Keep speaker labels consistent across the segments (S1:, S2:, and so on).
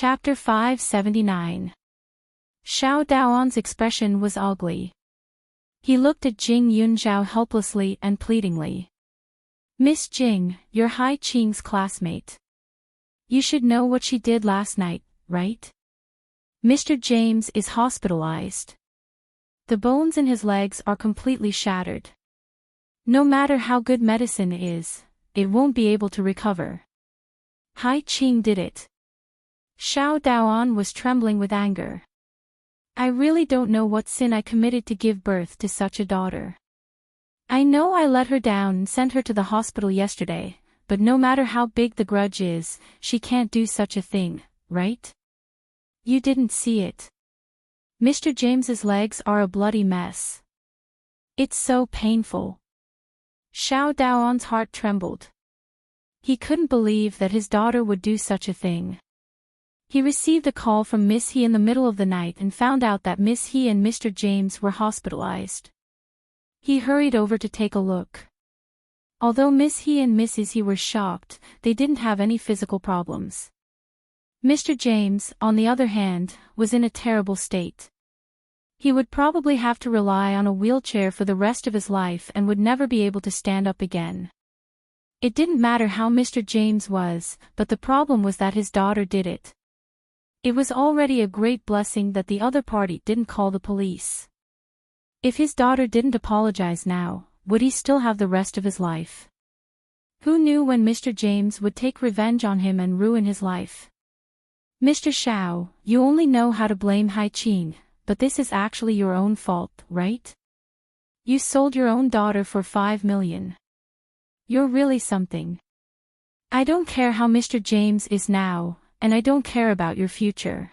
S1: Chapter 579. Xiao Daoan's expression was ugly. He looked at Jing Yunzhao helplessly and pleadingly. Miss Jing, you're Hai Qing's classmate. You should know what she did last night, right? Mr. James is hospitalized. The bones in his legs are completely shattered. No matter how good medicine is, it won't be able to recover. Hai Qing did it. Xiao Daoan was trembling with anger. I really don't know what sin I committed to give birth to such a daughter. I know I let her down and sent her to the hospital yesterday, but no matter how big the grudge is, she can't do such a thing, right? You didn't see it. Mr. James's legs are a bloody mess. It's so painful. Xiao Daoan's heart trembled. He couldn't believe that his daughter would do such a thing. He received a call from Miss He in the middle of the night and found out that Miss He and Mr. James were hospitalized. He hurried over to take a look. Although Miss He and Mrs. He were shocked, they didn't have any physical problems. Mr. James, on the other hand, was in a terrible state. He would probably have to rely on a wheelchair for the rest of his life and would never be able to stand up again. It didn't matter how Mr. James was, but the problem was that his daughter did it. It was already a great blessing that the other party didn't call the police. If his daughter didn't apologize now, would he still have the rest of his life? Who knew when Mr. James would take revenge on him and ruin his life? Mr. Xiao, you only know how to blame Hai Qing, but this is actually your own fault, right? You sold your own daughter for 5 million. You're really something. I don't care how Mr. James is now, and I don't care about your future.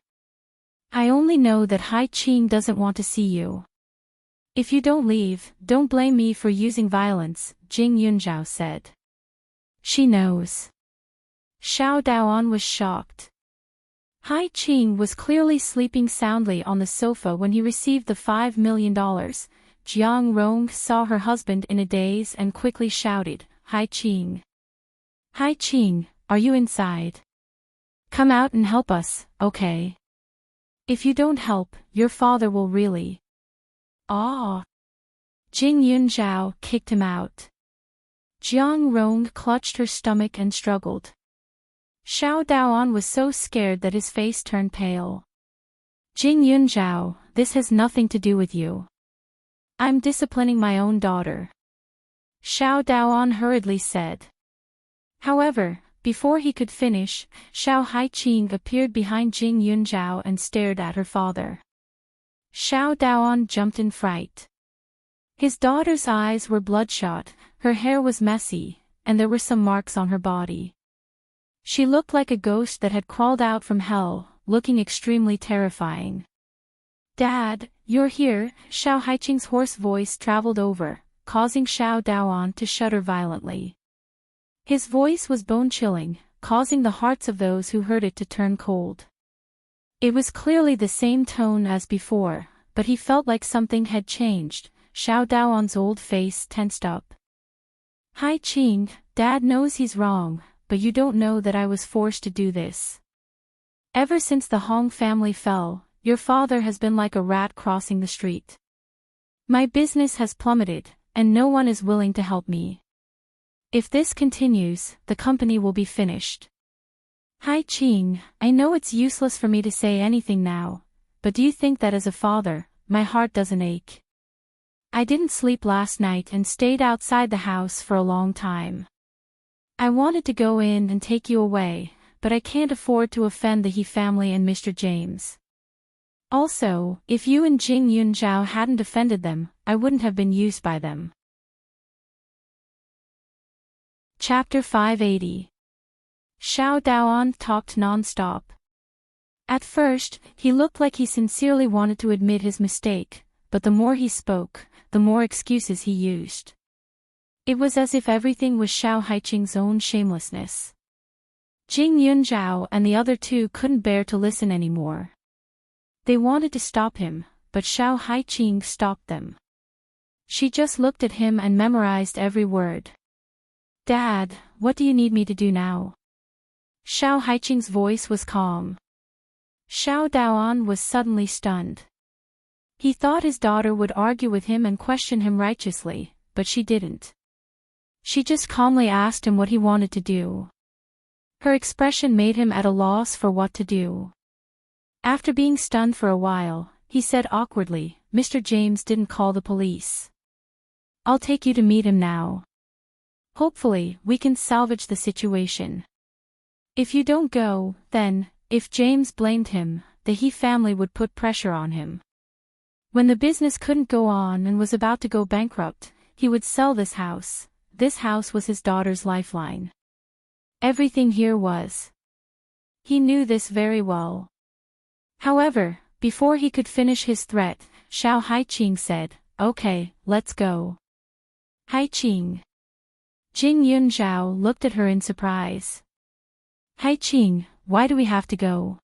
S1: I only know that Hai Qing doesn't want to see you. If you don't leave, don't blame me for using violence, Jing Yunzhao said. She knows. Xiao Daoan was shocked. Hai Qing was clearly sleeping soundly on the sofa when he received the $5 million. Jiang Rong saw her husband in a daze and quickly shouted, Hai Qing. Hai Qing, are you inside? Come out and help us, okay? If you don't help, your father will really. Ah! Jing Yunzhao kicked him out. Jiang Rong clutched her stomach and struggled. Xiao Daoan was so scared that his face turned pale. Jing Yunzhao, this has nothing to do with you. I'm disciplining my own daughter. Xiao Daoan hurriedly said. However, before he could finish, Xiao Hai Qing appeared behind Jing Yunzhao and stared at her father. Xiao Daoan jumped in fright. His daughter's eyes were bloodshot, her hair was messy, and there were some marks on her body. She looked like a ghost that had crawled out from hell, looking extremely terrifying. Dad, you're here, Xiao Haiqing's hoarse voice traveled over, causing Xiao Daoan to shudder violently. His voice was bone-chilling, causing the hearts of those who heard it to turn cold. It was clearly the same tone as before, but he felt like something had changed. Xiao Daoan's old face tensed up. Hai Qing, Dad knows he's wrong, but you don't know that I was forced to do this. Ever since the Hong family fell, your father has been like a rat crossing the street. My business has plummeted, and no one is willing to help me. If this continues, the company will be finished. Hai Qing, I know it's useless for me to say anything now, but do you think that as a father, my heart doesn't ache? I didn't sleep last night and stayed outside the house for a long time. I wanted to go in and take you away, but I can't afford to offend the He family and Mr. James. Also, if you and Jing Yunzhao hadn't offended them, I wouldn't have been used by them. Chapter 580. Xiao Daoan talked non-stop. At first, he looked like he sincerely wanted to admit his mistake, but the more he spoke, the more excuses he used. It was as if everything was Xiao Haiqing's own shamelessness. Jing Yunzhao and the other two couldn't bear to listen anymore. They wanted to stop him, but Xiao Haiqing stopped them. She just looked at him and memorized every word. Dad, what do you need me to do now? Xiao Haiqing's voice was calm. Xiao Daoan was suddenly stunned. He thought his daughter would argue with him and question him righteously, but she didn't. She just calmly asked him what he wanted to do. Her expression made him at a loss for what to do. After being stunned for a while, he said awkwardly, "Mr. James didn't call the police. I'll take you to meet him now. Hopefully, we can salvage the situation. If you don't go, then, if James blamed him, the He family would put pressure on him. When the business couldn't go on and was about to go bankrupt, he would sell this house. This house was his daughter's lifeline. Everything here was." He knew this very well. However, before he could finish his threat, Xiao Haiqing said, "Okay, let's go." Haiqing. Jing Yunzhao looked at her in surprise. "Haiqing, why do we have to go?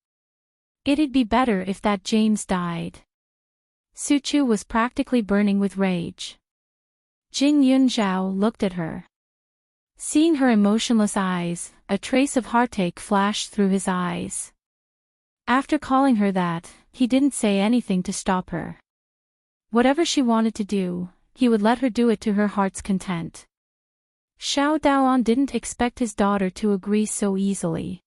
S1: It'd be better if that James died." Suchu was practically burning with rage. Jing Yunzhao looked at her. Seeing her emotionless eyes, a trace of heartache flashed through his eyes. After calling her that, he didn't say anything to stop her. Whatever she wanted to do, he would let her do it to her heart's content. Xiao Daoan didn't expect his daughter to agree so easily.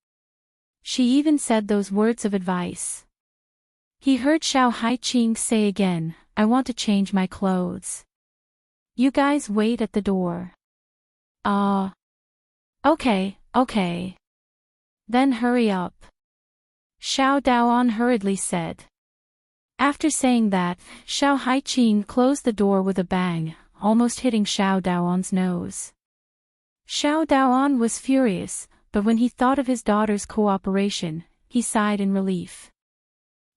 S1: She even said those words of advice. He heard Xiao Haiqing say again, "I want to change my clothes. You guys wait at the door." Okay. Then hurry up," Xiao Daoan hurriedly said. After saying that, Xiao Haiqing closed the door with a bang, almost hitting Xiao Daoan's nose. Xiao Daoan was furious, but when he thought of his daughter's cooperation, he sighed in relief.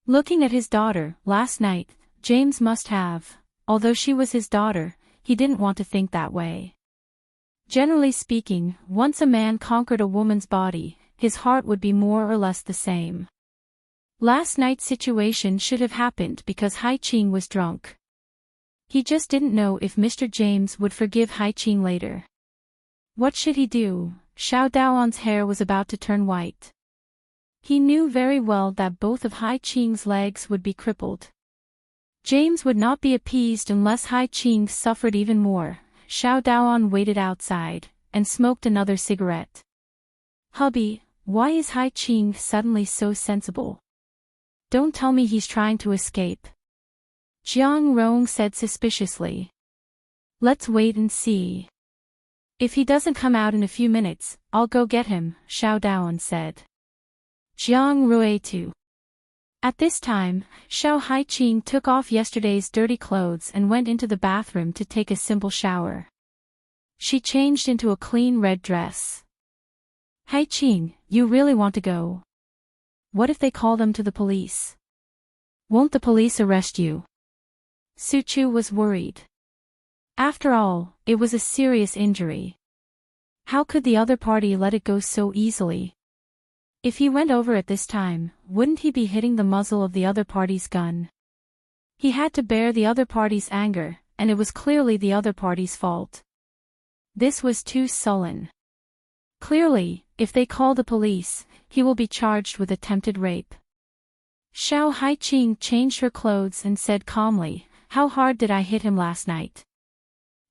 S1: Looking at his daughter, last night, James must have, although she was his daughter, he didn't want to think that way. Generally speaking, once a man conquered a woman's body, his heart would be more or less the same. Last night's situation should have happened because Haiqing was drunk. He just didn't know if Mr. James would forgive Haiqing later. What should he do? Xiao Daoan's hair was about to turn white. He knew very well that both of Haiqing's legs would be crippled. James would not be appeased unless Haiqing suffered even more. Xiao Daoan waited outside, and smoked another cigarette. "Hubby, why is Haiqing suddenly so sensible? Don't tell me he's trying to escape," Jiang Rong said suspiciously. "Let's wait and see. If he doesn't come out in a few minutes, I'll go get him," Xiao Daoan said. Jiang Rui too. At this time, Xiao Haiqing took off yesterday's dirty clothes and went into the bathroom to take a simple shower. She changed into a clean red dress. "Haiqing, you really want to go? What if they call them to the police? Won't the police arrest you?" Suchu was worried. After all, it was a serious injury. How could the other party let it go so easily? If he went over at this time, wouldn't he be hitting the muzzle of the other party's gun? He had to bear the other party's anger, and it was clearly the other party's fault. This was too sullen. Clearly, if they call the police, he will be charged with attempted rape. Xiao Haiqing changed her clothes and said calmly, "How hard did I hit him last night?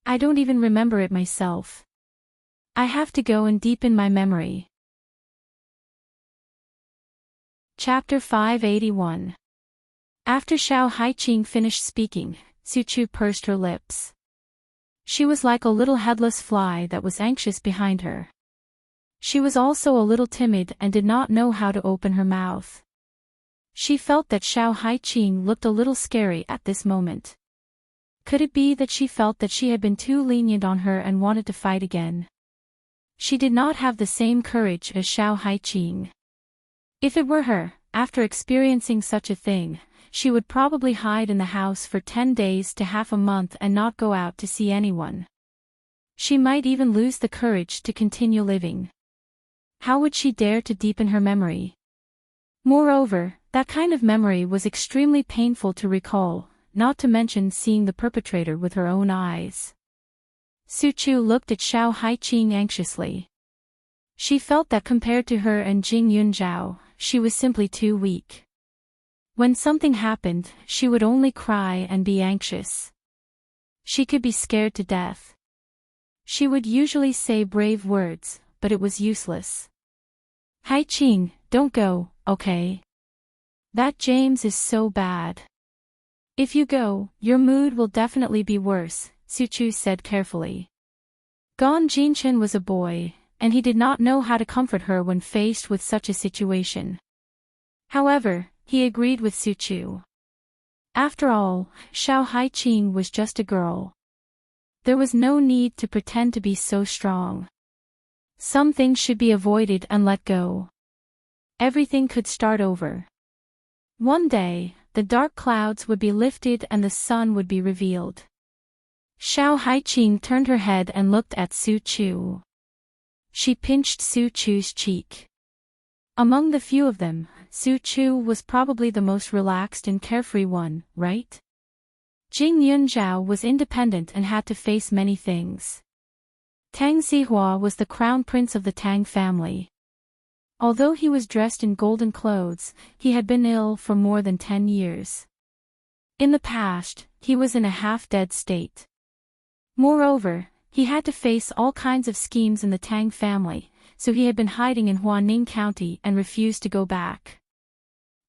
S1: I don't even remember it myself. I have to go and deepen my memory." Chapter 581. After Xiao Haiqing finished speaking, Suchu pursed her lips. She was like a little headless fly that was anxious behind her. She was also a little timid and did not know how to open her mouth. She felt that Xiao Haiqing looked a little scary at this moment. Could it be that she felt that she had been too lenient on her and wanted to fight again? She did not have the same courage as Xiao Haiqing. If it were her, after experiencing such a thing, she would probably hide in the house for 10 days to half a month and not go out to see anyone. She might even lose the courage to continue living. How would she dare to deepen her memory? Moreover, that kind of memory was extremely painful to recall, not to mention seeing the perpetrator with her own eyes. Suchu looked at Xiao Haiqing anxiously. She felt that compared to her and Jing Yunzhao, she was simply too weak. When something happened, she would only cry and be anxious. She could be scared to death. She would usually say brave words, but it was useless. Hai-Ching, don't go, okay? That James is so bad. If you go, your mood will definitely be worse, Su-Chu said carefully. Gon Jinchen was a boy, and he did not know how to comfort her when faced with such a situation. However, he agreed with Su-Chu. After all, Xiao Hai-Ching was just a girl. There was no need to pretend to be so strong. Some things should be avoided and let go. Everything could start over. One day, the dark clouds would be lifted and the sun would be revealed. Xiao Hai-Ching turned her head and looked at Su-Chu. She pinched Su-Chu's cheek. Among the few of them, Su-Chu was probably the most relaxed and carefree one, right? Jing Yunzhao was independent and had to face many things. Tang Zihua was the crown prince of the Tang family. Although he was dressed in golden clothes, he had been ill for more than 10 years. In the past, he was in a half-dead state. Moreover, he had to face all kinds of schemes in the Tang family, so he had been hiding in Huaning County and refused to go back.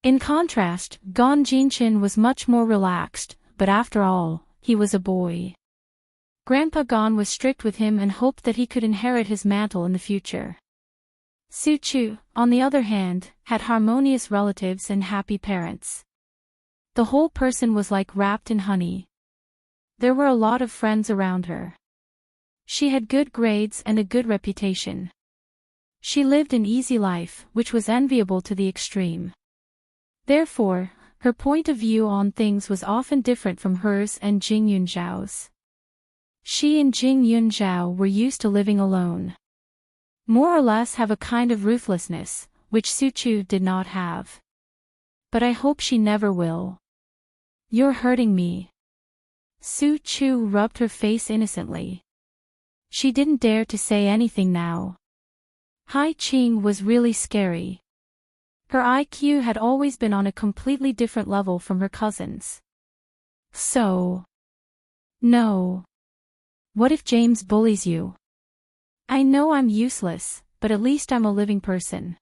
S1: In contrast, Gon Jinchen was much more relaxed, but after all, he was a boy. Grandpa Gon was strict with him and hoped that he could inherit his mantle in the future. Su-Chu, on the other hand, had harmonious relatives and happy parents. The whole person was like wrapped in honey. There were a lot of friends around her. She had good grades and a good reputation. She lived an easy life, which was enviable to the extreme. Therefore, her point of view on things was often different from hers and Jing Yunzhao's. She and Jing Yunzhao were used to living alone. More or less have a kind of ruthlessness, which Su-Chu did not have. But I hope she never will. You're hurting me. Su-Chu rubbed her face innocently. She didn't dare to say anything now. Hai-Ching was really scary. Her IQ had always been on a completely different level from her cousins. So. No. What if James bullies you? I know I'm useless, but at least I'm a living person.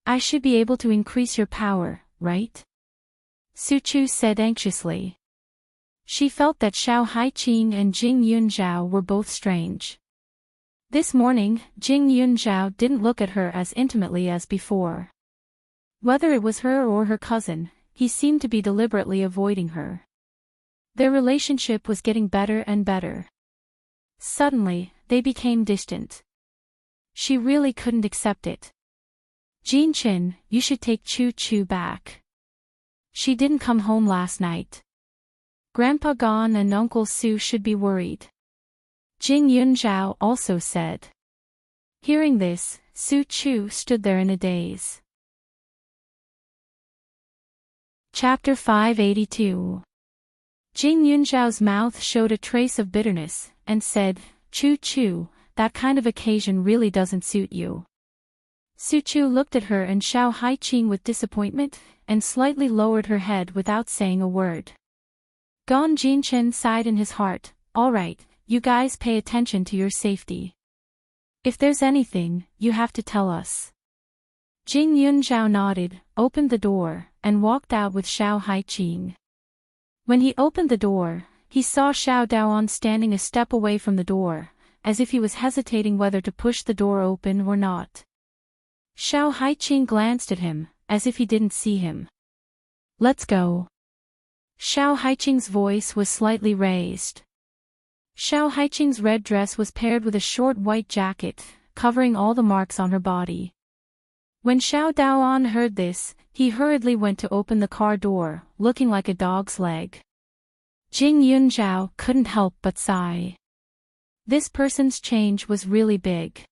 S1: I should be able to increase your power, right? Su-Chu said anxiously. She felt that Xiao Hai-Ching and Jing Yunzhao were both strange. This morning, Jing Yunzhao didn't look at her as intimately as before. Whether it was her or her cousin, he seemed to be deliberately avoiding her. Their relationship was getting better and better. Suddenly, they became distant. She really couldn't accept it. Jinchen, you should take Chu-Chu back. She didn't come home last night. Grandpa Gon and Uncle Su should be worried. Jing Yunzhao also said. Hearing this, Su-Chu stood there in a daze. Chapter 582. Jing Yunzhao's mouth showed a trace of bitterness, and said, Chu-Chu, that kind of occasion really doesn't suit you. Su-Chu looked at her and Xiao Hai-Ching with disappointment, and slightly lowered her head without saying a word. Gon Jinchen sighed in his heart, all right, you guys pay attention to your safety. If there's anything, you have to tell us. Jing Yunzhao nodded, opened the door, and walked out with Xiao Hai-Ching. When he opened the door, he saw Xiao Daoan standing a step away from the door, as if he was hesitating whether to push the door open or not. Xiao Hai-Ching glanced at him, as if he didn't see him. Let's go. Xiao Hai-Ching's voice was slightly raised. Xiao Hai-Ching's red dress was paired with a short white jacket, covering all the marks on her body. When Xiao Daoan heard this, he hurriedly went to open the car door, looking like a dog's leg. Jing Yunzhao couldn't help but sigh. This person's change was really big.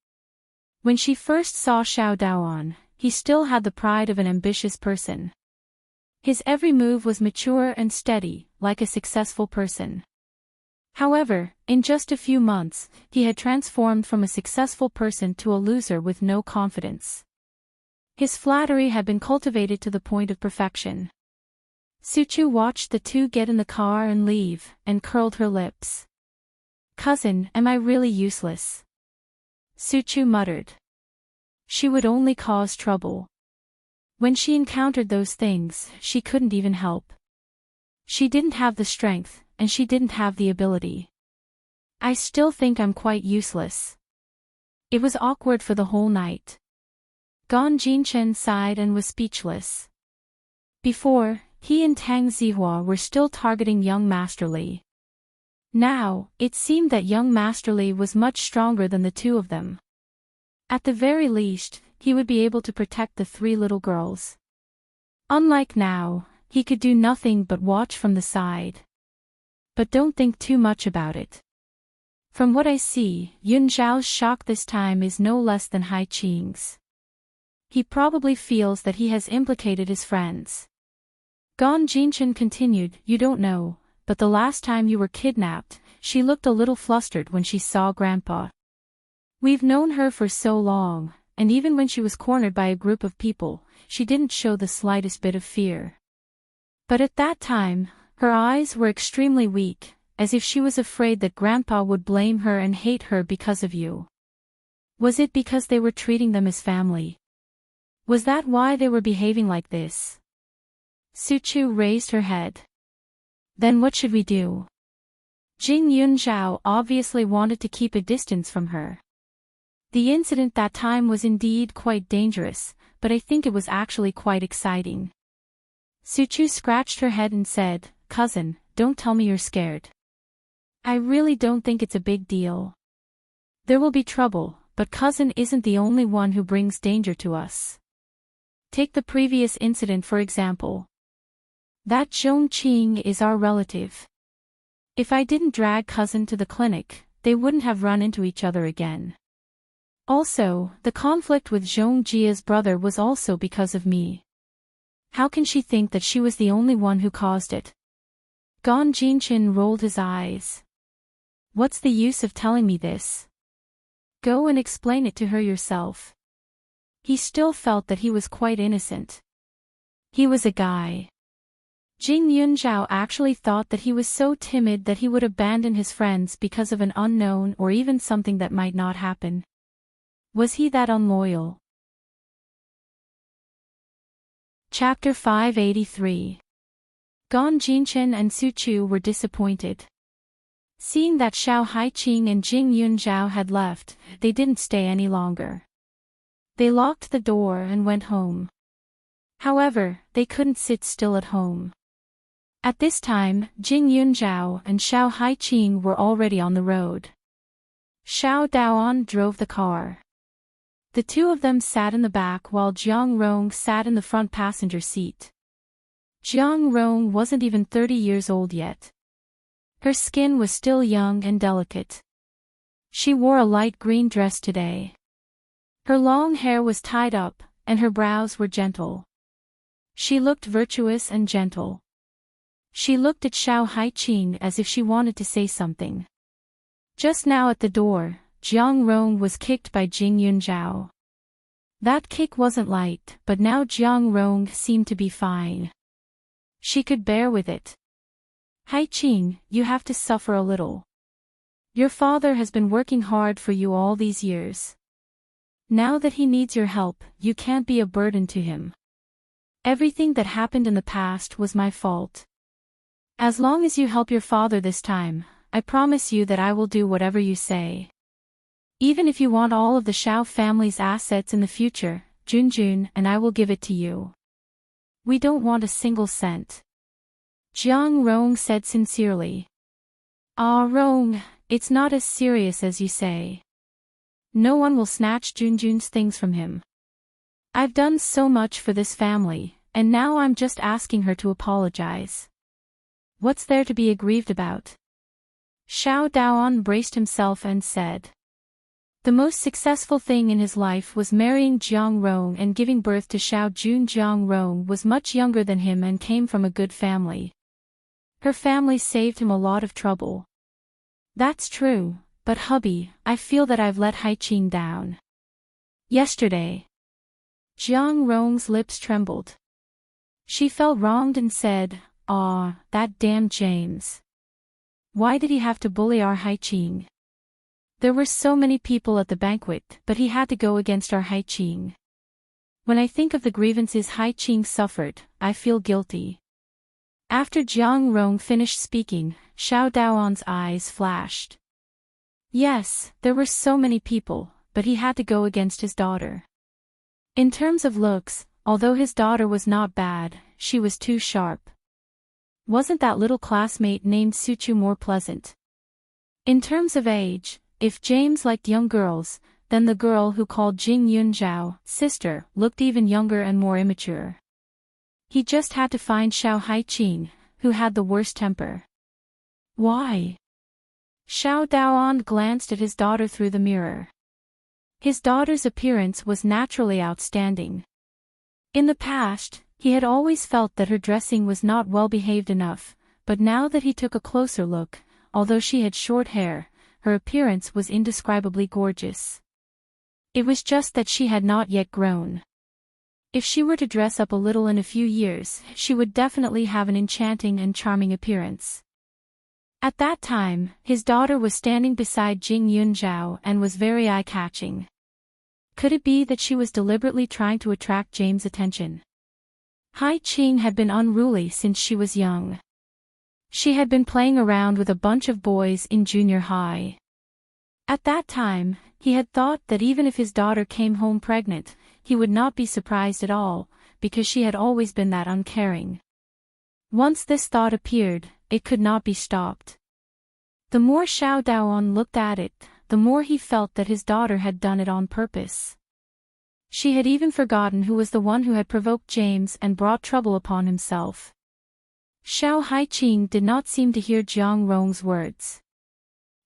S1: When she first saw Xiao Daoan, he still had the pride of an ambitious person. His every move was mature and steady, like a successful person. However, in just a few months, he had transformed from a successful person to a loser with no confidence. His flattery had been cultivated to the point of perfection. Suchu watched the two get in the car and leave, and curled her lips. Cousin, am I really useless? Suchu muttered. She would only cause trouble. When she encountered those things, she couldn't even help. She didn't have the strength, and she didn't have the ability. I still think I'm quite useless. It was awkward for the whole night. Gon Jinchen sighed and was speechless. Before, he and Tang Zihua were still targeting young Master Li. Now, it seemed that young Master Li was much stronger than the two of them. At the very least, he would be able to protect the three little girls. Unlike now, he could do nothing but watch from the side. But don't think too much about it. From what I see, Yun Zhao's shock this time is no less than Hai Qing's. He probably feels that he has implicated his friends. Gon Jinchen continued, you don't know, but the last time you were kidnapped, she looked a little flustered when she saw Grandpa. We've known her for so long, and even when she was cornered by a group of people, she didn't show the slightest bit of fear. But at that time, her eyes were extremely weak, as if she was afraid that Grandpa would blame her and hate her because of you. Was it because they were treating them as family? Was that why they were behaving like this? Suchu raised her head. Then what should we do? Jing Yunzhao obviously wanted to keep a distance from her. The incident that time was indeed quite dangerous, but I think it was actually quite exciting. Suchu scratched her head and said, Cousin, don't tell me you're scared. I really don't think it's a big deal. There will be trouble, but Cousin isn't the only one who brings danger to us. Take the previous incident for example. That Zhong Qing is our relative. If I didn't drag Cousin to the clinic, they wouldn't have run into each other again. Also, the conflict with Zhong Jia's brother was also because of me. How can she think that she was the only one who caused it? Gon Jinchen rolled his eyes. What's the use of telling me this? Go and explain it to her yourself. He still felt that he was quite innocent. He was a guy. Jing Yunzhao actually thought that he was so timid that he would abandon his friends because of an unknown or even something that might not happen. Was he that unloyal? Chapter 583. Gon Jinchen and Suchu were disappointed. Seeing that Xiao Haiqing and Jing Yunzhao had left, they didn't stay any longer. They locked the door and went home. However, they couldn't sit still at home. At this time, Jing Yunzhao and Xiao Haiqing were already on the road. Xiao Daoan drove the car. The two of them sat in the back while Jiang Rong sat in the front passenger seat. Jiang Rong wasn't even 30 years old yet. Her skin was still young and delicate. She wore a light green dress today. Her long hair was tied up, and her brows were gentle. She looked virtuous and gentle. She looked at Xiao Haiqing as if she wanted to say something. Just now at the door, Jiang Rong was kicked by Jing Yunzhao. That kick wasn't light, but now Jiang Rong seemed to be fine. She could bear with it. Haiqing, you have to suffer a little. Your father has been working hard for you all these years. Now that he needs your help, you can't be a burden to him. Everything that happened in the past was my fault. As long as you help your father this time, I promise you that I will do whatever you say. Even if you want all of the Xiao family's assets in the future, Junjun and I will give it to you. We don't want a single cent. Jiang Rong said sincerely. Ah Rong, it's not as serious as you say. No one will snatch Junjun's things from him. I've done so much for this family, and now I'm just asking her to apologize. What's there to be aggrieved about? Xiao Daoan braced himself and said. The most successful thing in his life was marrying Jiang Rong, and giving birth to Xiao Jun. Jiang Rong was much younger than him and came from a good family. Her family saved him a lot of trouble. That's true, but hubby, I feel that I've let Haiqing down. Yesterday. Jiang Rong's lips trembled. She felt wronged and said, "Aw, that damn James. Why did he have to bully our Haiqing? There were so many people at the banquet, but he had to go against our Haiqing. When I think of the grievances Haiqing suffered, I feel guilty." After Jiang Rong finished speaking, Xiao Daoan's eyes flashed. Yes, there were so many people, but he had to go against his daughter. In terms of looks, although his daughter was not bad, she was too sharp. Wasn't that little classmate named Suchu more pleasant? In terms of age, if James liked young girls, then the girl who called Jing Yunzhao sister looked even younger and more immature. He just had to find Xiao Haiqing, who had the worst temper. Why? Xiao Daoan glanced at his daughter through the mirror. His daughter's appearance was naturally outstanding. In the past, he had always felt that her dressing was not well behaved enough, but now that he took a closer look, although she had short hair, her appearance was indescribably gorgeous. It was just that she had not yet grown. If she were to dress up a little in a few years, she would definitely have an enchanting and charming appearance. At that time, his daughter was standing beside Jing Yunzhao and was very eye-catching. Could it be that she was deliberately trying to attract James' attention? Haiqing had been unruly since she was young. She had been playing around with a bunch of boys in junior high. At that time, he had thought that even if his daughter came home pregnant, he would not be surprised at all, because she had always been that uncaring. Once this thought appeared, it could not be stopped. The more Xiao Daoan looked at it, the more he felt that his daughter had done it on purpose. She had even forgotten who was the one who had provoked James and brought trouble upon himself. Xiao Haiqing did not seem to hear Jiang Rong's words.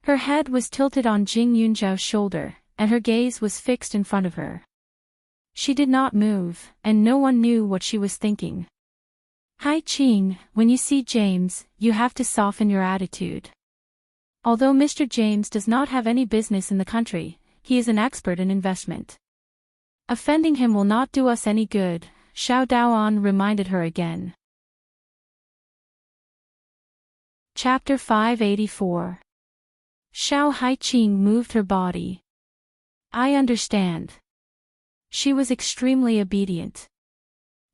S1: Her head was tilted on Jing Yunzhao's shoulder, and her gaze was fixed in front of her. She did not move, and no one knew what she was thinking. Haiqing, when you see James, you have to soften your attitude. Although Mr. James does not have any business in the country, he is an expert in investment. Offending him will not do us any good, Xiao Daoan reminded her again. Chapter 584. Xiao Haiqing moved her body. I understand. She was extremely obedient.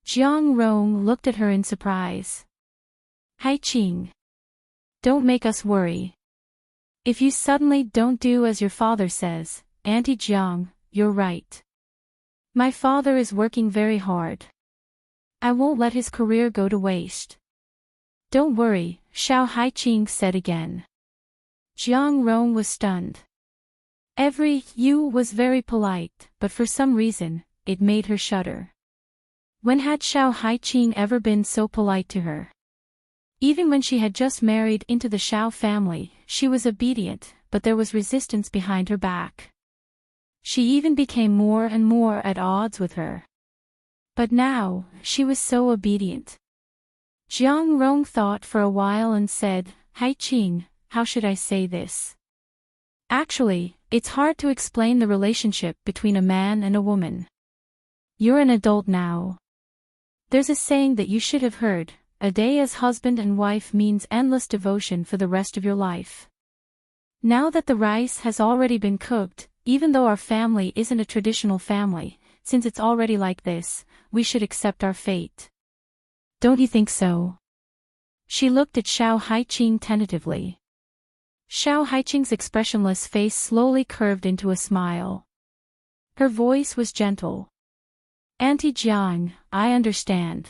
S1: Jiang Rong looked at her in surprise. Haiqing. Don't make us worry. If you suddenly don't do as your father says, Auntie Jiang, you're right. My father is working very hard. I won't let his career go to waste. Don't worry, Xiao Haiqing said again. Jiang Rong was stunned. You was very polite, but for some reason, it made her shudder. When had Xiao Haiqing ever been so polite to her? Even when she had just married into the Xiao family, she was obedient, but there was resistance behind her back. She even became more and more at odds with her. But now, she was so obedient. Jiang Rong thought for a while and said, Haiqing, how should I say this? Actually, it's hard to explain the relationship between a man and a woman. You're an adult now. There's a saying that you should have heard, a day as husband and wife means endless devotion for the rest of your life. Now that the rice has already been cooked, even though our family isn't a traditional family, since it's already like this, we should accept our fate. Don't you think so? She looked at Xiao Haiqing tentatively. Xiao Haiqing's expressionless face slowly curved into a smile. Her voice was gentle. Auntie Jiang, I understand.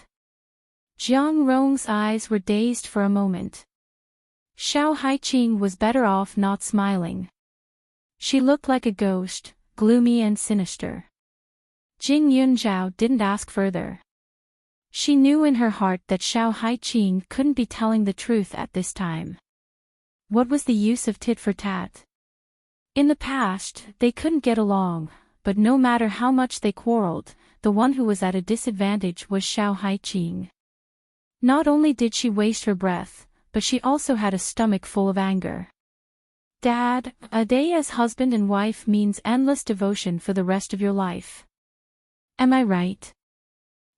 S1: Jiang Rong's eyes were dazed for a moment. Xiao Haiqing was better off not smiling. She looked like a ghost, gloomy and sinister. Jing Yunzhao didn't ask further. She knew in her heart that Xiao Haiqing couldn't be telling the truth at this time. What was the use of tit for tat? In the past, they couldn't get along, but no matter how much they quarreled, the one who was at a disadvantage was Xiao Haiqing. Not only did she waste her breath, but she also had a stomach full of anger. Dad, a day as husband and wife means endless devotion for the rest of your life. Am I right?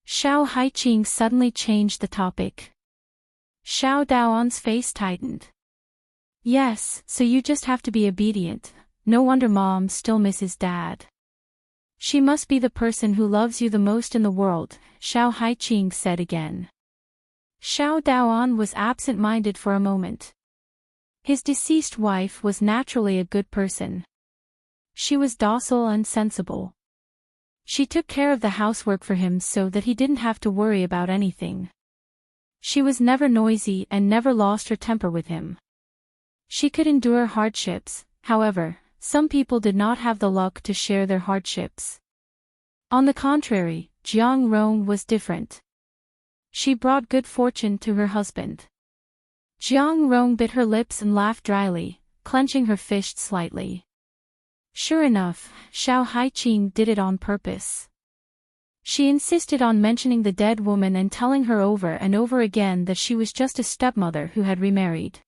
S1: Xiao Haiqing suddenly changed the topic. Xiao Daoan's face tightened. Yes, so you just have to be obedient. No wonder Mom still misses Dad. She must be the person who loves you the most in the world, Xiao Haiqing said again. Xiao Daoan was absent-minded for a moment. His deceased wife was naturally a good person. She was docile and sensible. She took care of the housework for him so that he didn't have to worry about anything. She was never noisy and never lost her temper with him. She could endure hardships, however, some people did not have the luck to share their hardships. On the contrary, Jiang Rong was different. She brought good fortune to her husband. Jiang Rong bit her lips and laughed dryly, clenching her fist slightly. Sure enough, Xiao Haiqing did it on purpose. She insisted on mentioning the dead woman and telling her over and over again that she was just a stepmother who had remarried.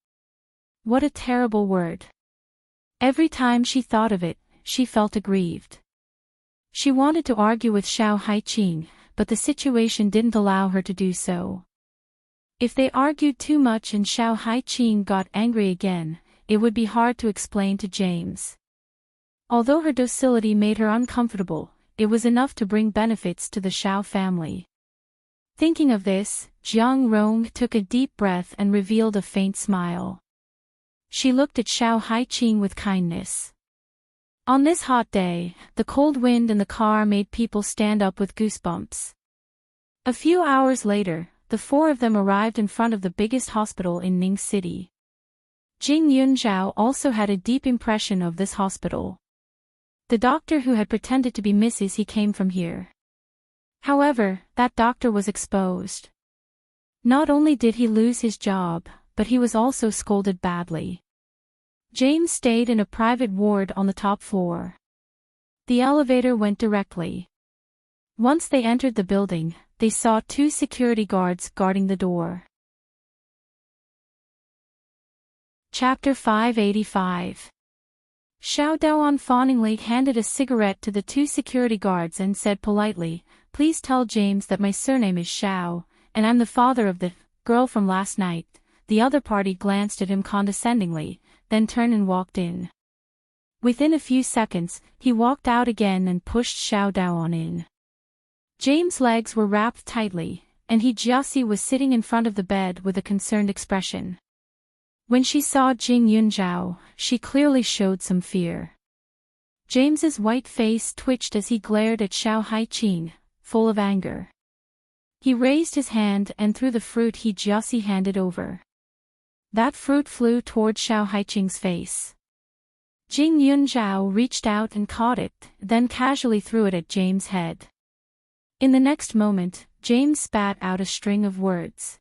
S1: What a terrible word. Every time she thought of it, she felt aggrieved. She wanted to argue with Xiao Haiqing, but the situation didn't allow her to do so. If they argued too much and Xiao Haiqing got angry again, it would be hard to explain to James. Although her docility made her uncomfortable, it was enough to bring benefits to the Xiao family. Thinking of this, Jiang Rong took a deep breath and revealed a faint smile. She looked at Xiao Haiqing with kindness. On this hot day, the cold wind in the car made people stand up with goosebumps. A few hours later, the four of them arrived in front of the biggest hospital in Ning City. Jing Yunzhao also had a deep impression of this hospital. The doctor who had pretended to be Mrs. He came from here. However, that doctor was exposed. Not only did he lose his job, but he was also scolded badly. James stayed in a private ward on the top floor. The elevator went directly. Once they entered the building, they saw 2 security guards guarding the door. Chapter 585. Xiao Daoan fawningly handed a cigarette to the 2 security guards and said politely, "Please tell James that my surname is Xiao, and I'm the father of the girl from last night." The other party glanced at him condescendingly, then turned and walked in. Within a few seconds, he walked out again and pushed Xiao Daoan in. James' legs were wrapped tightly, and Jiaxi was sitting in front of the bed with a concerned expression. When she saw Jing Yunzhao, she clearly showed some fear. James's white face twitched as he glared at Xiao Haiqing, full of anger. He raised his hand and threw the fruit Jiaxi handed over. That fruit flew toward Xiao Haiqing's face. Jing Yunzhao reached out and caught it, then casually threw it at James' head. In the next moment, James spat out a string of words.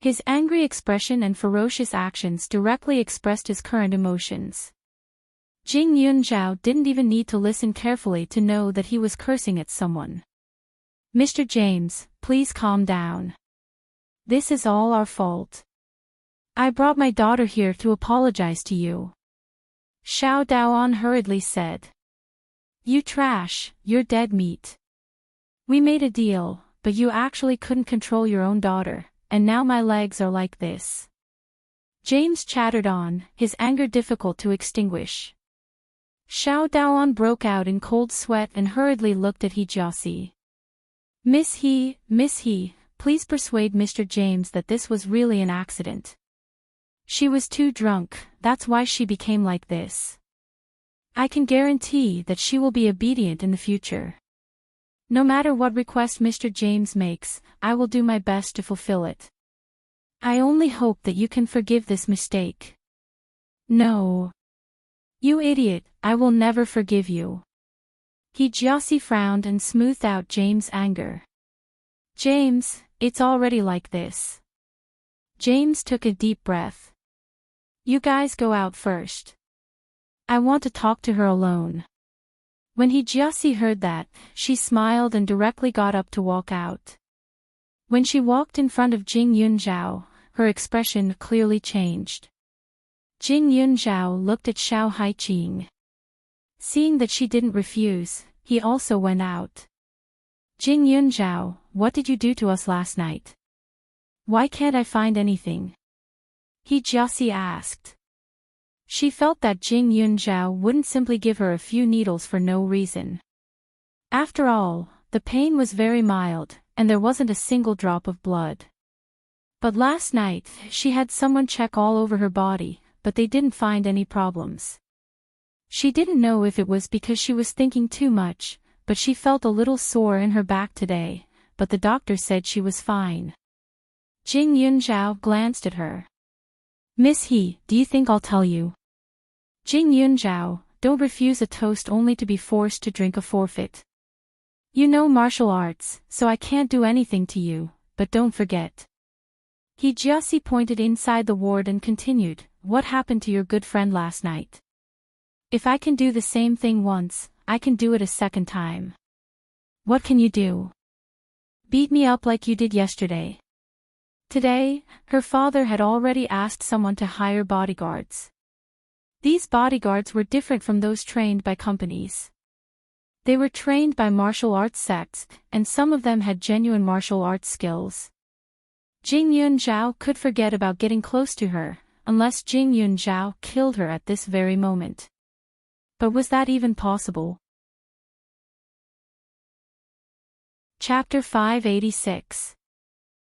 S1: His angry expression and ferocious actions directly expressed his current emotions. Jing Yunzhao didn't even need to listen carefully to know that he was cursing at someone. "Mr. James, please calm down. This is all our fault. I brought my daughter here to apologize to you," Xiao Daoan hurriedly said. "You trash, you're dead meat. We made a deal, but you actually couldn't control your own daughter, and now my legs are like this." James chattered on, his anger difficult to extinguish. Xiao Daoan broke out in cold sweat and hurriedly looked at Jiaxi. Miss He, please persuade Mr. James that this was really an accident. She was too drunk, that's why she became like this. I can guarantee that she will be obedient in the future. No matter what request Mr. James makes, I will do my best to fulfill it. I only hope that you can forgive this mistake." "No. You idiot, I will never forgive you." Jiaxi frowned and smoothed out James' anger. "James, it's already like this." James took a deep breath. "You guys go out first. I want to talk to her alone." When Jiaxi heard that, she smiled and directly got up to walk out. When she walked in front of Jing Yunzhao, her expression clearly changed. Jing Yunzhao looked at Xiao Haiqing. Seeing that she didn't refuse, he also went out. "Jing Yunzhao, what did you do to us last night?" Why can't I find anything? He Jiaxi asked. She felt that Jing Yunzhao wouldn't simply give her a few needles for no reason. After all, the pain was very mild, and there wasn't a single drop of blood. But last night, she had someone check all over her body, but they didn't find any problems. She didn't know if it was because she was thinking too much, but she felt a little sore in her back today, but the doctor said she was fine. Jing Yunzhao glanced at her. Miss He, do you think I'll tell you? Jing Yunzhao, don't refuse a toast only to be forced to drink a forfeit. You know martial arts, so I can't do anything to you, but don't forget. He Jiaxi pointed inside the ward and continued, what happened to your good friend last night? If I can do the same thing once, I can do it a second time. What can you do? Beat me up like you did yesterday. Today, her father had already asked someone to hire bodyguards. These bodyguards were different from those trained by companies. They were trained by martial arts sects, and some of them had genuine martial arts skills. Jing Yunzhao could forget about getting close to her, unless Jing Yunzhao killed her at this very moment. But was that even possible? Chapter 586.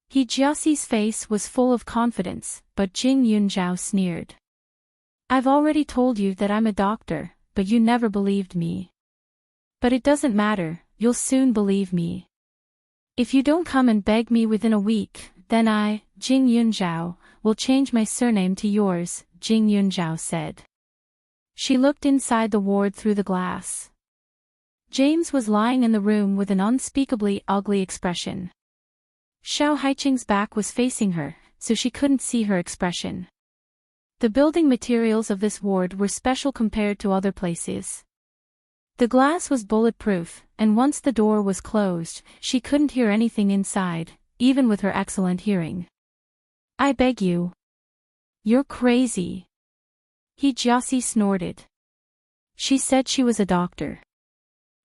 S1: He Jiaxi's face was full of confidence, but Jing Yunzhao sneered. I've already told you that I'm a doctor, but you never believed me. But it doesn't matter, you'll soon believe me. If you don't come and beg me within a week, then I, Jing Yunzhao, will change my surname to yours, Jing Yunzhao said. She looked inside the ward through the glass. James was lying in the room with an unspeakably ugly expression. Xiao Haiqing's back was facing her, so she couldn't see her expression. The building materials of this ward were special compared to other places. The glass was bulletproof, and once the door was closed, she couldn't hear anything inside, even with her excellent hearing. I beg you. You're crazy. He Jiaxi snorted. She said she was a doctor.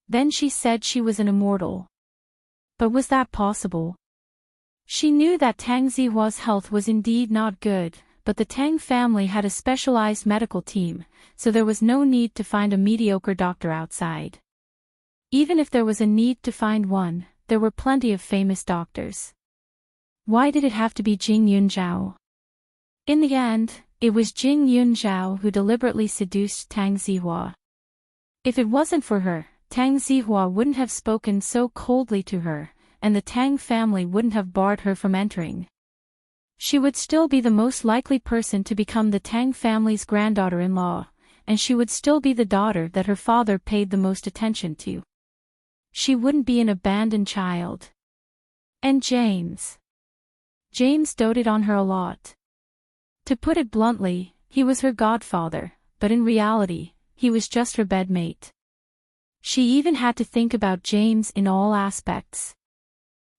S1: Then she said she was an immortal. But was that possible? She knew that Tang Zihua's health was indeed not good, but the Tang family had a specialized medical team, so there was no need to find a mediocre doctor outside. Even if there was a need to find one, there were plenty of famous doctors. Why did it have to be Jing Yunzhao? In the end, it was Jing Yunzhao who deliberately seduced Tang Zihua. If it wasn't for her, Tang Zihua wouldn't have spoken so coldly to her, and the Tang family wouldn't have barred her from entering. She would still be the most likely person to become the Tang family's granddaughter-in-law, and she would still be the daughter that her father paid the most attention to. She wouldn't be an abandoned child. And James doted on her a lot. To put it bluntly, he was her godfather, but in reality, he was just her bedmate. She even had to think about James in all aspects.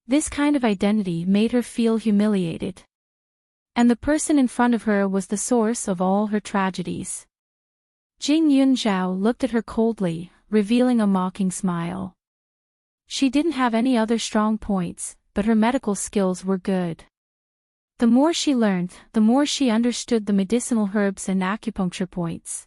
S1: This kind of identity made her feel humiliated. And the person in front of her was the source of all her tragedies. Jing Yunzhao looked at her coldly, revealing a mocking smile. She didn't have any other strong points, but her medical skills were good. The more she learned, the more she understood the medicinal herbs and acupuncture points.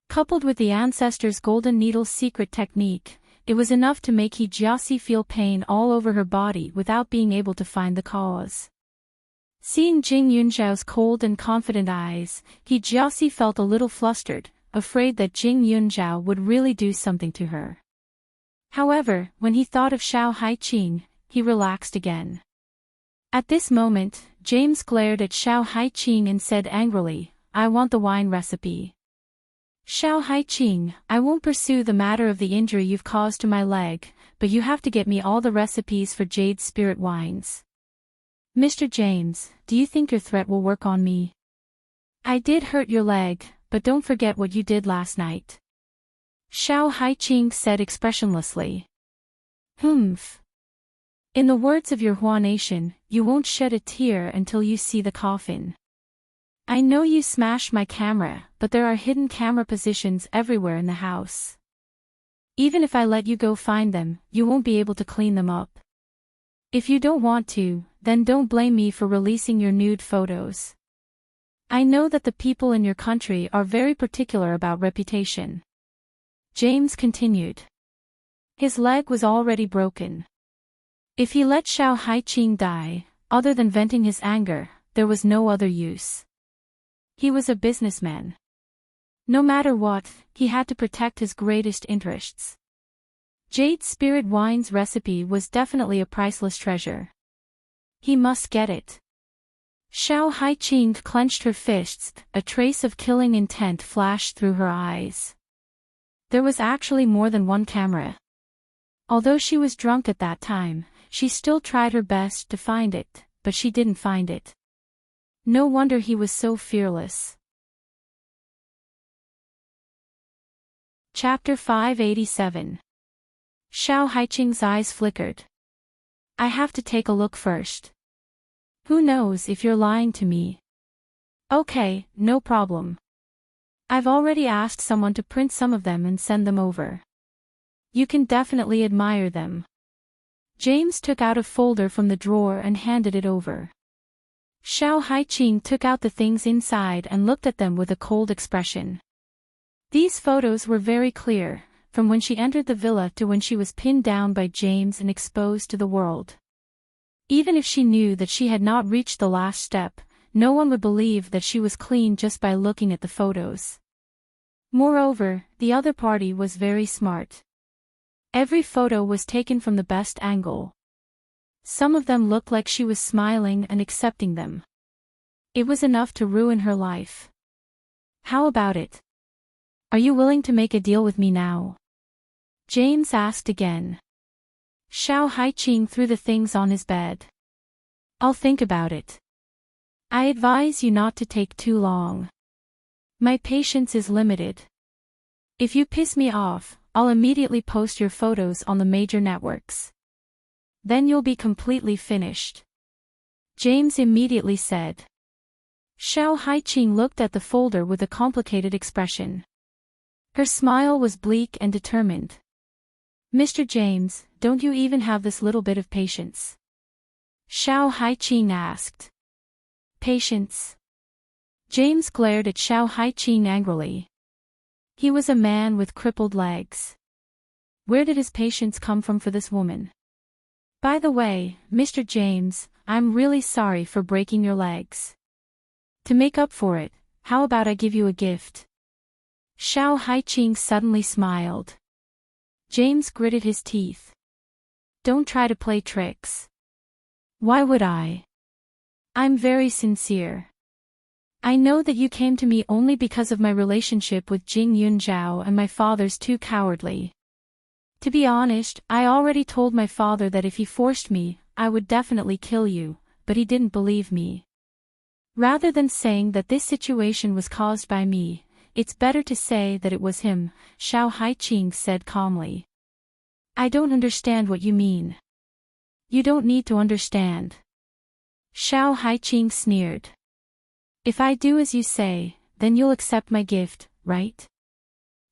S1: Coupled with the ancestors' golden needle secret technique, it was enough to make He Jiaxi feel pain all over her body without being able to find the cause. Seeing Jing Yunzhao's cold and confident eyes, He Jiaxi felt a little flustered, afraid that Jing Yunzhao would really do something to her. However, when he thought of Xiao Haiqing, he relaxed again. At this moment, James glared at Xiao Haiqing and said angrily, I want the wine recipe. Xiao Haiqing, I won't pursue the matter of the injury you've caused to my leg, but you have to get me all the recipes for Jade Spirit wines. Mr. James, do you think your threat will work on me? I did hurt your leg, but don't forget what you did last night. Xiao Haiqing said expressionlessly. Humph. In the words of your Hua Nation, you won't shed a tear until you see the coffin. I know you smashed my camera, but there are hidden camera positions everywhere in the house. Even if I let you go find them, you won't be able to clean them up. If you don't want to, then don't blame me for releasing your nude photos. I know that the people in your country are very particular about reputation. James continued. His leg was already broken. If he let Xiao Haiqing die, other than venting his anger, there was no other use. He was a businessman. No matter what, he had to protect his greatest interests. Jade Spirit Wine's recipe was definitely a priceless treasure. He must get it. Xiao Haiqing clenched her fists, a trace of killing intent flashed through her eyes. There was actually more than one camera. Although she was drunk at that time, she still tried her best to find it, but she didn't find it. No wonder he was so fearless. Chapter 587. Xiao Haiqing's eyes flickered. I have to take a look first. Who knows if you're lying to me? Okay, no problem. I've already asked someone to print some of them and send them over. You can definitely admire them. James took out a folder from the drawer and handed it over. Xiao Haiqing took out the things inside and looked at them with a cold expression. These photos were very clear, from when she entered the villa to when she was pinned down by James and exposed to the world. Even if she knew that she had not reached the last step, no one would believe that she was clean just by looking at the photos. Moreover, the other party was very smart. Every photo was taken from the best angle. Some of them looked like she was smiling and accepting them. It was enough to ruin her life. How about it? Are you willing to make a deal with me now? James asked again. Xiao Haiqing threw the things on his bed. I'll think about it. I advise you not to take too long. My patience is limited. If you piss me off, I'll immediately post your photos on the major networks. Then you'll be completely finished. James immediately said. Xiao Haiqing looked at the folder with a complicated expression. Her smile was bleak and determined. Mr. James, don't you even have this little bit of patience? Xiao Haiqing asked. Patience? James glared at Xiao Haiqing angrily. He was a man with crippled legs. Where did his patience come from for this woman? By the way, Mr. James, I'm really sorry for breaking your legs. To make up for it, how about I give you a gift? Xiao Haiqing suddenly smiled. James gritted his teeth. Don't try to play tricks. Why would I? I'm very sincere. I know that you came to me only because of my relationship with Jing Yunzhao and my father's too cowardly. To be honest, I already told my father that if he forced me, I would definitely kill you, but he didn't believe me. Rather than saying that this situation was caused by me, it's better to say that it was him, Xiao Haiqing said calmly. I don't understand what you mean. You don't need to understand. Xiao Haiqing sneered. If I do as you say, then you'll accept my gift, right?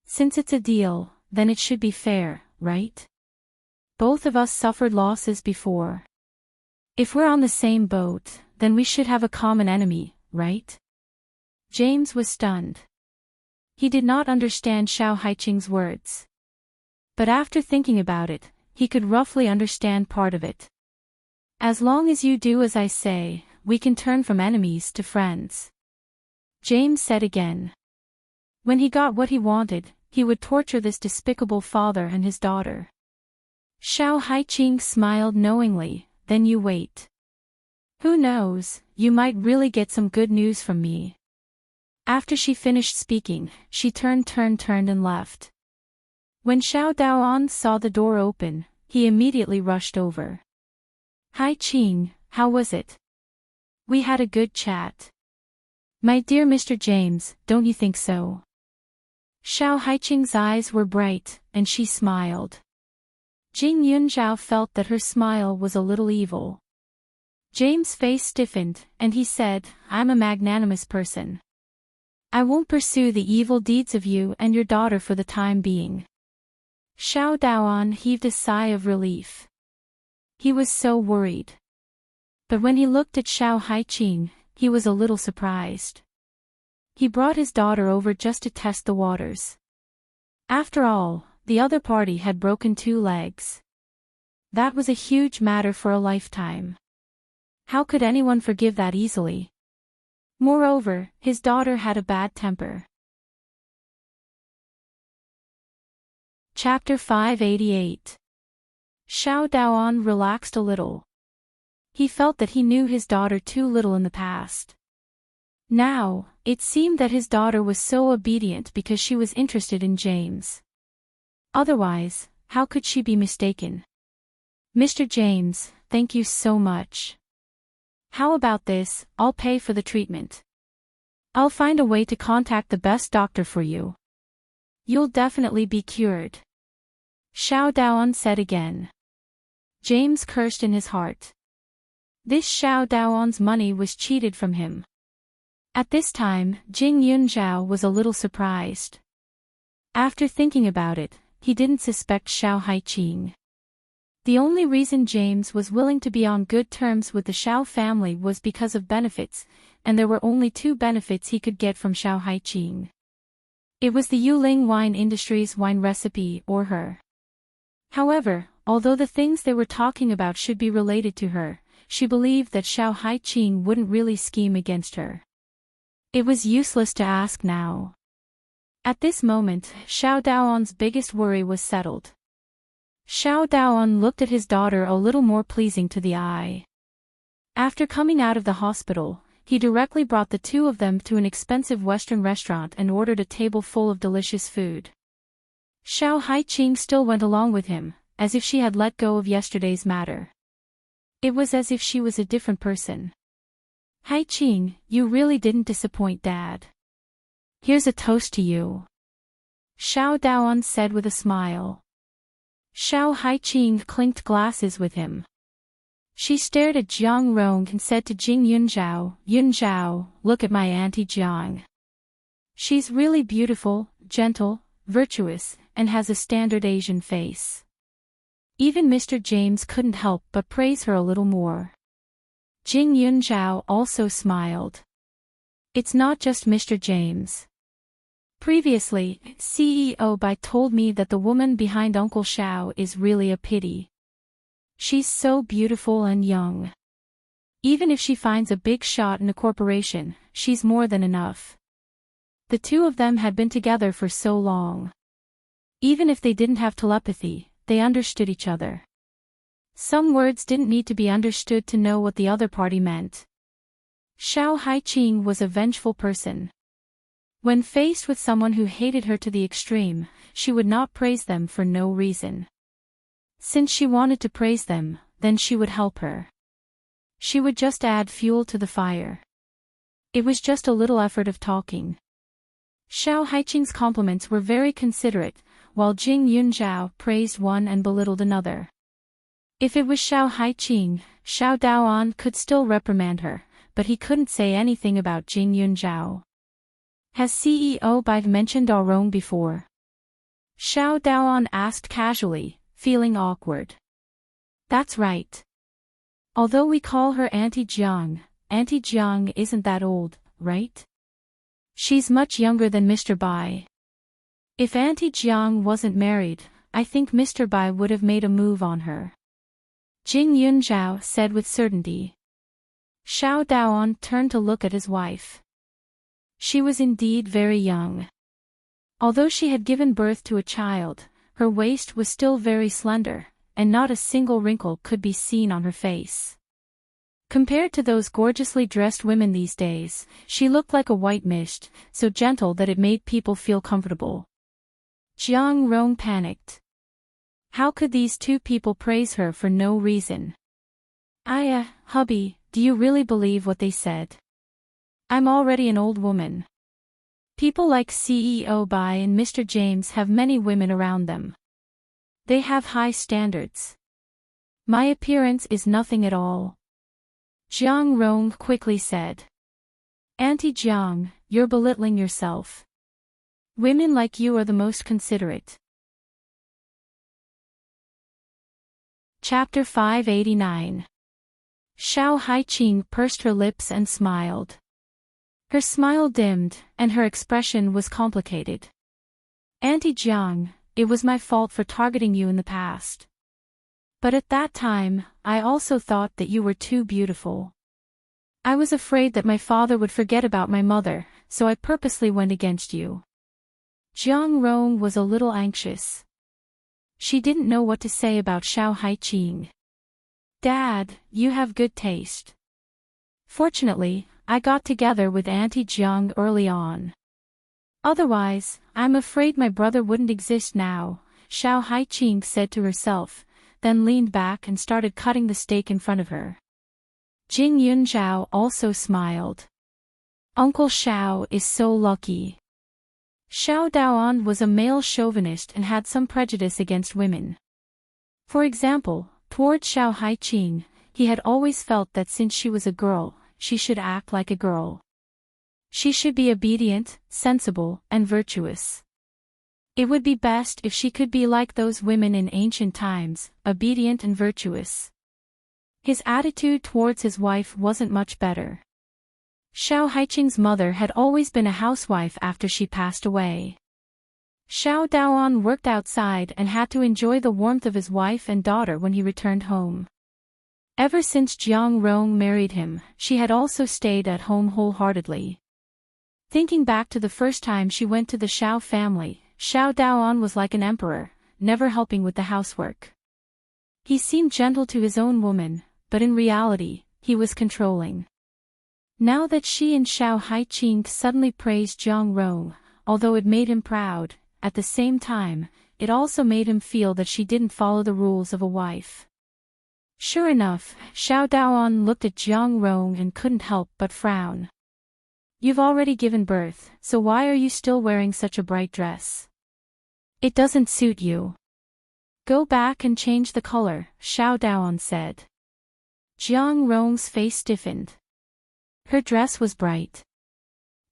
S1: Since it's a deal, then it should be fair, right? Both of us suffered losses before. If we're on the same boat, then we should have a common enemy, right? James was stunned. He did not understand Xiao Haiqing's words. But after thinking about it, he could roughly understand part of it. As long as you do as I say, we can turn from enemies to friends. James said again. When he got what he wanted, he would torture this despicable father and his daughter. Xiao Haiqing smiled knowingly, then you wait. Who knows, you might really get some good news from me. After she finished speaking, she turned and left. When Xiao Daoan saw the door open, he immediately rushed over. Haiqing, how was it? We had a good chat. My dear Mr. James, don't you think so? Xiao Haiqing's eyes were bright, and she smiled. Jing Yunzhao felt that her smile was a little evil. James' face stiffened, and he said, I'm a magnanimous person. I won't pursue the evil deeds of you and your daughter for the time being. Xiao Daoan heaved a sigh of relief. He was so worried. But when he looked at Xiao Haiqing, he was a little surprised. He brought his daughter over just to test the waters. After all, the other party had broken 2 legs. That was a huge matter for a lifetime. How could anyone forgive that easily? Moreover, his daughter had a bad temper. Chapter 588. Xiao Daoan relaxed a little. He felt that he knew his daughter too little in the past. Now, it seemed that his daughter was so obedient because she was interested in James. Otherwise, how could she be mistaken? Mr. James, thank you so much. How about this, I'll pay for the treatment. I'll find a way to contact the best doctor for you. You'll definitely be cured. Xiao Daoan said again. James cursed in his heart. This Xiao Daoan's money was cheated from him. At this time, Jing Yunzhao was a little surprised. After thinking about it, he didn't suspect Xiao Haiqing. The only reason James was willing to be on good terms with the Xiao family was because of benefits, and there were only 2 benefits he could get from Xiao Haiqing. It was the Yuling Wine Industries wine recipe or her. However, although the things they were talking about should be related to her, she believed that Xiao Haiqing wouldn't really scheme against her. It was useless to ask now. At this moment, Xiao Daoan's biggest worry was settled. Xiao Daoan looked at his daughter a little more pleasing to the eye. After coming out of the hospital, he directly brought the 2 of them to an expensive Western restaurant and ordered a table full of delicious food. Xiao Haiqing still went along with him, as if she had let go of yesterday's matter. It was as if she was a different person. Haiqing, you really didn't disappoint Dad. Here's a toast to you. Xiao Daoan said with a smile. Xiao Haiqing clinked glasses with him. She stared at Jiang Rong and said to Jing Yunzhao, Yunzhao, look at my Auntie Jiang. She's really beautiful, gentle, virtuous, and has a standard Asian face. Even Mr. James couldn't help but praise her a little more. Jing Yunzhao also smiled. It's not just Mr. James. Previously, CEO Bai told me that the woman behind Uncle Xiao is really a pity. She's so beautiful and young. Even if she finds a big shot in a corporation, she's more than enough. The 2 of them had been together for so long. Even if they didn't have telepathy, they understood each other. Some words didn't need to be understood to know what the other party meant. Xiao Haiqing was a vengeful person. When faced with someone who hated her to the extreme, she would not praise them for no reason. Since she wanted to praise them, then she would help her. She would just add fuel to the fire. It was just a little effort of talking. Xiao Haiqing's compliments were very considerate, while Jing Yunzhao praised one and belittled another. If it was Xiao Haiqing, Xiao Daoan could still reprimand her, but he couldn't say anything about Jing Yunzhao. Has CEO Bai mentioned Aurong before? Xiao Daoan asked casually, feeling awkward. That's right. Although we call her Auntie Jiang isn't that old, right? She's much younger than Mr. Bai. If Auntie Jiang wasn't married, I think Mr. Bai would have made a move on her. Jing Yunzhao said with certainty. Xiao Daoan turned to look at his wife. She was indeed very young. Although she had given birth to a child, her waist was still very slender, and not a single wrinkle could be seen on her face. Compared to those gorgeously dressed women these days, she looked like a white mist, so gentle that it made people feel comfortable. Jiang Rong panicked. How could these 2 people praise her for no reason? Hubby, do you really believe what they said? I'm already an old woman. People like CEO Bai and Mr. James have many women around them. They have high standards. My appearance is nothing at all. Jiang Rong quickly said. Auntie Jiang, you're belittling yourself. Women like you are the most considerate. Chapter 589. Xiao Haiqing pursed her lips and smiled. Her smile dimmed, and her expression was complicated. Auntie Jiang, it was my fault for targeting you in the past. But at that time, I also thought that you were too beautiful. I was afraid that my father would forget about my mother, so I purposely went against you. Jiang Rong was a little anxious. She didn't know what to say about Xiao Haiqing. Dad, you have good taste. Fortunately, I got together with Auntie Jiang early on. Otherwise, I'm afraid my brother wouldn't exist now, Xiao Haiqing said to herself, then leaned back and started cutting the steak in front of her. Jing Yunzhao also smiled. Uncle Xiao is so lucky. Xiao Daoan was a male chauvinist and had some prejudice against women. For example, toward Xiao Haiqing, he had always felt that since she was a girl, she should act like a girl. She should be obedient, sensible, and virtuous. It would be best if she could be like those women in ancient times, obedient and virtuous. His attitude towards his wife wasn't much better. Xiao Haiqing's mother had always been a housewife after she passed away. Xiao Daoan worked outside and had to enjoy the warmth of his wife and daughter when he returned home. Ever since Jiang Rong married him, she had also stayed at home wholeheartedly. Thinking back to the first time she went to the Xiao family, Xiao Daoan was like an emperor, never helping with the housework. He seemed gentle to his own woman, but in reality, he was controlling. Now that she and Xiao Haiqing suddenly praised Jiang Rong, although it made him proud, at the same time, it also made him feel that she didn't follow the rules of a wife. Sure enough, Xiao Daoan looked at Jiang Rong and couldn't help but frown. You've already given birth, so why are you still wearing such a bright dress? It doesn't suit you. Go back and change the color, Xiao Daoan said. Jiang Rong's face stiffened. Her dress was bright.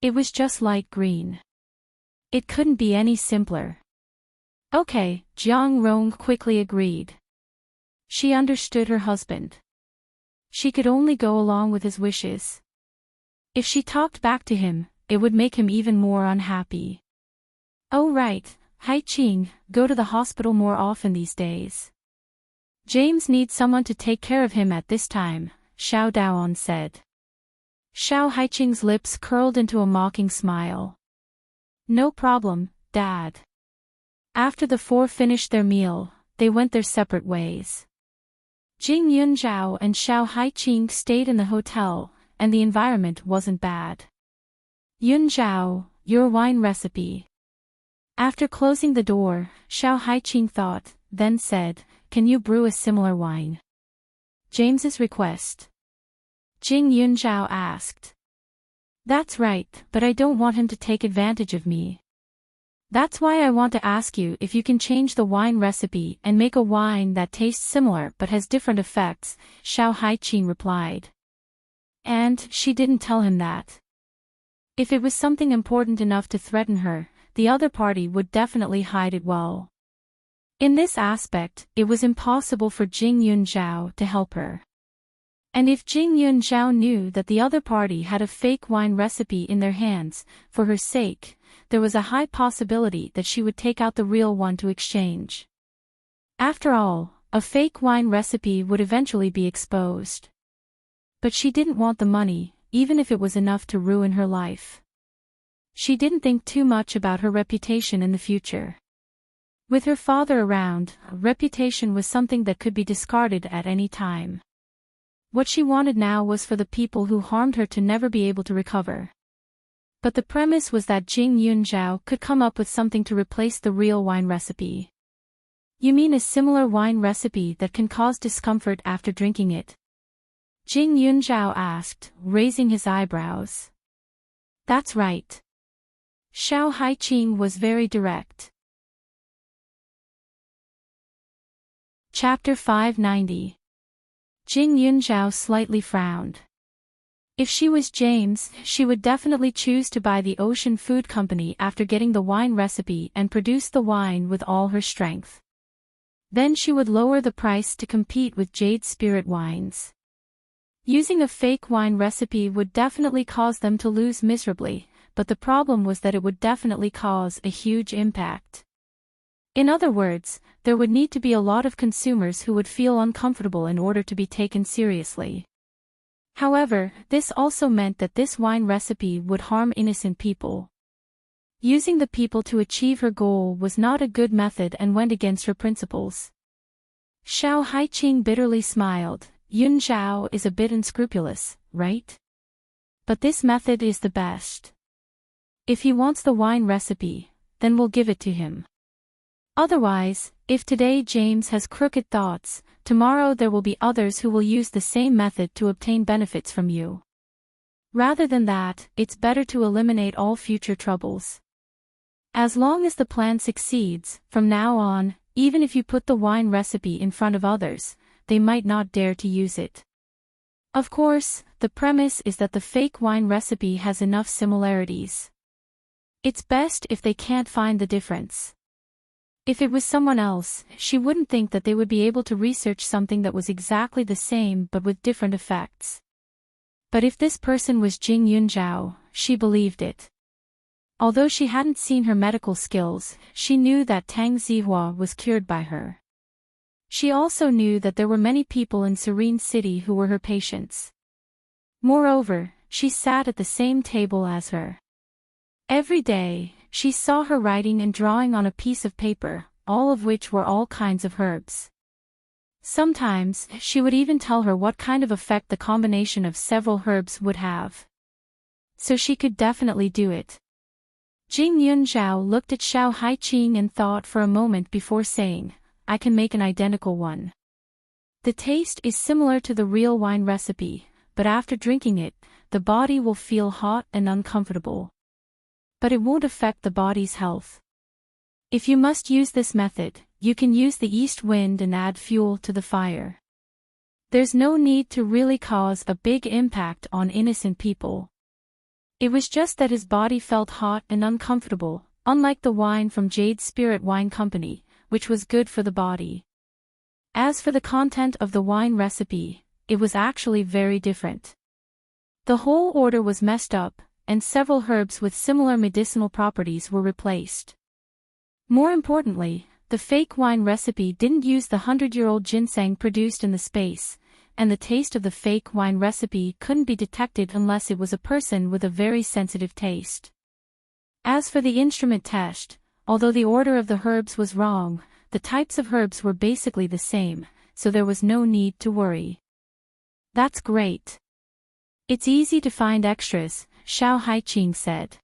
S1: It was just light green. It couldn't be any simpler. Okay, Jiang Rong quickly agreed. She understood her husband. She could only go along with his wishes. If she talked back to him, it would make him even more unhappy. Oh right, Haiqing, go to the hospital more often these days. James needs someone to take care of him at this time, Xiao Daoan said. Xiao Haiqing's lips curled into a mocking smile. No problem, Dad. After the four finished their meal, they went their separate ways. Jing Yunzhao and Xiao Haiqing stayed in the hotel, and the environment wasn't bad. Yunzhao, your wine recipe. After closing the door, Xiao Haiqing thought, then said, can you brew a similar wine? James's request. Jing Yunzhao asked. That's right, but I don't want him to take advantage of me. That's why I want to ask you if you can change the wine recipe and make a wine that tastes similar but has different effects, Xiao Haiqing replied. And she didn't tell him that. If it was something important enough to threaten her, the other party would definitely hide it well. In this aspect, it was impossible for Jing Yunzhao to help her. And if Jing Yunzhao knew that the other party had a fake wine recipe in their hands, for her sake, there was a high possibility that she would take out the real one to exchange. After all, a fake wine recipe would eventually be exposed. But she didn't want the money, even if it was enough to ruin her life. She didn't think too much about her reputation in the future. With her father around, reputation was something that could be discarded at any time. What she wanted now was for the people who harmed her to never be able to recover. But the premise was that Jing Yunzhao could come up with something to replace the real wine recipe. You mean a similar wine recipe that can cause discomfort after drinking it? Jing Yunzhao asked, raising his eyebrows. That's right. Xiao Haiqing was very direct. Chapter 590. Jing Yunzhao slightly frowned. If she was James, she would definitely choose to buy the Ocean Food Company after getting the wine recipe and produce the wine with all her strength. Then she would lower the price to compete with Jade Spirit wines. Using a fake wine recipe would definitely cause them to lose miserably, but the problem was that it would definitely cause a huge impact. In other words, there would need to be a lot of consumers who would feel uncomfortable in order to be taken seriously. However, this also meant that this wine recipe would harm innocent people. Using the people to achieve her goal was not a good method and went against her principles. Xiao Haiqing bitterly smiled. Yun Zhao is a bit unscrupulous, right? But this method is the best. If he wants the wine recipe, then we'll give it to him. Otherwise, if today James has crooked thoughts, tomorrow there will be others who will use the same method to obtain benefits from you. Rather than that, it's better to eliminate all future troubles. As long as the plan succeeds, from now on, even if you put the wine recipe in front of others, they might not dare to use it. Of course, the premise is that the fake wine recipe has enough similarities. It's best if they can't find the difference. If it was someone else, she wouldn't think that they would be able to research something that was exactly the same but with different effects. But if this person was Jing Yunzhao, she believed it. Although she hadn't seen her medical skills, she knew that Tang Zihua was cured by her. She also knew that there were many people in Serene City who were her patients. Moreover, she sat at the same table as her. Every day, she saw her writing and drawing on a piece of paper, all of which were all kinds of herbs. Sometimes, she would even tell her what kind of effect the combination of several herbs would have. So she could definitely do it. Jing Yunzhao looked at Xiao Haiqing and thought for a moment before saying, I can make an identical one. The taste is similar to the real wine recipe, but after drinking it, the body will feel hot and uncomfortable. But it won't affect the body's health. If you must use this method, you can use the east wind and add fuel to the fire. There's no need to really cause a big impact on innocent people. It was just that his body felt hot and uncomfortable, unlike the wine from Jade Spirit Wine Company, which was good for the body. As for the content of the wine recipe, it was actually very different. The whole order was messed up, and several herbs with similar medicinal properties were replaced. More importantly, the fake wine recipe didn't use the 100-year-old ginseng produced in the space, and the taste of the fake wine recipe couldn't be detected unless it was a person with a very sensitive taste. As for the instrument test, although the order of the herbs was wrong, the types of herbs were basically the same, so there was no need to worry. That's great. It's easy to find extras, Xiao Haiqing said.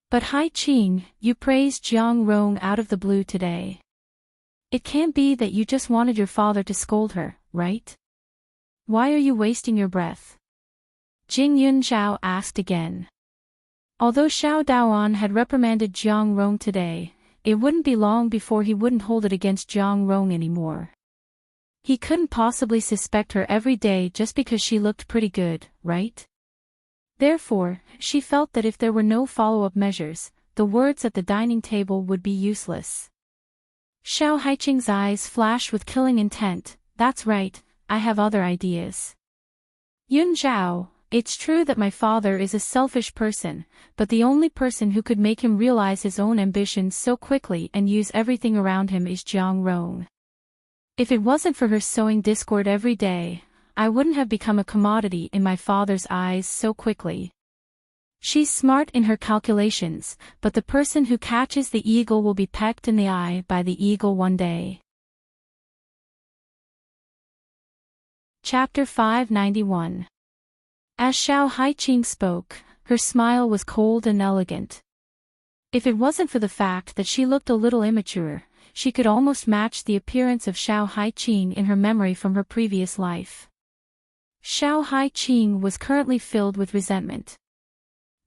S1: But Haiqing, you praised Jiang Rong out of the blue today. It can't be that you just wanted your father to scold her, right? Why are you wasting your breath? Jing Yunzhao asked again. Although Xiao Daoan had reprimanded Jiang Rong today, it wouldn't be long before he wouldn't hold it against Jiang Rong anymore. He couldn't possibly suspect her every day just because she looked pretty good, right? Therefore, she felt that if there were no follow-up measures, the words at the dining table would be useless. Xiao Haiqing's eyes flashed with killing intent. That's right, I have other ideas. Yun Zhao, it's true that my father is a selfish person, but the only person who could make him realize his own ambitions so quickly and use everything around him is Jiang Rong. If it wasn't for her sowing discord every day, I wouldn't have become a commodity in my father's eyes so quickly. She's smart in her calculations, but the person who catches the eagle will be pecked in the eye by the eagle one day. Chapter 591. As Xiao Haiqing spoke, her smile was cold and elegant. If it wasn't for the fact that she looked a little immature, she could almost match the appearance of Xiao Haiqing in her memory from her previous life. Xiao Haiqing was currently filled with resentment.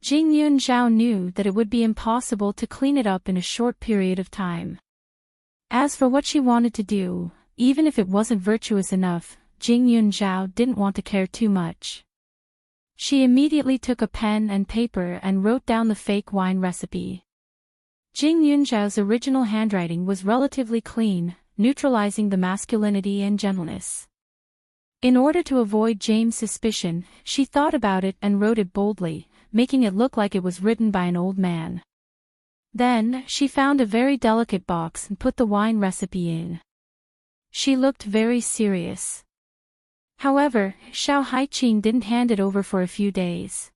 S1: Jing Yunzhao knew that it would be impossible to clean it up in a short period of time. As for what she wanted to do, even if it wasn't virtuous enough, Jing Yunzhao didn't want to care too much. She immediately took a pen and paper and wrote down the fake wine recipe. Jing Yunzhao's original handwriting was relatively clean, neutralizing the masculinity and gentleness. In order to avoid James' suspicion, she thought about it and wrote it boldly, making it look like it was written by an old man. Then, she found a very delicate box and put the wine recipe in. She looked very serious. However, Xiao Haiqing didn't hand it over for a few days.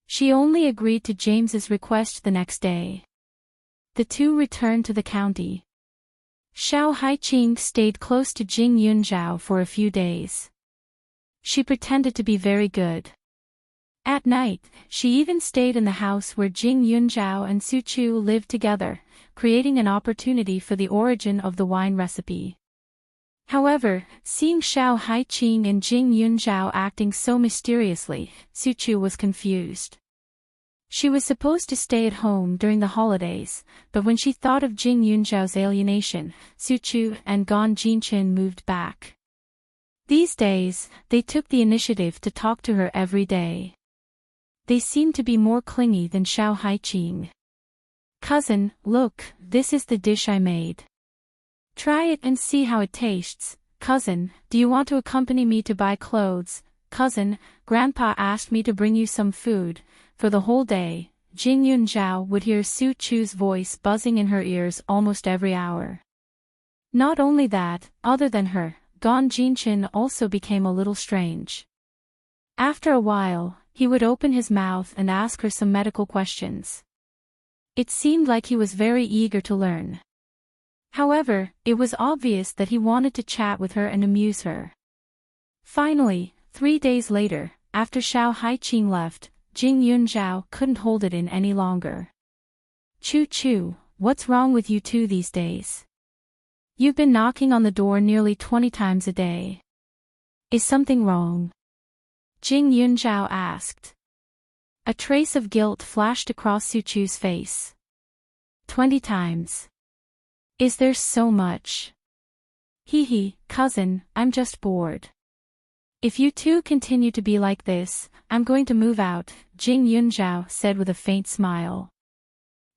S1: She only agreed to James's request the next day. The two returned to the county. Xiao Haiqing stayed close to Jing Yunzhao for a few days. She pretended to be very good. At night, she even stayed in the house where Jing Yunzhao and Su Chu lived together, creating an opportunity for the origin of the wine recipe. However, seeing Xiao Haiqing and Jing Yunzhao acting so mysteriously, Su Chu was confused. She was supposed to stay at home during the holidays, but when she thought of Jing Yunzhao's alienation, Su Chu and Gan Jinchen moved back. These days, they took the initiative to talk to her every day. They seemed to be more clingy than Xiao Haiqing. "Cousin, look, this is the dish I made. Try it and see how it tastes. Cousin, do you want to accompany me to buy clothes? Cousin, Grandpa asked me to bring you some food." For the whole day, Jing Yunzhao would hear Su Chu's voice buzzing in her ears almost every hour. Not only that, other than her, Gan Jinchen also became a little strange. After a while, he would open his mouth and ask her some medical questions. It seemed like he was very eager to learn. However, it was obvious that he wanted to chat with her and amuse her. Finally, 3 days later, after Xiao Haiqing left, Jing Yunzhao couldn't hold it in any longer. "Chu Chu, what's wrong with you two these days? You've been knocking on the door nearly 20 times a day. Is something wrong?" Jing Yunzhao asked. A trace of guilt flashed across Su Chu's face. 20 times. Is there so much? Hee, cousin, I'm just bored. If you two continue to be like this, I'm going to move out, Jing Yunzhao said with a faint smile.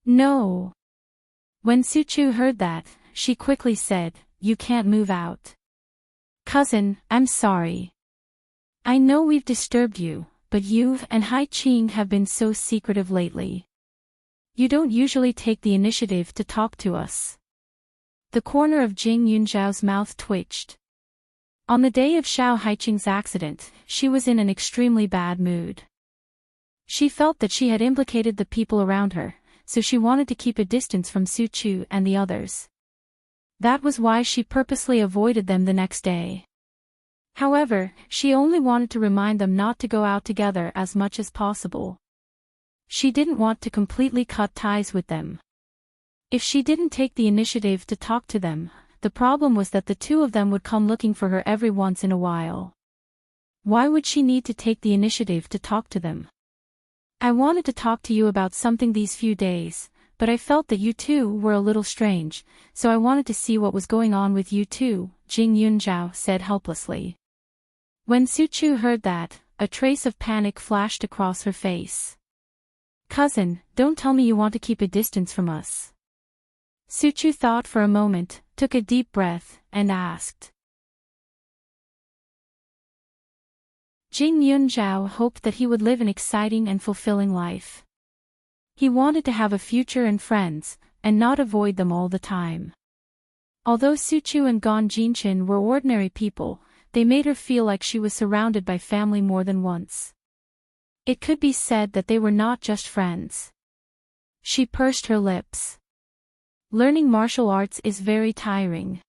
S1: No. When Su Chu heard that, she quickly said, "You can't move out. Cousin, I'm sorry. I know we've disturbed you, but you and Haiqing have been so secretive lately. You don't usually take the initiative to talk to us." The corner of Jing Yunzhao's mouth twitched. On the day of Xiao Haiqing's accident, she was in an extremely bad mood. She felt that she had implicated the people around her, so she wanted to keep a distance from Su Chu and the others. That was why she purposely avoided them the next day. However, she only wanted to remind them not to go out together as much as possible. She didn't want to completely cut ties with them. If she didn't take the initiative to talk to them, the problem was that the two of them would come looking for her every once in a while. Why would she need to take the initiative to talk to them? "I wanted to talk to you about something these few days, but I felt that you two were a little strange, so I wanted to see what was going on with you two," Jing Yunzhao said helplessly. When Su Chu heard that, a trace of panic flashed across her face. "Cousin, don't tell me you want to keep a distance from us." Su Chu thought for a moment, took a deep breath, and asked. Jing Yunzhao hoped that he would live an exciting and fulfilling life. He wanted to have a future and friends, and not avoid them all the time. Although Su Chu and Gan Jinchen were ordinary people, they made her feel like she was surrounded by family more than once. It could be said that they were not just friends. She pursed her lips. "Learning martial arts is very tiring.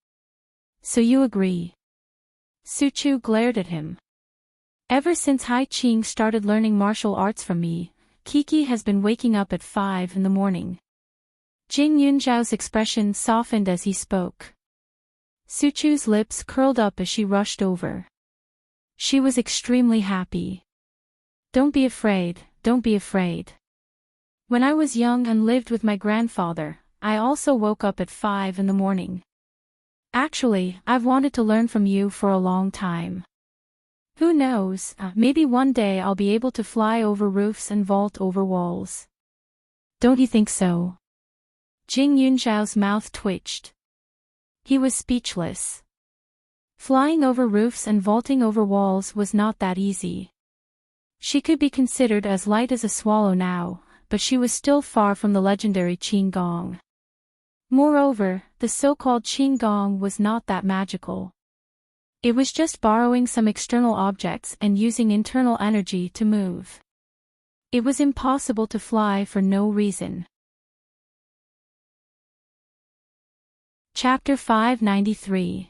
S1: So you agree?" Su Chu glared at him. "Ever since Haiqing started learning martial arts from me, Kiki has been waking up at 5 in the morning." Jing Yunzhao's expression softened as he spoke. Su Chu's lips curled up as she rushed over. She was extremely happy. "Don't be afraid, don't be afraid. When I was young and lived with my grandfather, I also woke up at 5 in the morning. Actually, I've wanted to learn from you for a long time. Who knows, maybe one day I'll be able to fly over roofs and vault over walls. Don't you think so?" Jing Yunzhao's mouth twitched. He was speechless. Flying over roofs and vaulting over walls was not that easy. She could be considered as light as a swallow now, but she was still far from the legendary Qin Gong. Moreover, the so-called Qin Gong was not that magical. It was just borrowing some external objects and using internal energy to move. It was impossible to fly for no reason. Chapter 593.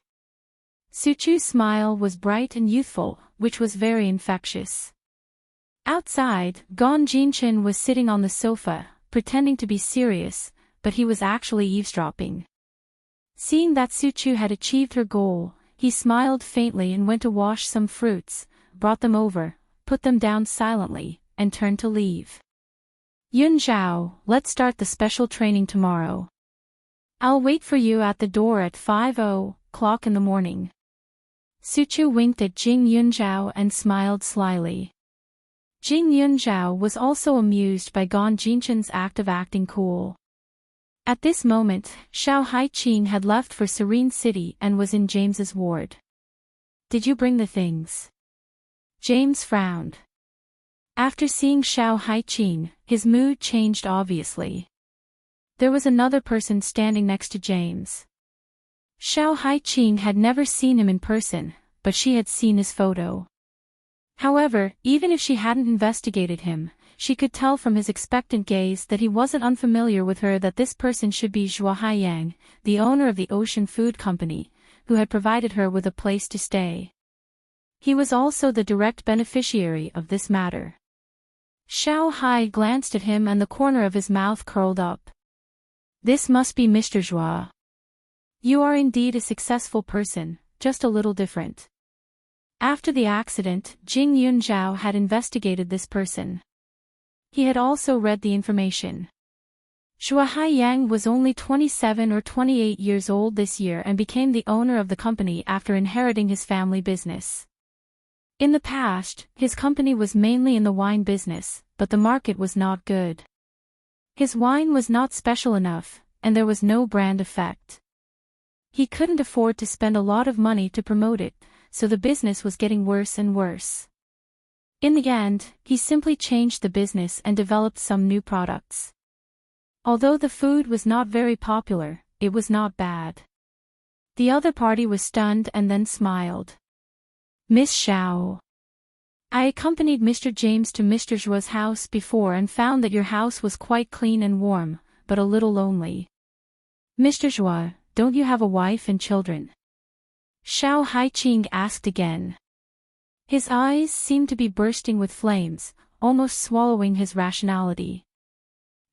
S1: Suchu's smile was bright and youthful, which was very infectious. Outside, Gon Jinchen was sitting on the sofa, pretending to be serious, but he was actually eavesdropping. Seeing that Suchu had achieved her goal, he smiled faintly and went to wash some fruits, brought them over, put them down silently, and turned to leave. Yun Zhao, let's start the special training tomorrow. I'll wait for you at the door at 5:00 in the morning. Suchu winked at Jing Yunzhao and smiled slyly. Jing Yunzhao was also amused by Gon Jinchen's act of acting cool. At this moment, Xiao Haiqing had left for Serene City and was in James's ward. Did you bring the things? James frowned. After seeing Xiao Haiqing, his mood changed obviously. There was another person standing next to James. Xiao Haiqing had never seen him in person, but she had seen his photo. However, even if she hadn't investigated him, she could tell from his expectant gaze that he wasn't unfamiliar with her, that this person should be Zhuo Haiyang, the owner of the Ocean Food Company, who had provided her with a place to stay. He was also the direct beneficiary of this matter. Xiao Hai glanced at him and the corner of his mouth curled up. This must be Mr. Zhuo. You are indeed a successful person, just a little different. After the accident, Jing Yunzhao had investigated this person. He had also read the information. Zhuo Haiyang was only 27 or 28 years old this year and became the owner of the company after inheriting his family business. In the past, his company was mainly in the wine business, but the market was not good. His wine was not special enough, and there was no brand effect. He couldn't afford to spend a lot of money to promote it, so the business was getting worse and worse. In the end, he simply changed the business and developed some new products. Although the food was not very popular, it was not bad. The other party was stunned and then smiled. Miss Xiao. I accompanied Mr. James to Mr. Zhuo's house before and found that your house was quite clean and warm, but a little lonely. Mr. Zhuo, don't you have a wife and children? Xiao Haiqing asked again. His eyes seemed to be bursting with flames, almost swallowing his rationality.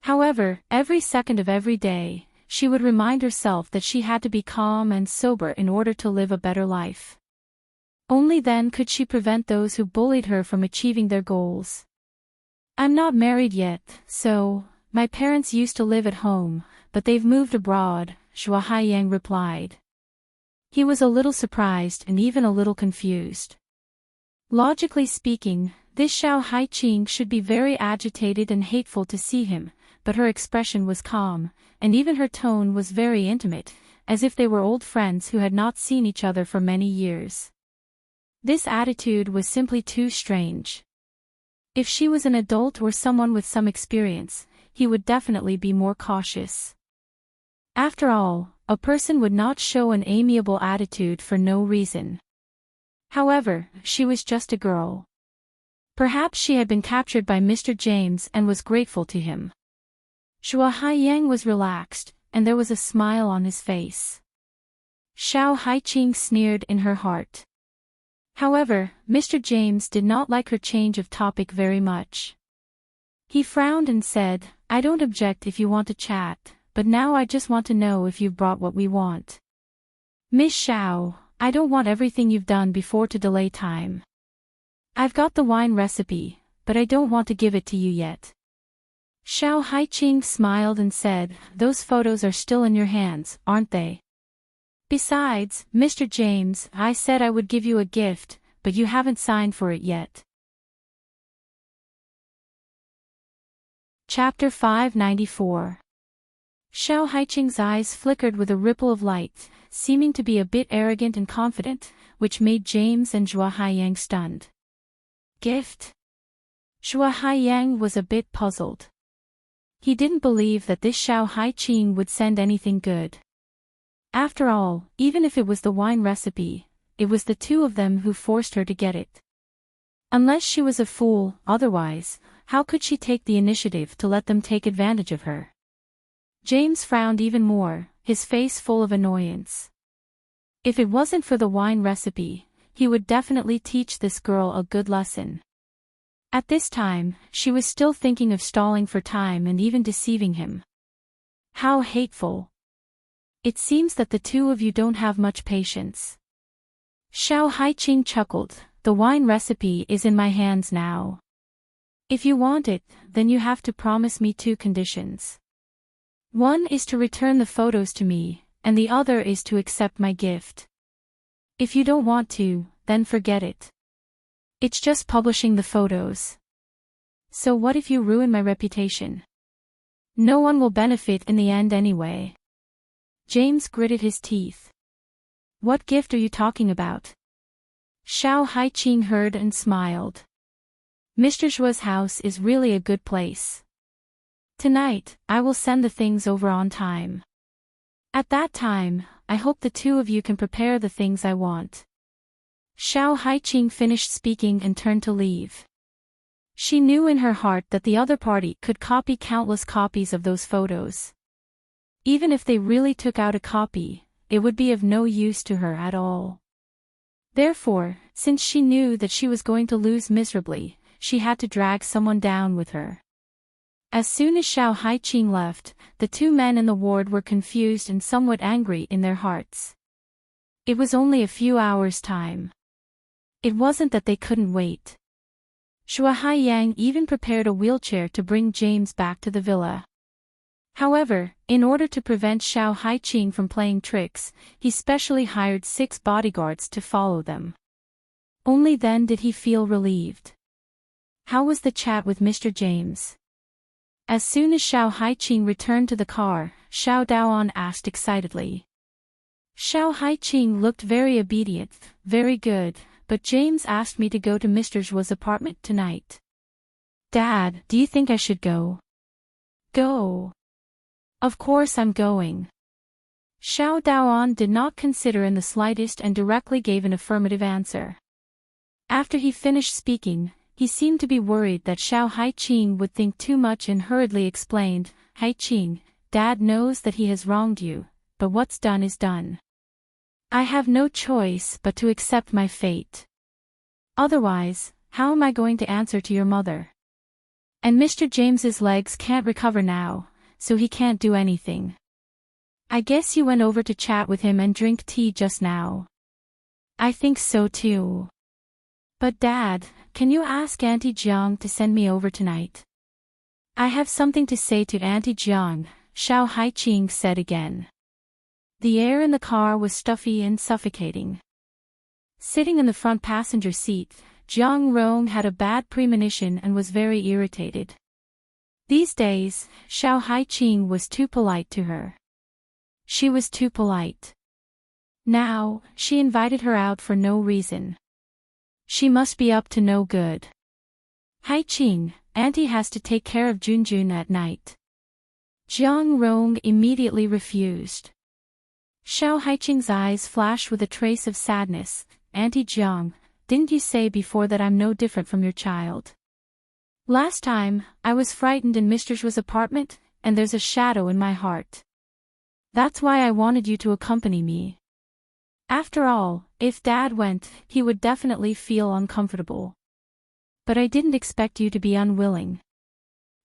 S1: However, every second of every day, she would remind herself that she had to be calm and sober in order to live a better life. Only then could she prevent those who bullied her from achieving their goals. I'm not married yet, so, my parents used to live at home, but they've moved abroad, Zhuo Haiyang replied. He was a little surprised and even a little confused. Logically speaking, this Xiao Haiqing should be very agitated and hateful to see him, but her expression was calm, and even her tone was very intimate, as if they were old friends who had not seen each other for many years. This attitude was simply too strange. If she was an adult or someone with some experience, he would definitely be more cautious. After all, a person would not show an amiable attitude for no reason. However, she was just a girl. Perhaps she had been captured by Mr. James and was grateful to him. Zhuo Haiyang was relaxed, and there was a smile on his face. Xiao Haiqing sneered in her heart. However, Mr. James did not like her change of topic very much. He frowned and said, I don't object if you want to chat, but now I just want to know if you've brought what we want. Miss Xiao, I don't want everything you've done before to delay time. I've got the wine recipe, but I don't want to give it to you yet. Xiao Haiqing smiled and said, those photos are still in your hands, aren't they? Besides, Mr. James, I said I would give you a gift, but you haven't signed for it yet. Chapter 594. Xiao Haiqing's eyes flickered with a ripple of light, seeming to be a bit arrogant and confident, which made James and Zhuo Haiyang stunned. Gift? Zhuo Haiyang was a bit puzzled. He didn't believe that this Xiao Haiqing would send anything good. After all, even if it was the wine recipe, it was the two of them who forced her to get it. Unless she was a fool, otherwise, how could she take the initiative to let them take advantage of her? James frowned even more, his face full of annoyance. If it wasn't for the wine recipe, he would definitely teach this girl a good lesson. At this time, she was still thinking of stalling for time and even deceiving him. How hateful. It seems that the two of you don't have much patience. Xiao Haiqing chuckled, the wine recipe is in my hands now. If you want it, then you have to promise me two conditions. One is to return the photos to me, and the other is to accept my gift. If you don't want to, then forget it. It's just publishing the photos. So what if you ruin my reputation? No one will benefit in the end anyway. James gritted his teeth. What gift are you talking about? Xiao Haiqing heard and smiled. Mr. Zhuo's house is really a good place. Tonight, I will send the things over on time. At that time, I hope the two of you can prepare the things I want. Xiao Haiqing finished speaking and turned to leave. She knew in her heart that the other party could copy countless copies of those photos. Even if they really took out a copy, it would be of no use to her at all. Therefore, since she knew that she was going to lose miserably, she had to drag someone down with her. As soon as Xiao Haiqing left, the two men in the ward were confused and somewhat angry in their hearts. It was only a few hours' time. It wasn't that they couldn't wait. Zhuo Haiyang even prepared a wheelchair to bring James back to the villa. However, in order to prevent Xiao Haiqing from playing tricks, he specially hired 6 bodyguards to follow them. Only then did he feel relieved. How was the chat with Mr. James? As soon as Xiao Haiqing returned to the car, Xiao Daoan asked excitedly. Xiao Haiqing looked very obedient, very good, but James asked me to go to Mr. Zhuo's apartment tonight. Dad, do you think I should go? Go. Of course I'm going. Xiao Daoan did not consider in the slightest and directly gave an affirmative answer. After he finished speaking, he seemed to be worried that Xiao Haiqing would think too much and hurriedly explained, Haiqing, Dad knows that he has wronged you, but what's done is done. I have no choice but to accept my fate. Otherwise, how am I going to answer to your mother? And Mr. James's legs can't recover now, so he can't do anything. I guess you went over to chat with him and drink tea just now. I think so too. But Dad, can you ask Auntie Jiang to send me over tonight? I have something to say to Auntie Jiang, Xiao Haiqing said again. The air in the car was stuffy and suffocating. Sitting in the front passenger seat, Jiang Rong had a bad premonition and was very irritated. These days, Xiao Haiqing was too polite to her. She was too polite. Now, she invited her out for no reason. She must be up to no good. Haiqing, Auntie has to take care of Junjun at night. Jiang Rong immediately refused. Xiao Haiqing's eyes flashed with a trace of sadness. Auntie Jiang, didn't you say before that I'm no different from your child? Last time, I was frightened in Mr. Zhuo's apartment, and there's a shadow in my heart. That's why I wanted you to accompany me. After all, if Dad went, he would definitely feel uncomfortable. But I didn't expect you to be unwilling.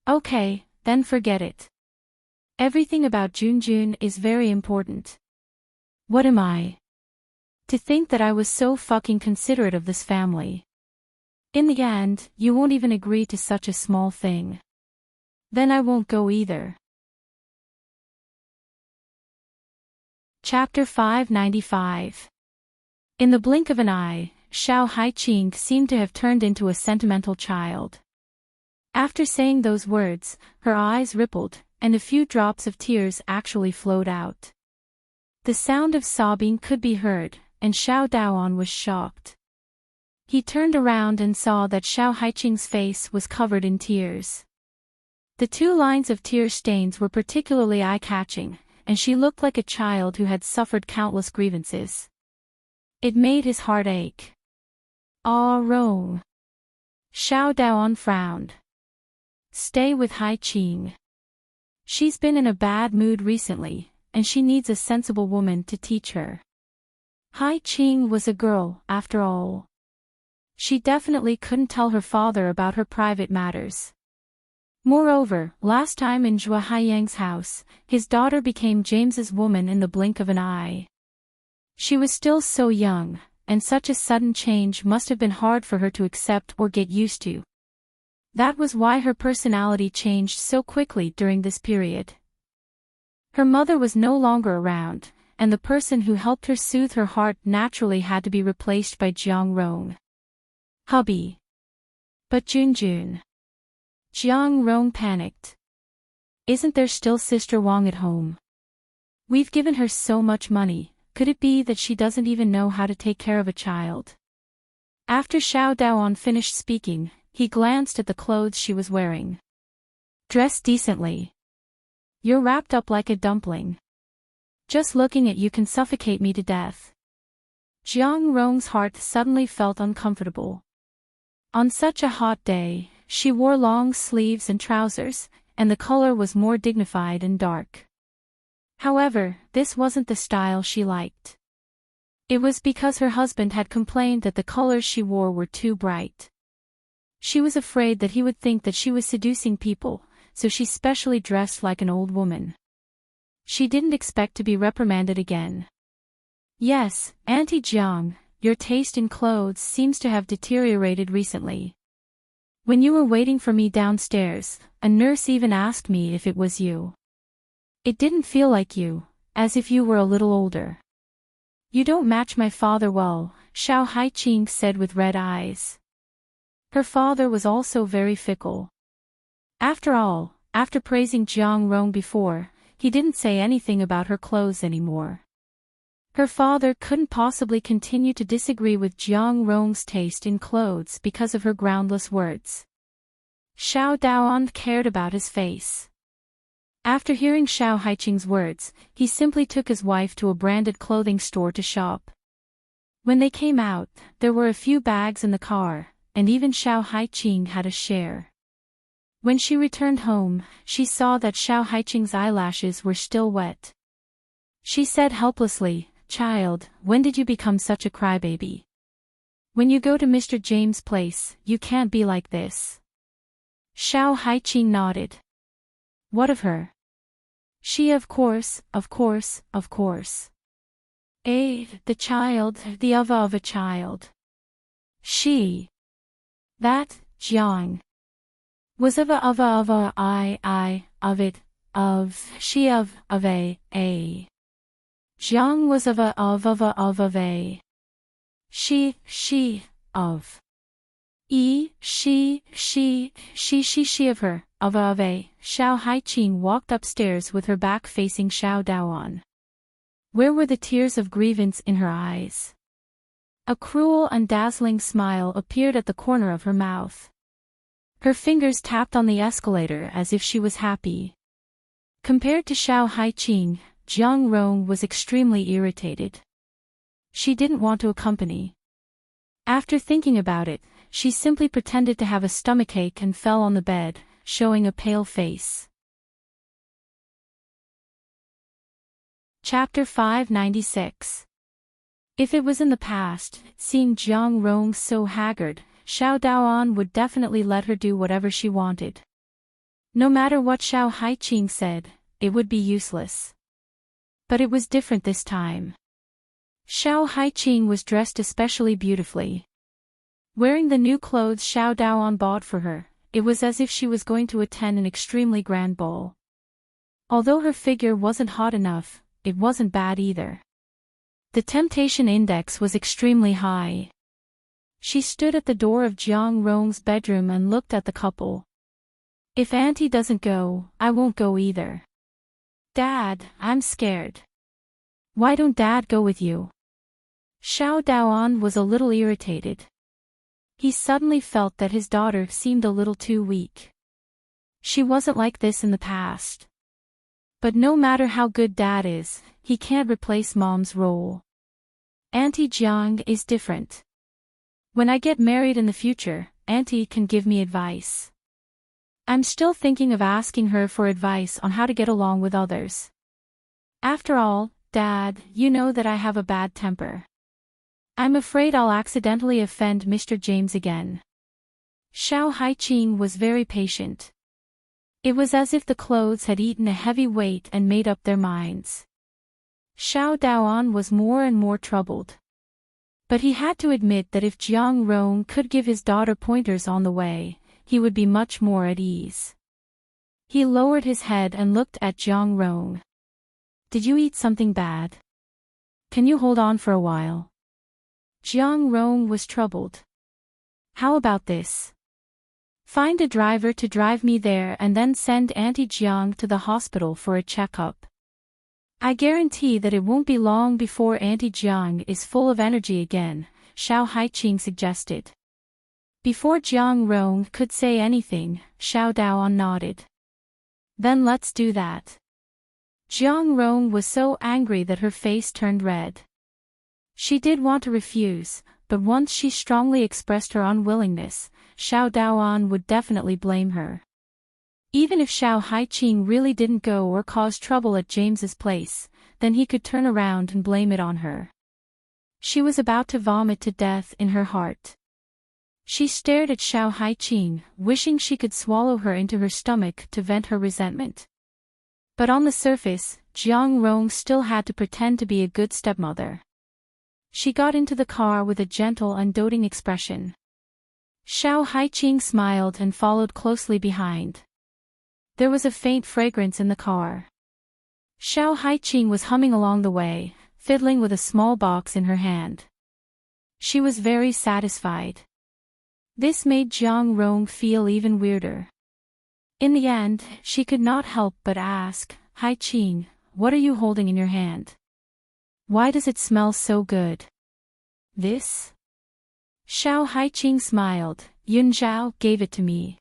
S1: Okay, then forget it. Everything about Junjun is very important. What am I? To think that I was so fucking considerate of this family. In the end, you won't even agree to such a small thing. Then I won't go either. Chapter 595. In the blink of an eye, Xiao Haiqing seemed to have turned into a sentimental child. After saying those words, her eyes rippled, and a few drops of tears actually flowed out. The sound of sobbing could be heard, and Xiao Daoan was shocked. He turned around and saw that Xiao Haiqing's face was covered in tears. The 2 lines of tear stains were particularly eye-catching, and she looked like a child who had suffered countless grievances. It made his heart ache. Ah, wrong. Xiao Daoan frowned. Stay with Haiqing. She's been in a bad mood recently, and she needs a sensible woman to teach her. Haiqing was a girl, after all. She definitely couldn't tell her father about her private matters. Moreover, last time in Zhua Haiyang's house, his daughter became James's woman in the blink of an eye. She was still so young, and such a sudden change must have been hard for her to accept or get used to. That was why her personality changed so quickly during this period. Her mother was no longer around, and the person who helped her soothe her heart naturally had to be replaced by Jiang Rong. Hubby. But Junjun. Jiang Rong panicked. Isn't there still Sister Wang at home? We've given her so much money, could it be that she doesn't even know how to take care of a child? After Xiao Daoan finished speaking, he glanced at the clothes she was wearing. Dress decently. You're wrapped up like a dumpling. Just looking at you can suffocate me to death. Jiang Rong's heart suddenly felt uncomfortable. On such a hot day, she wore long sleeves and trousers, and the color was more dignified and dark. However, this wasn't the style she liked. It was because her husband had complained that the colors she wore were too bright. She was afraid that he would think that she was seducing people, so she specially dressed like an old woman. She didn't expect to be reprimanded again. Yes, Auntie Jiang, your taste in clothes seems to have deteriorated recently. When you were waiting for me downstairs, a nurse even asked me if it was you. It didn't feel like you, as if you were a little older. You don't match my father well, Xiao Haiqing said with red eyes. Her father was also very fickle. After all, after praising Jiang Rong before, he didn't say anything about her clothes anymore. Her father couldn't possibly continue to disagree with Jiang Rong's taste in clothes because of her groundless words. Xiao Daoan cared about his face. After hearing Xiao Haiqing's words, he simply took his wife to a branded clothing store to shop. When they came out, there were a few bags in the car, and even Xiao Haiqing had a share. When she returned home, she saw that Xiao Haiqing's eyelashes were still wet. She said helplessly, "Child, when did you become such a crybaby? When you go to Mr. James' place, you can't be like this." Xiao Haiqing nodded. What of her? She of course. The child, the ova of a child. She. That, Jiang. Was of a, of it, of, she of a. Jiang was of a, she, of. She of her, of a. Xiao Haiqing walked upstairs with her back facing Xiao Daoan. Where were the tears of grievance in her eyes? A cruel and dazzling smile appeared at the corner of her mouth. Her fingers tapped on the escalator as if she was happy. Compared to Xiao Haiqing, Jiang Rong was extremely irritated. She didn't want to accompany. After thinking about it, she simply pretended to have a stomachache and fell on the bed, showing a pale face. Chapter 596. If it was in the past, seeing Jiang Rong so haggard, Xiao Daoan would definitely let her do whatever she wanted. No matter what Xiao Haiqing said, it would be useless. But it was different this time. Xiao Haiqing was dressed especially beautifully. Wearing the new clothes Xiao Daoan bought for her, it was as if she was going to attend an extremely grand ball. Although her figure wasn't hot enough, it wasn't bad either. The temptation index was extremely high. She stood at the door of Jiang Rong's bedroom and looked at the couple. If Auntie doesn't go, I won't go either. Dad, I'm scared. Why don't Dad go with you? Xiao Daoan was a little irritated. He suddenly felt that his daughter seemed a little too weak. She wasn't like this in the past. But no matter how good Dad is, he can't replace Mom's role. Auntie Jiang is different. When I get married in the future, Auntie can give me advice. I'm still thinking of asking her for advice on how to get along with others. After all, Dad, you know that I have a bad temper. I'm afraid I'll accidentally offend Mr. James again. Xiao Haiqing was very patient. It was as if the clothes had eaten a heavy weight and made up their minds. Xiao Daoan was more and more troubled. But he had to admit that if Jiang Rong could give his daughter pointers on the way, he would be much more at ease. He lowered his head and looked at Jiang Rong. Did you eat something bad? Can you hold on for a while? Jiang Rong was troubled. How about this? Find a driver to drive me there and then send Auntie Jiang to the hospital for a checkup. I guarantee that it won't be long before Auntie Jiang is full of energy again, Xiao Haiqing suggested. Before Jiang Rong could say anything, Xiao Daoan nodded. Then let's do that. Jiang Rong was so angry that her face turned red. She did want to refuse, but once she strongly expressed her unwillingness, Xiao Daoan would definitely blame her. Even if Xiao Haiqing really didn't go or cause trouble at James's place, then he could turn around and blame it on her. She was about to vomit to death in her heart. She stared at Xiao Haiqing, wishing she could swallow her into her stomach to vent her resentment. But on the surface, Jiang Rong still had to pretend to be a good stepmother. She got into the car with a gentle and doting expression. Xiao Haiqing smiled and followed closely behind. There was a faint fragrance in the car. Xiao Haiqing was humming along the way, fiddling with a small box in her hand. She was very satisfied. This made Jiang Rong feel even weirder. In the end, she could not help but ask, Haiqing, what are you holding in your hand? Why does it smell so good? This? Xiao Haiqing smiled. Yun Zhao gave it to me.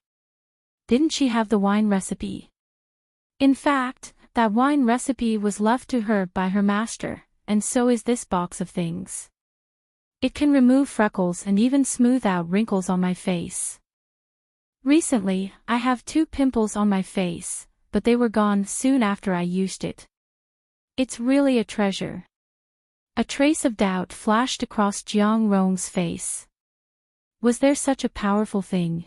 S1: Didn't she have the wine recipe? In fact, that wine recipe was left to her by her master, and so is this box of things. It can remove freckles and even smooth out wrinkles on my face. Recently, I have 2 pimples on my face, but they were gone soon after I used it. It's really a treasure. A trace of doubt flashed across Jiang Rong's face. Was there such a powerful thing?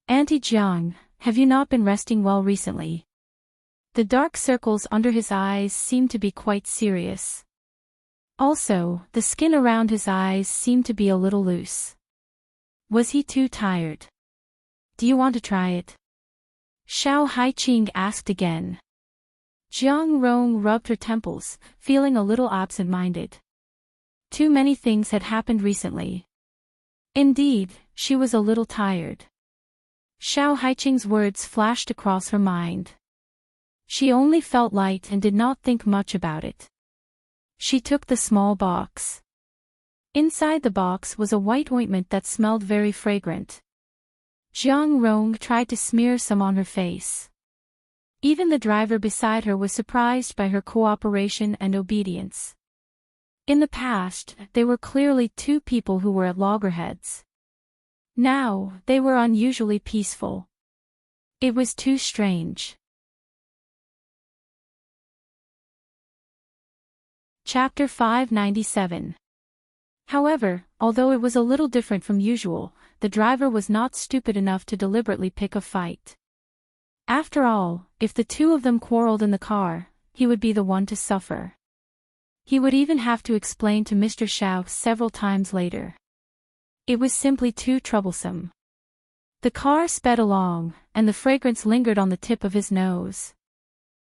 S1: Auntie Jiang, have you not been resting well recently? The dark circles under his eyes seemed to be quite serious. Also, the skin around his eyes seemed to be a little loose. Was he too tired? Do you want to try it? Xiao Haiqing asked again. Jiang Rong rubbed her temples, feeling a little absent-minded. Too many things had happened recently. Indeed, she was a little tired. Xiao Haiqing's words flashed across her mind. She only felt light and did not think much about it. She took the small box. Inside the box was a white ointment that smelled very fragrant. Jiang Rong tried to smear some on her face. Even the driver beside her was surprised by her cooperation and obedience. In the past, they were clearly 2 people who were at loggerheads. Now, they were unusually peaceful. It was too strange. Chapter 597. However, although it was a little different from usual, the driver was not stupid enough to deliberately pick a fight. After all, if the 2 of them quarreled in the car, he would be the one to suffer. He would even have to explain to Mr. Xiao several times later. It was simply too troublesome. The car sped along, and the fragrance lingered on the tip of his nose.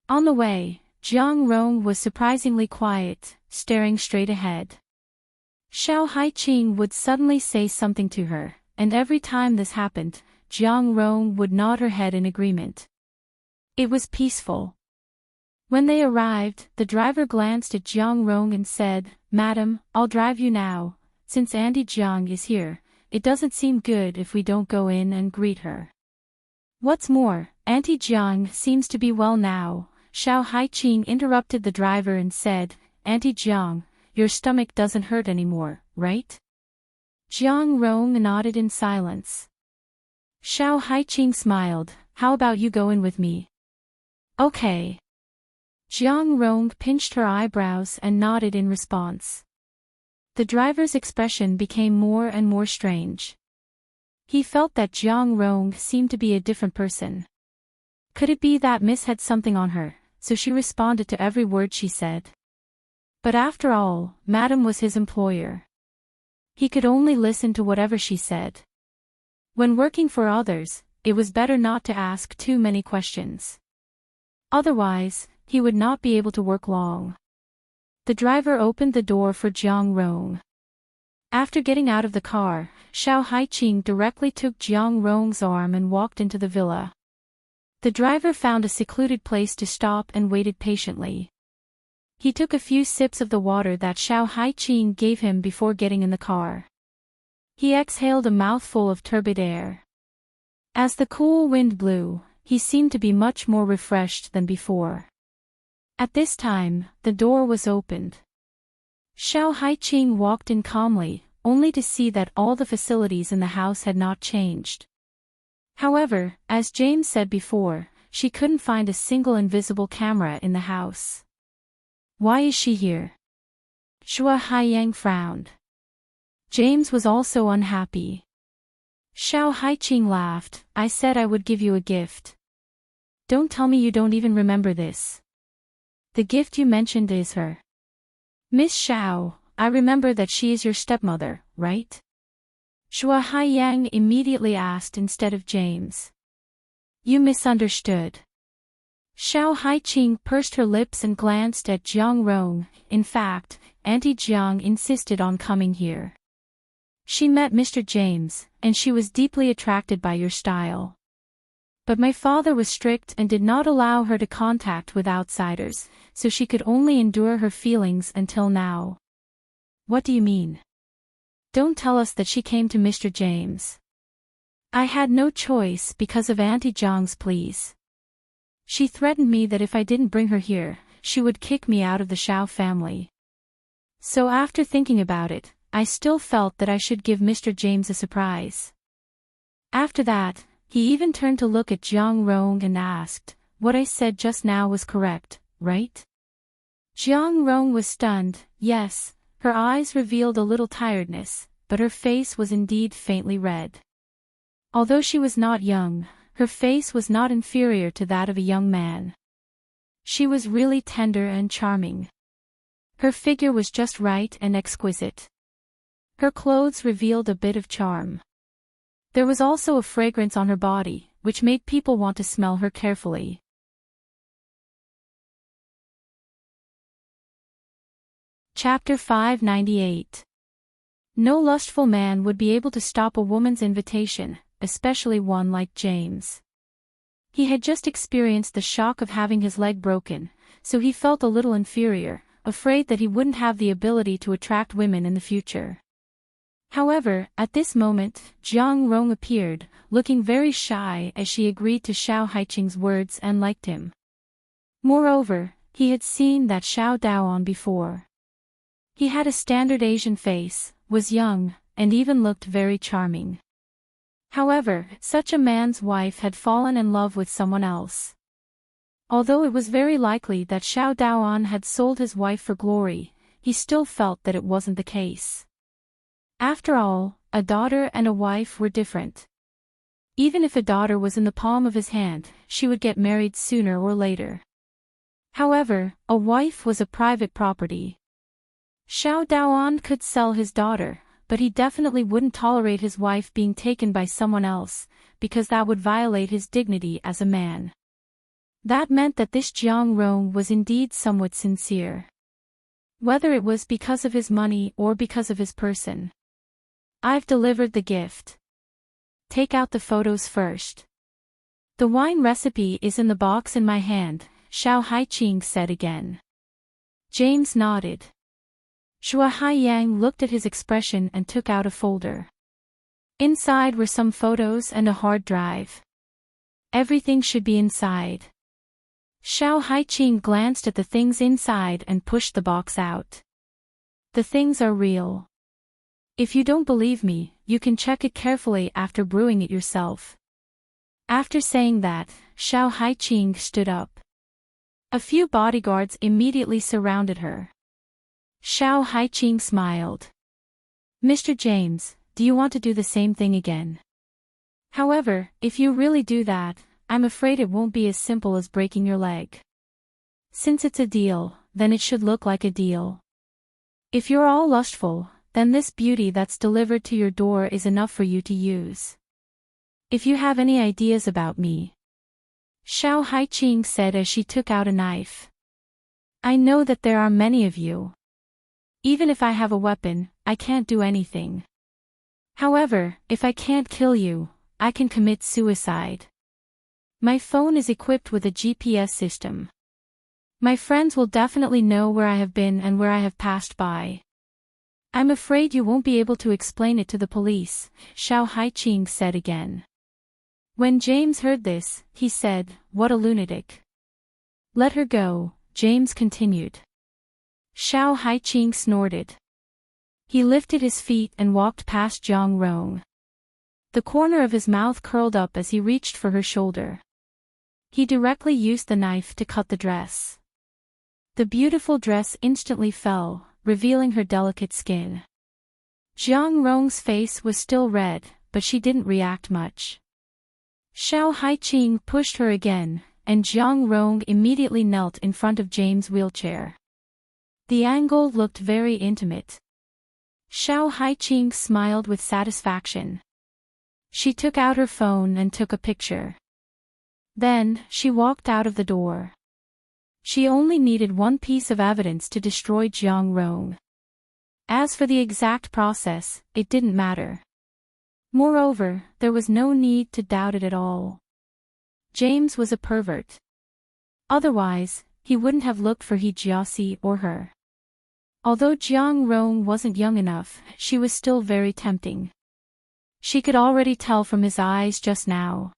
S1: On the way, Jiang Rong was surprisingly quiet, staring straight ahead. Xiao Haiqing would suddenly say something to her, and every time this happened, Jiang Rong would nod her head in agreement. It was peaceful. When they arrived, the driver glanced at Jiang Rong and said, "Madam, I'll drive you now. Since Auntie Jiang is here, it doesn't seem good if we don't go in and greet her. What's more, Auntie Jiang seems to be well now." Xiao Haiqing interrupted the driver and said, "Auntie Jiang, your stomach doesn't hurt anymore, right?" Jiang Rong nodded in silence. Xiao Haiqing smiled, "How about you go in with me?" "Okay." Jiang Rong pinched her eyebrows and nodded in response. The driver's expression became more and more strange. He felt that Jiang Rong seemed to be a different person. Could it be that Miss had something on her, so she responded to every word she said? But after all, Madam was his employer. He could only listen to whatever she said. When working for others, it was better not to ask too many questions. Otherwise, he would not be able to work long. The driver opened the door for Jiang Rong. After getting out of the car, Xiao Haiqing directly took Jiang Rong's arm and walked into the villa. The driver found a secluded place to stop and waited patiently. He took a few sips of the water that Xiao Haiqing gave him before getting in the car. He exhaled a mouthful of turbid air. As the cool wind blew, he seemed to be much more refreshed than before. At this time, the door was opened. Xiao Haiqing walked in calmly, only to see that all the facilities in the house had not changed. However, as James said before, she couldn't find a single invisible camera in the house. "Why is she here?" Shua Haiyang frowned. James was also unhappy. Xiao Haiqing laughed, "I said I would give you a gift. Don't tell me you don't even remember this. The gift you mentioned is her." "Miss Xiao, I remember that she is your stepmother, right?" Shua Haiyang immediately asked instead of James. "You misunderstood." Xiao Haiqing pursed her lips and glanced at Jiang Rong. "In fact, Auntie Jiang insisted on coming here. She met Mr. James, and she was deeply attracted by your style. But my father was strict and did not allow her to contact with outsiders, so she could only endure her feelings until now." "What do you mean? Don't tell us that she came to Mr. James." "I had no choice because of Auntie Jiang's pleas. She threatened me that if I didn't bring her here, she would kick me out of the Xiao family. So after thinking about it, I still felt that I should give Mr. James a surprise." After that, he even turned to look at Jiang Rong and asked, "What I said just now was correct, right?" Jiang Rong was stunned. Yes, her eyes revealed a little tiredness, but her face was indeed faintly red. Although she was not young, her face was not inferior to that of a young man. She was really tender and charming. Her figure was just right and exquisite. Her clothes revealed a bit of charm. There was also a fragrance on her body, which made people want to smell her carefully. Chapter 598. No lustful man would be able to stop a woman's invitation, especially one like James. He had just experienced the shock of having his leg broken, so he felt a little inferior, afraid that he wouldn't have the ability to attract women in the future. However, at this moment, Jiang Rong appeared, looking very shy as she agreed to Xiao Haiqing's words and liked him. Moreover, he had seen that Xiao Daoan before. He had a standard Asian face, was young, and even looked very charming. However, such a man's wife had fallen in love with someone else. Although it was very likely that Xiao Daoan had sold his wife for glory, he still felt that it wasn't the case. After all, a daughter and a wife were different. Even if a daughter was in the palm of his hand, she would get married sooner or later. However, a wife was a private property. Xiao Daoan could sell his daughter, but he definitely wouldn't tolerate his wife being taken by someone else, because that would violate his dignity as a man. That meant that this Jiang Rong was indeed somewhat sincere. Whether it was because of his money or because of his person. "I've delivered the gift. Take out the photos first. The wine recipe is in the box in my hand," Xiao Haiqing said again. James nodded. Xue Haiyang looked at his expression and took out a folder. Inside were some photos and a hard drive. Everything should be inside. Xiao Haiqing glanced at the things inside and pushed the box out. The things are real. If you don't believe me, you can check it carefully after brewing it yourself. After saying that, Xiao Haiqing stood up. A few bodyguards immediately surrounded her. Xiao Haiqing smiled. Mr. James, do you want to do the same thing again? However, if you really do that, I'm afraid it won't be as simple as breaking your leg. Since it's a deal, then it should look like a deal. If you're all lustful, then this beauty that's delivered to your door is enough for you to use. If you have any ideas about me, Xiao Haiqing said as she took out a knife. I know that there are many of you. Even if I have a weapon, I can't do anything. However, if I can't kill you, I can commit suicide. My phone is equipped with a GPS system. My friends will definitely know where I have been and where I have passed by. I'm afraid you won't be able to explain it to the police, Xiao Haiqing said again. When James heard this, he said, what a lunatic. Let her go, James continued. Xiao Haiqing snorted. He lifted his feet and walked past Jiang Rong. The corner of his mouth curled up as he reached for her shoulder. He directly used the knife to cut the dress. The beautiful dress instantly fell, revealing her delicate skin. Jiang Rong's face was still red, but she didn't react much. Xiao Haiqing pushed her again, and Jiang Rong immediately knelt in front of James' wheelchair. The angle looked very intimate. Xiao Haiqing smiled with satisfaction. She took out her phone and took a picture. Then, she walked out of the door. She only needed one piece of evidence to destroy Jiang Rong. As for the exact process, it didn't matter. Moreover, there was no need to doubt it at all. James was a pervert. Otherwise, he wouldn't have looked for He Jiaxi or her. Although Jiang Rong wasn't young enough, she was still very tempting. She could already tell from his eyes just now.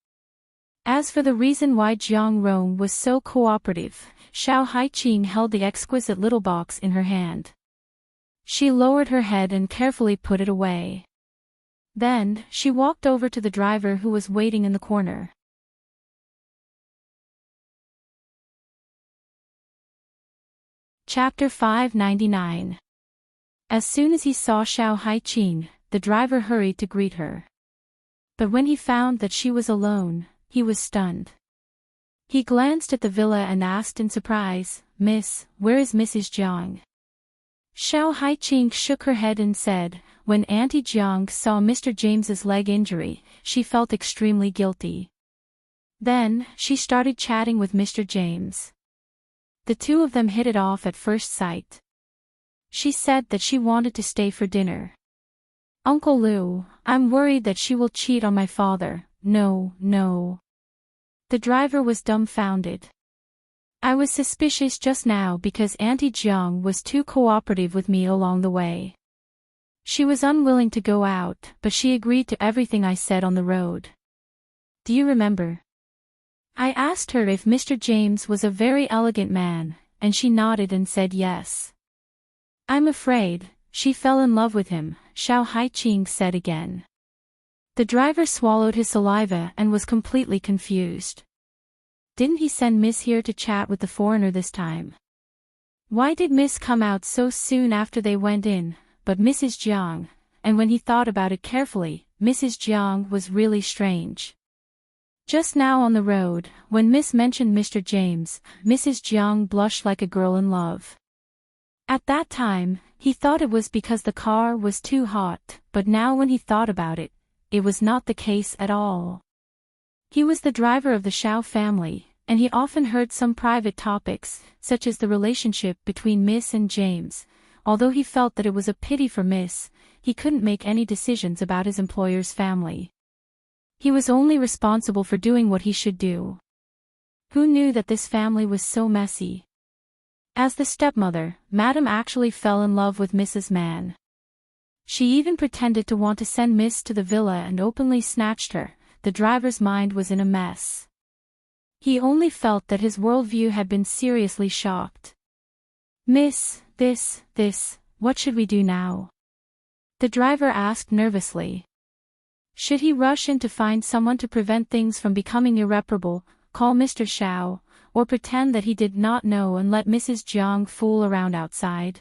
S1: As for the reason why Jiang Rong was so cooperative, Xiao Haiqing held the exquisite little box in her hand. She lowered her head and carefully put it away. Then, she walked over to the driver who was waiting in the corner. Chapter 599. As soon as he saw Xiao Haiqing, the driver hurried to greet her. But when he found that she was alone, he was stunned. He glanced at the villa and asked in surprise, Miss, where is Mrs. Jiang? Xiao Haiqing shook her head and said, when Auntie Jiang saw Mr. James's leg injury, she felt extremely guilty. Then, she started chatting with Mr. James. The two of them hit it off at first sight. She said that she wanted to stay for dinner. Uncle Liu, I'm worried that she will cheat on my father. No, no. The driver was dumbfounded. I was suspicious just now because Auntie Jiang was too cooperative with me along the way. She was unwilling to go out, but she agreed to everything I said on the road. Do you remember? I asked her if Mr. James was a very elegant man, and she nodded and said yes. I'm afraid, she fell in love with him, Xiao Haiqing said again. The driver swallowed his saliva and was completely confused. Didn't he send Miss here to chat with the foreigner this time? Why did Miss come out so soon after they went in, but Mrs. Jiang, and when he thought about it carefully, Mrs. Jiang was really strange. Just now on the road, when Miss mentioned Mr. James, Mrs. Jiang blushed like a girl in love. At that time, he thought it was because the car was too hot, but now when he thought about it, it was not the case at all. He was the driver of the Xiao family, and he often heard some private topics, such as the relationship between Miss and James. Although he felt that it was a pity for Miss, he couldn't make any decisions about his employer's family. He was only responsible for doing what he should do. Who knew that this family was so messy? As the stepmother, Madam actually fell in love with Mrs. Mann. She even pretended to want to send Miss to the villa and openly snatched her. The driver's mind was in a mess. He only felt that his worldview had been seriously shocked. Miss, what should we do now? The driver asked nervously. Should he rush in to find someone to prevent things from becoming irreparable, call Mr. Xiao, or pretend that he did not know and let Mrs. Jiang fool around outside?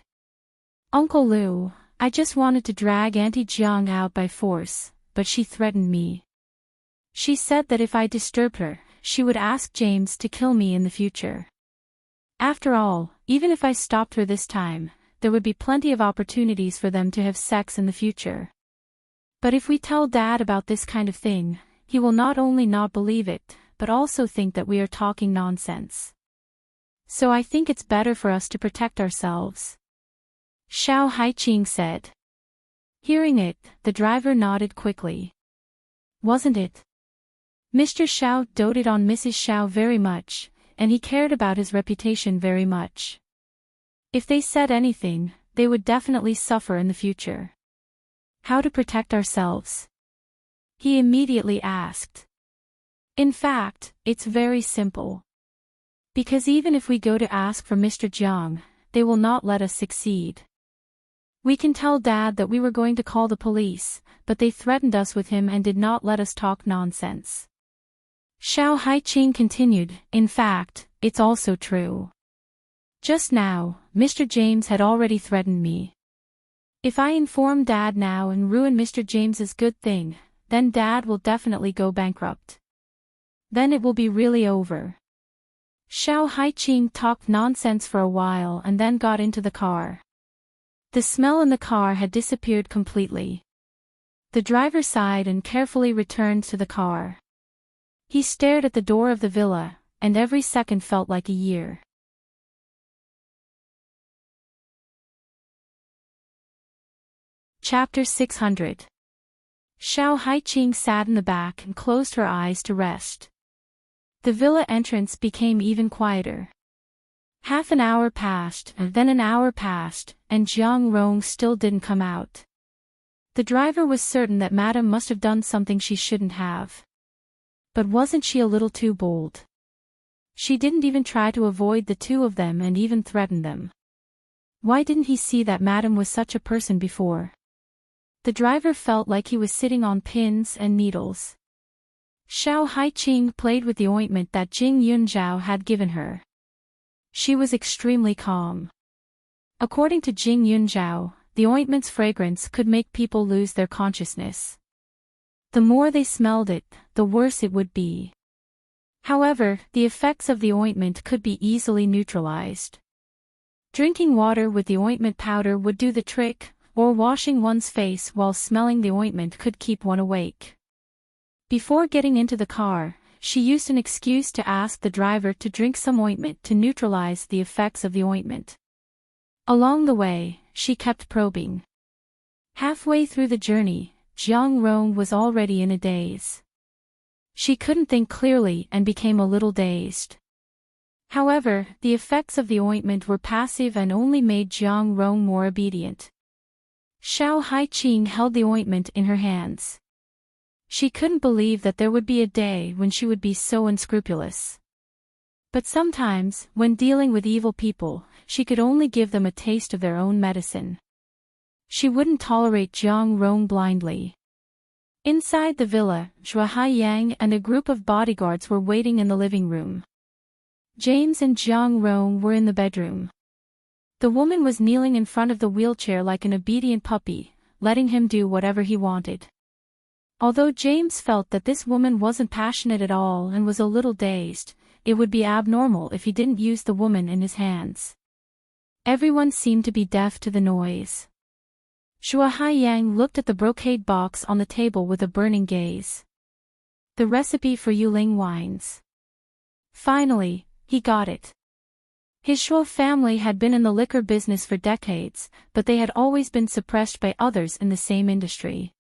S1: Uncle Liu, I just wanted to drag Auntie Jiang out by force, but she threatened me. She said that if I disturbed her, she would ask James to kill me in the future. After all, even if I stopped her this time, there would be plenty of opportunities for them to have sex in the future. But if we tell Dad about this kind of thing, he will not only not believe it, but also think that we are talking nonsense. So I think it's better for us to protect ourselves. Xiao Haiqing said. Hearing it, the driver nodded quickly. Wasn't it? Mr. Xiao doted on Mrs. Xiao very much, and he cared about his reputation very much. If they said anything, they would definitely suffer in the future. How to protect ourselves? He immediately asked. In fact, it's very simple. Because even if we go to ask for Mr. Jiang, they will not let us succeed. We can tell Dad that we were going to call the police, but they threatened us with him and did not let us talk nonsense. Xiao Haiqing continued, in fact, it's also true. Just now, Mr. James had already threatened me. If I inform Dad now and ruin Mr. James's good thing, then Dad will definitely go bankrupt. Then it will be really over. Xiao Haiqing talked nonsense for a while and then got into the car. The smell in the car had disappeared completely. The driver sighed and carefully returned to the car. He stared at the door of the villa, and every second felt like a year. Chapter 600. Xiao Haiqing sat in the back and closed her eyes to rest. The villa entrance became even quieter. Half an hour passed, and then an hour passed, and Jiang Rong still didn't come out. The driver was certain that Madame must have done something she shouldn't have. But wasn't she a little too bold? She didn't even try to avoid the two of them and even threaten them. Why didn't he see that Madame was such a person before? The driver felt like he was sitting on pins and needles. Xiao Haiqing played with the ointment that Jing Yunzhao had given her. She was extremely calm. According to Jing Yunzhao, the ointment's fragrance could make people lose their consciousness. The more they smelled it, the worse it would be. However, the effects of the ointment could be easily neutralized. Drinking water with the ointment powder would do the trick, or washing one's face while smelling the ointment could keep one awake. Before getting into the car, she used an excuse to ask the driver to drink some ointment to neutralize the effects of the ointment. Along the way, she kept probing. Halfway through the journey, Jiang Rong was already in a daze. She couldn't think clearly and became a little dazed. However, the effects of the ointment were passive and only made Jiang Rong more obedient. Xiao Haiqing held the ointment in her hands. She couldn't believe that there would be a day when she would be so unscrupulous. But sometimes, when dealing with evil people, she could only give them a taste of their own medicine. She wouldn't tolerate Jiang Rong blindly. Inside the villa, Zhua Haiyang and a group of bodyguards were waiting in the living room. James and Jiang Rong were in the bedroom. The woman was kneeling in front of the wheelchair like an obedient puppy, letting him do whatever he wanted. Although James felt that this woman wasn't passionate at all and was a little dazed, it would be abnormal if he didn't use the woman in his hands. Everyone seemed to be deaf to the noise. Zhua Haiyang looked at the brocade box on the table with a burning gaze. The recipe for Yuling wines. Finally, he got it. His Shuo family had been in the liquor business for decades, but they had always been suppressed by others in the same industry.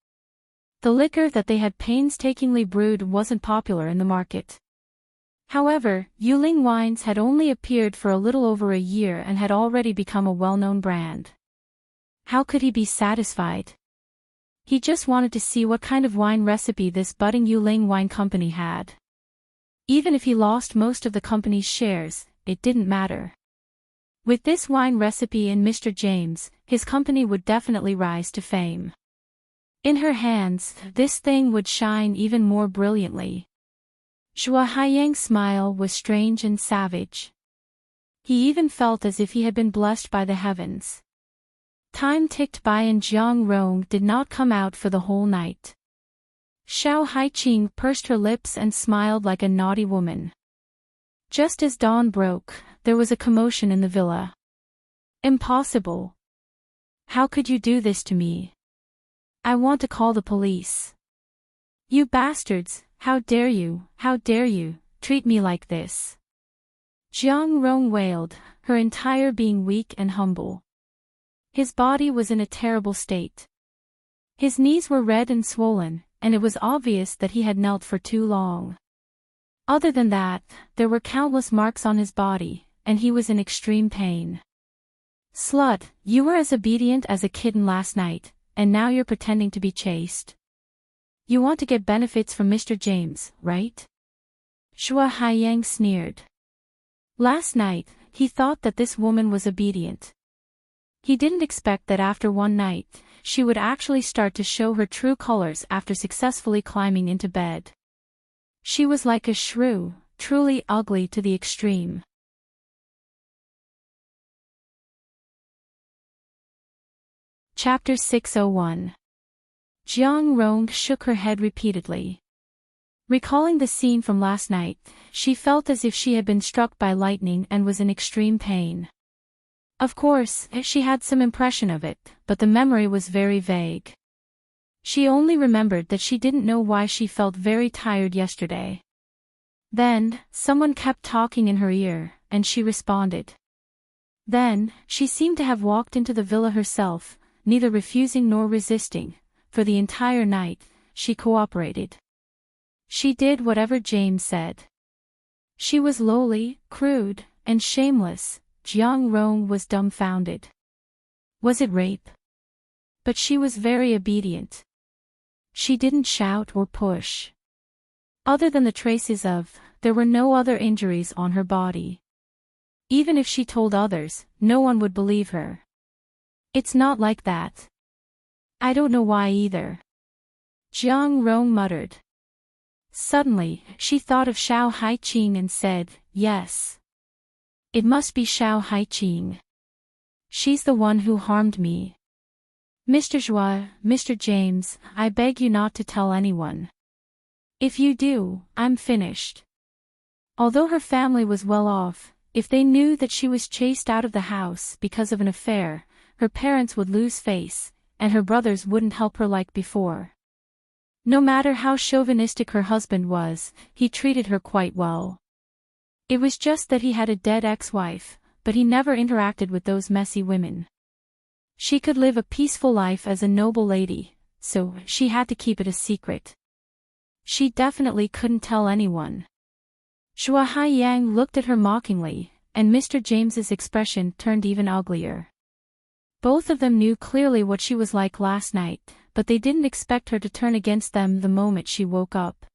S1: The liquor that they had painstakingly brewed wasn't popular in the market. However, Yuling wines had only appeared for a little over a year and had already become a well-known brand. How could he be satisfied? He just wanted to see what kind of wine recipe this budding Yuling wine company had. Even if he lost most of the company's shares, it didn't matter. With this wine recipe in Mr. James, his company would definitely rise to fame. In her hands, this thing would shine even more brilliantly. Zhua Haiyang's smile was strange and savage. He even felt as if he had been blessed by the heavens. Time ticked by and Jiang Rong did not come out for the whole night. Xiao Haiqing pursed her lips and smiled like a naughty woman. Just as dawn broke, there was a commotion in the villa. Impossible. How could you do this to me? I want to call the police. You bastards, how dare you, treat me like this? Jiang Rong wailed, her entire being weak and humble. His body was in a terrible state. His knees were red and swollen, and it was obvious that he had knelt for too long. Other than that, there were countless marks on his body, and he was in extreme pain. Slut, you were as obedient as a kitten last night, and now you're pretending to be chaste. You want to get benefits from Mr. James, right? Zhua Haiyang sneered. Last night, he thought that this woman was obedient. He didn't expect that after one night, she would actually start to show her true colors after successfully climbing into bed. She was like a shrew, truly ugly to the extreme. Chapter 601. Jiang Rong shook her head repeatedly. Recalling the scene from last night, she felt as if she had been struck by lightning and was in extreme pain. Of course, she had some impression of it, but the memory was very vague. She only remembered that she didn't know why she felt very tired yesterday. Then, someone kept talking in her ear, and she responded. Then, she seemed to have walked into the villa herself, neither refusing nor resisting. For the entire night, she cooperated. She did whatever James said. She was lowly, crude, and shameless. Jiang Rong was dumbfounded. Was it rape? But she was very obedient. She didn't shout or push. Other than the traces of, there were no other injuries on her body. Even if she told others, no one would believe her. It's not like that. I don't know why either. Jiang Rong muttered. Suddenly, she thought of Xiao Haiqing and said, yes. It must be Xiao Haiqing. She's the one who harmed me. Mr. Zhua, Mr. James, I beg you not to tell anyone. If you do, I'm finished. Although her family was well off, if they knew that she was chased out of the house because of an affair, her parents would lose face, and her brothers wouldn't help her like before. No matter how chauvinistic her husband was, he treated her quite well. It was just that he had a dead ex-wife, but he never interacted with those messy women. She could live a peaceful life as a noble lady, so she had to keep it a secret. She definitely couldn't tell anyone. Zhua Haiyang looked at her mockingly, and Mr. James's expression turned even uglier. Both of them knew clearly what she was like last night, but they didn't expect her to turn against them the moment she woke up.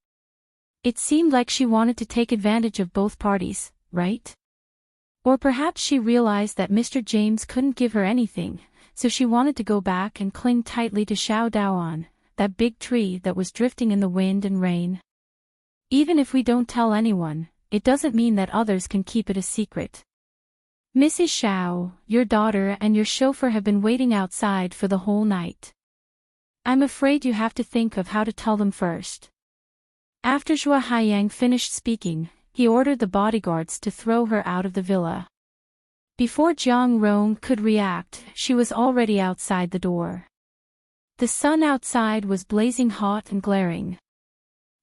S1: It seemed like she wanted to take advantage of both parties, right? Or perhaps she realized that Mr. James couldn't give her anything, so she wanted to go back and cling tightly to Xiao Daoan, that big tree that was drifting in the wind and rain. Even if we don't tell anyone, it doesn't mean that others can keep it a secret. Mrs. Xiao, your daughter and your chauffeur have been waiting outside for the whole night. I'm afraid you have to think of how to tell them first. After Zhua Haiyang finished speaking, he ordered the bodyguards to throw her out of the villa. Before Jiang Rong could react, she was already outside the door. The sun outside was blazing hot and glaring.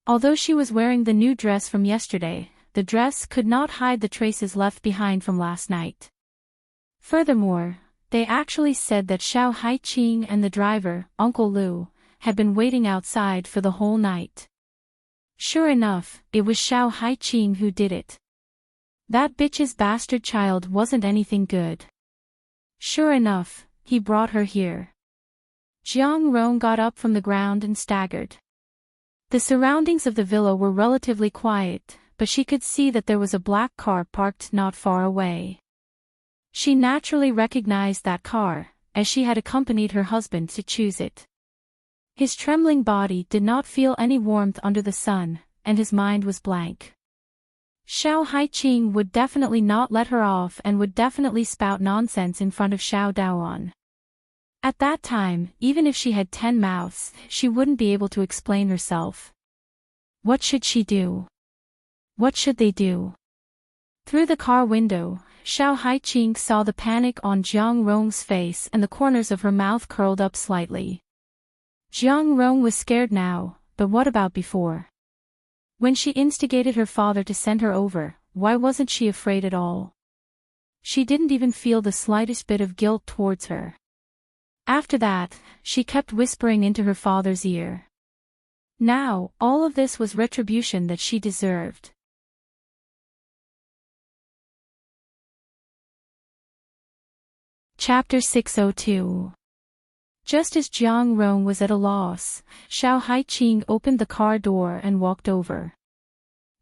S1: Although she was wearing the new dress from yesterday, the dress could not hide the traces left behind from last night. Furthermore, they actually said that Xiao Haiqing and the driver, Uncle Lu, had been waiting outside for the whole night. Sure enough, it was Xiao Haiqing who did it. That bitch's bastard child wasn't anything good. Sure enough, he brought her here. Jiang Rong got up from the ground and staggered. The surroundings of the villa were relatively quiet, but she could see that there was a black car parked not far away. She naturally recognized that car, as she had accompanied her husband to choose it. His trembling body did not feel any warmth under the sun, and his mind was blank. Xiao Haiqing would definitely not let her off and would definitely spout nonsense in front of Xiao Daoan. At that time, even if she had 10 mouths, she wouldn't be able to explain herself. What should she do? What should they do? Through the car window, Xiao Haiqing saw the panic on Jiang Rong's face and the corners of her mouth curled up slightly. Jiang Rong was scared now, but what about before? When she instigated her father to send her over, why wasn't she afraid at all? She didn't even feel the slightest bit of guilt towards her. After that, she kept whispering into her father's ear. Now, all of this was retribution that she deserved. Chapter 602. Just as Jiang Rong was at a loss, Xiao Haiqing opened the car door and walked over.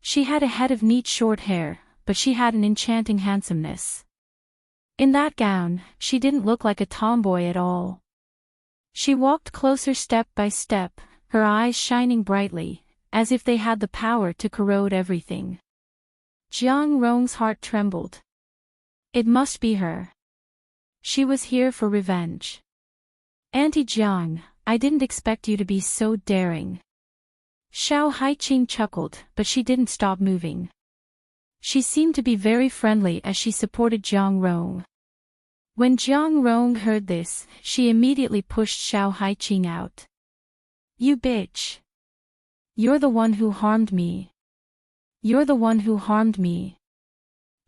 S1: She had a head of neat short hair, but she had an enchanting handsomeness. In that gown, she didn't look like a tomboy at all. She walked closer step by step, her eyes shining brightly, as if they had the power to corrode everything. Jiang Rong's heart trembled. It must be her. She was here for revenge. Auntie Jiang, I didn't expect you to be so daring. Xiao Haiqing chuckled, but she didn't stop moving. She seemed to be very friendly as she supported Jiang Rong. When Jiang Rong heard this, she immediately pushed Xiao Haiqing out. You bitch. You're the one who harmed me. You're the one who harmed me.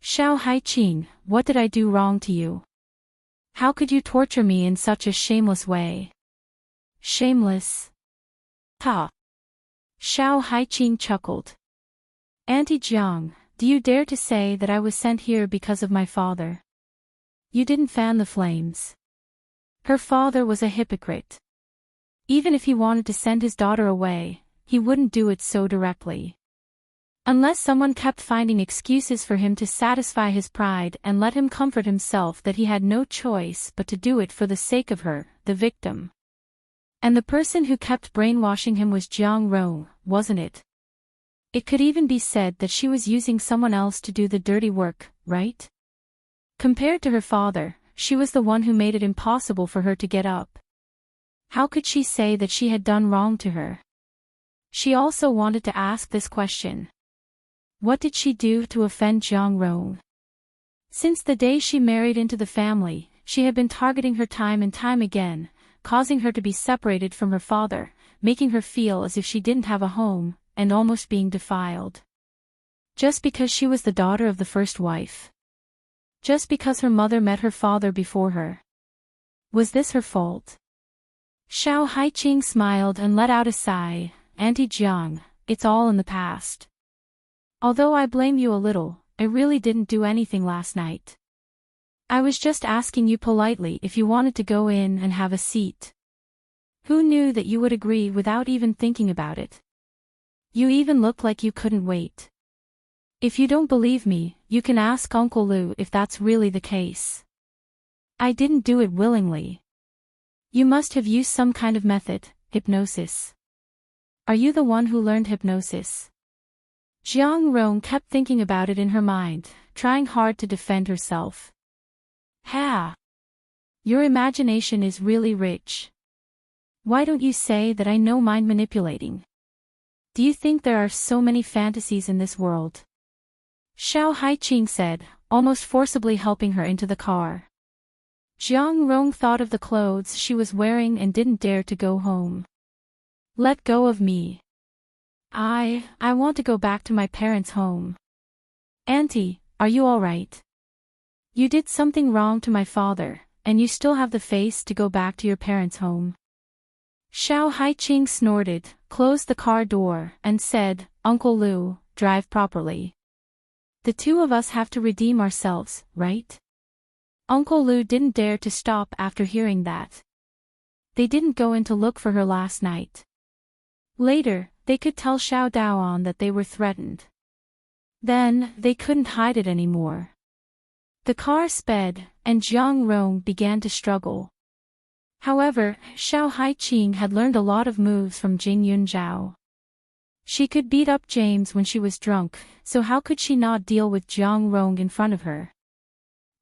S1: Xiao Haiqing, what did I do wrong to you? How could you torture me in such a shameless way? Shameless? Ha! Xiao Haiqing chuckled. Auntie Jiang, do you dare to say that I was sent here because of my father? You didn't fan the flames. Her father was a hypocrite. Even if he wanted to send his daughter away, he wouldn't do it so directly. Unless someone kept finding excuses for him to satisfy his pride and let him comfort himself that he had no choice but to do it for the sake of her, the victim. And the person who kept brainwashing him was Jiang Rong, wasn't it? It could even be said that she was using someone else to do the dirty work, right? Compared to her father, she was the one who made it impossible for her to get up. How could she say that she had done wrong to her? She also wanted to ask this question. What did she do to offend Jiang Rong? Since the day she married into the family, she had been targeting her time and time again, causing her to be separated from her father, making her feel as if she didn't have a home, and almost being defiled. Just because she was the daughter of the first wife. Just because her mother met her father before her. Was this her fault? Xiao Haiqing smiled and let out a sigh. Auntie Jiang, it's all in the past. Although I blame you a little, I really didn't do anything last night. I was just asking you politely if you wanted to go in and have a seat. Who knew that you would agree without even thinking about it? You even looked like you couldn't wait. If you don't believe me, you can ask Uncle Lu if that's really the case. I didn't do it willingly. You must have used some kind of method, hypnosis. Are you the one who learned hypnosis? Jiang Rong kept thinking about it in her mind, trying hard to defend herself. Ha! Your imagination is really rich. Why don't you say that I know mind manipulating? Do you think there are so many fantasies in this world? Xiao Haiqing said, almost forcibly helping her into the car. Jiang Rong thought of the clothes she was wearing and didn't dare to go home. Let go of me. I want to go back to my parents' home. Auntie, are you all right? You did something wrong to my father, and you still have the face to go back to your parents' home. Xiao Haiqing snorted, closed the car door, and said, "Uncle Lou, drive properly. The two of us have to redeem ourselves, right?" Uncle Lou didn't dare to stop after hearing that. They didn't go in to look for her last night. Later, they could tell Xiao Daoan that they were threatened. Then, they couldn't hide it anymore. The car sped, and Jiang Rong began to struggle. However, Xiao Haiqing had learned a lot of moves from Jing Yunzhao. She could beat up James when she was drunk, so how could she not deal with Jiang Rong in front of her?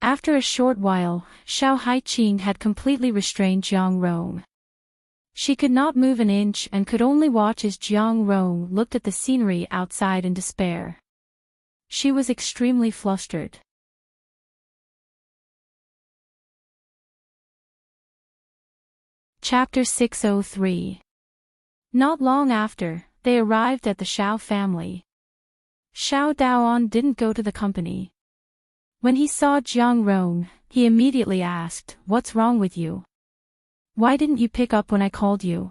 S1: After a short while, Xiao Haiqing had completely restrained Jiang Rong. She could not move an inch and could only watch as Jiang Rong looked at the scenery outside in despair. She was extremely flustered. Chapter 603. Not long after, they arrived at the Xiao family. Xiao Daoan didn't go to the company. When he saw Jiang Rong, he immediately asked, "What's wrong with you? Why didn't you pick up when I called you?"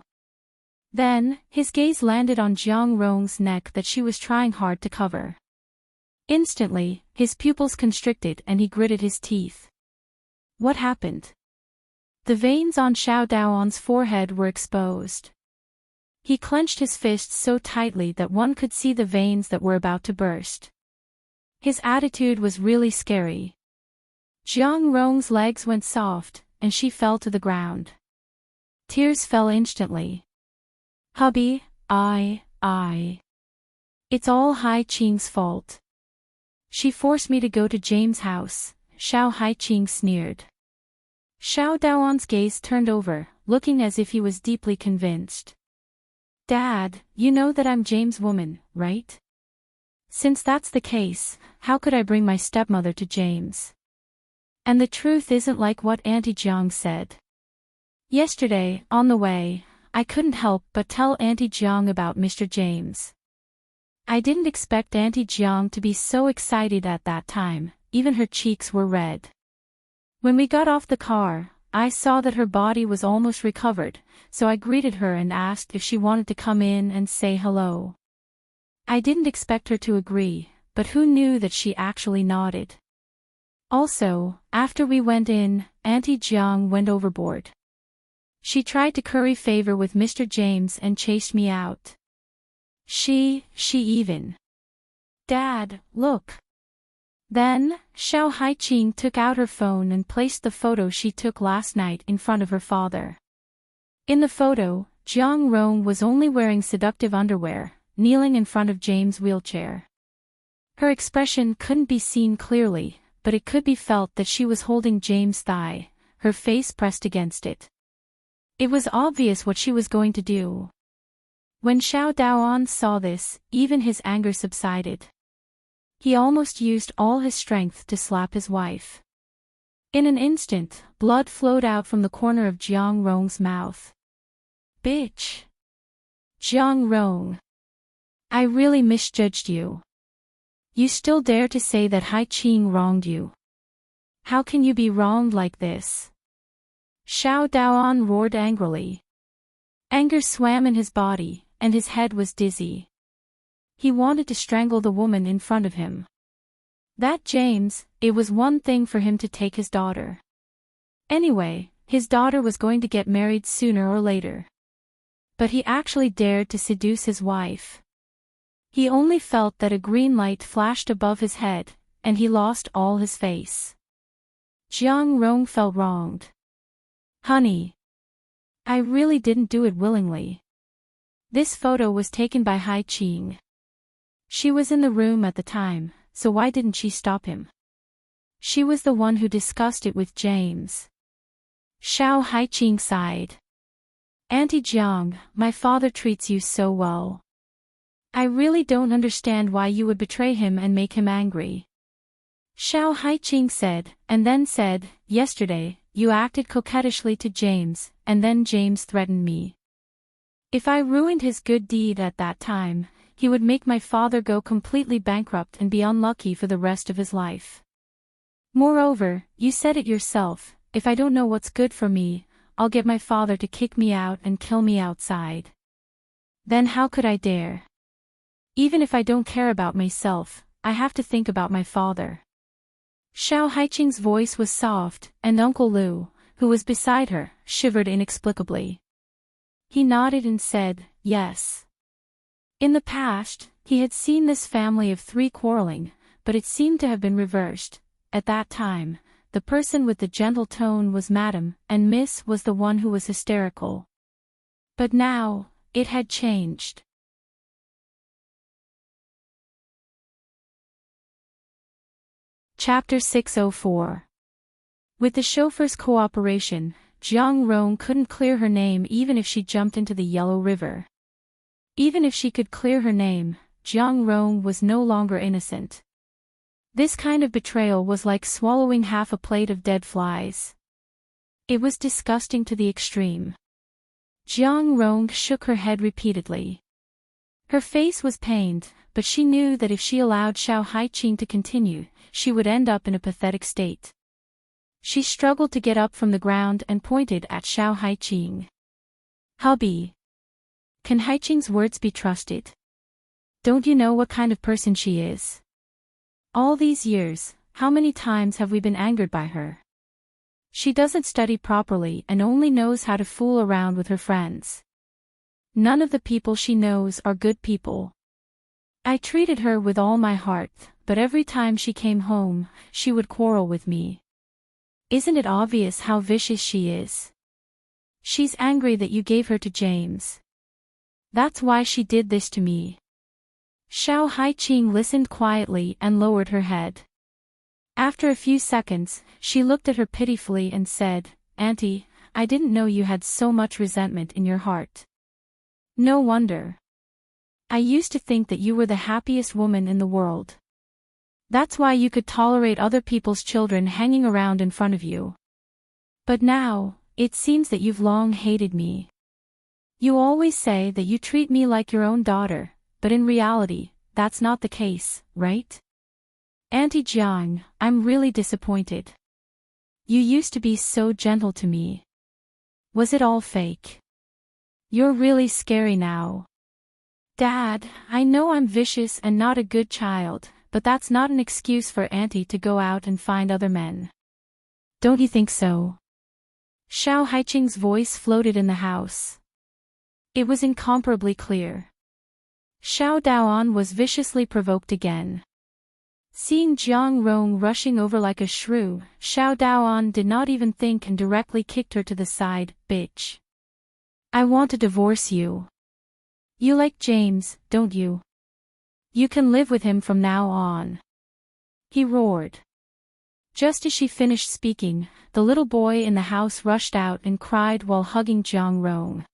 S1: Then, his gaze landed on Jiang Rong's neck that she was trying hard to cover. Instantly, his pupils constricted and he gritted his teeth. What happened? The veins on Xiao Daoan's forehead were exposed. He clenched his fists so tightly that one could see the veins that were about to burst. His attitude was really scary. Jiang Rong's legs went soft, and she fell to the ground. Tears fell instantly. "Hubby, It's all Haiqing's fault. She forced me to go to James' house," Xiao Haiqing sneered. Xiao Daoan's gaze turned over, looking as if he was deeply convinced. "Dad, you know that I'm James' woman, right? Since that's the case, how could I bring my stepmother to James? And the truth isn't like what Auntie Jiang said. Yesterday, on the way, I couldn't help but tell Auntie Jiang about Mr. James. I didn't expect Auntie Jiang to be so excited at that time, even her cheeks were red. When we got off the car, I saw that her body was almost recovered, so I greeted her and asked if she wanted to come in and say hello. I didn't expect her to agree, but who knew that she actually nodded. Also, after we went in, Auntie Jiang went overboard. She tried to curry favor with Mr. James and chased me out. She even. Dad, look. Then, Xiao Haiqing took out her phone and placed the photo she took last night in front of her father. In the photo, Jiang Rong was only wearing seductive underwear, kneeling in front of James' wheelchair. Her expression couldn't be seen clearly, but it could be felt that she was holding James' thigh, her face pressed against it. It was obvious what she was going to do. When Xiao Daoan saw this, even his anger subsided. He almost used all his strength to slap his wife. In an instant, blood flowed out from the corner of Jiang Rong's mouth. "Bitch! Jiang Rong! I really misjudged you. You still dare to say that Haiqing wronged you. How can you be wronged like this?" Xiao Daoan roared angrily. Anger swam in his body, and his head was dizzy. He wanted to strangle the woman in front of him. That James, it was one thing for him to take his daughter. Anyway, his daughter was going to get married sooner or later. But he actually dared to seduce his wife. He only felt that a green light flashed above his head, and he lost all his face. Jiang Rong felt wronged. "Honey. I really didn't do it willingly. This photo was taken by Haiqing. She was in the room at the time, so why didn't she stop him? She was the one who discussed it with James." Xiao Haiqing sighed. "Auntie Jiang, my father treats you so well. I really don't understand why you would betray him and make him angry." Xiao Haiqing said, and then said, "Yesterday, you acted coquettishly to James, and then James threatened me. If I ruined his good deed at that time, he would make my father go completely bankrupt and be unlucky for the rest of his life. Moreover, you said it yourself, if I don't know what's good for me, I'll get my father to kick me out and kill me outside. Then how could I dare? Even if I don't care about myself, I have to think about my father. Xiao Haiqing's voice was soft, and Uncle Lu, who was beside her, shivered inexplicably. He nodded and said, yes. In the past, he had seen this family of three quarreling, but it seemed to have been reversed. At that time, the person with the gentle tone was Madam, and Miss was the one who was hysterical. But now, it had changed. Chapter 604. With the chauffeur's cooperation, Jiang Rong couldn't clear her name even if she jumped into the Yellow River. Even if she could clear her name, Jiang Rong was no longer innocent. This kind of betrayal was like swallowing half a plate of dead flies. It was disgusting to the extreme. Jiang Rong shook her head repeatedly. Her face was pained, but she knew that if she allowed Xiao Haiqing to continue, she would end up in a pathetic state. She struggled to get up from the ground and pointed at Xiao Haiqing. Hubby. Can Haiqing's words be trusted? Don't you know what kind of person she is? All these years, how many times have we been angered by her? She doesn't study properly and only knows how to fool around with her friends. None of the people she knows are good people. I treated her with all my heart, but every time she came home, she would quarrel with me. Isn't it obvious how vicious she is? She's angry that you gave her to James. That's why she did this to me. Xiao Haiqing listened quietly and lowered her head. After a few seconds, she looked at her pitifully and said, Auntie, I didn't know you had so much resentment in your heart. No wonder. I used to think that you were the happiest woman in the world. That's why you could tolerate other people's children hanging around in front of you. But now, it seems that you've long hated me. You always say that you treat me like your own daughter, but in reality, that's not the case, right? Auntie Jiang, I'm really disappointed. You used to be so gentle to me. Was it all fake? You're really scary now. Dad, I know I'm vicious and not a good child, but that's not an excuse for Auntie to go out and find other men. Don't you think so? Xiao Haiqing's voice floated in the house. It was incomparably clear. Xiao Daoan was viciously provoked again. Seeing Jiang Rong rushing over like a shrew, Xiao Daoan did not even think and directly kicked her to the side. Bitch. I want to divorce you. You like James, don't you? You can live with him from now on. He roared. Just as she finished speaking, the little boy in the house rushed out and cried while hugging Jiang Rong.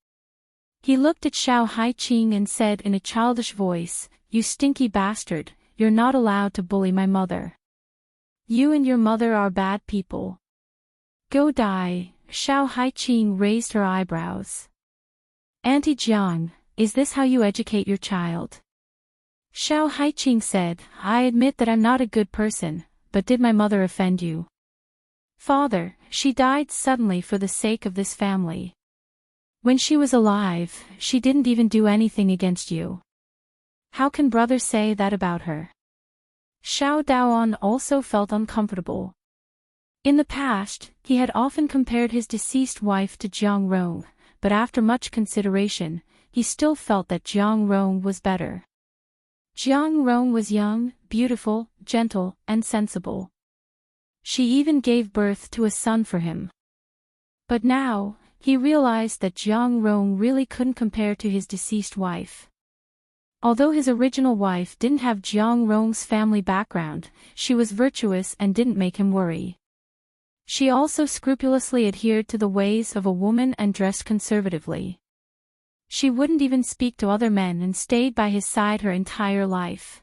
S1: He looked at Xiao Haiqing and said in a childish voice, You stinky bastard, you're not allowed to bully my mother. You and your mother are bad people. Go die. Xiao Haiqing raised her eyebrows. Auntie Jiang, is this how you educate your child? Xiao Haiqing said, I admit that I'm not a good person, but did my mother offend you? Father, she died suddenly for the sake of this family. When she was alive, she didn't even do anything against you. How can brother say that about her? Xiao Daoan also felt uncomfortable. In the past, he had often compared his deceased wife to Jiang Rong, but after much consideration, he still felt that Jiang Rong was better. Jiang Rong was young, beautiful, gentle, and sensible. She even gave birth to a son for him. But now, he realized that Jiang Rong really couldn't compare to his deceased wife. Although his original wife didn't have Jiang Rong's family background, she was virtuous and didn't make him worry. She also scrupulously adhered to the ways of a woman and dressed conservatively. She wouldn't even speak to other men and stayed by his side her entire life.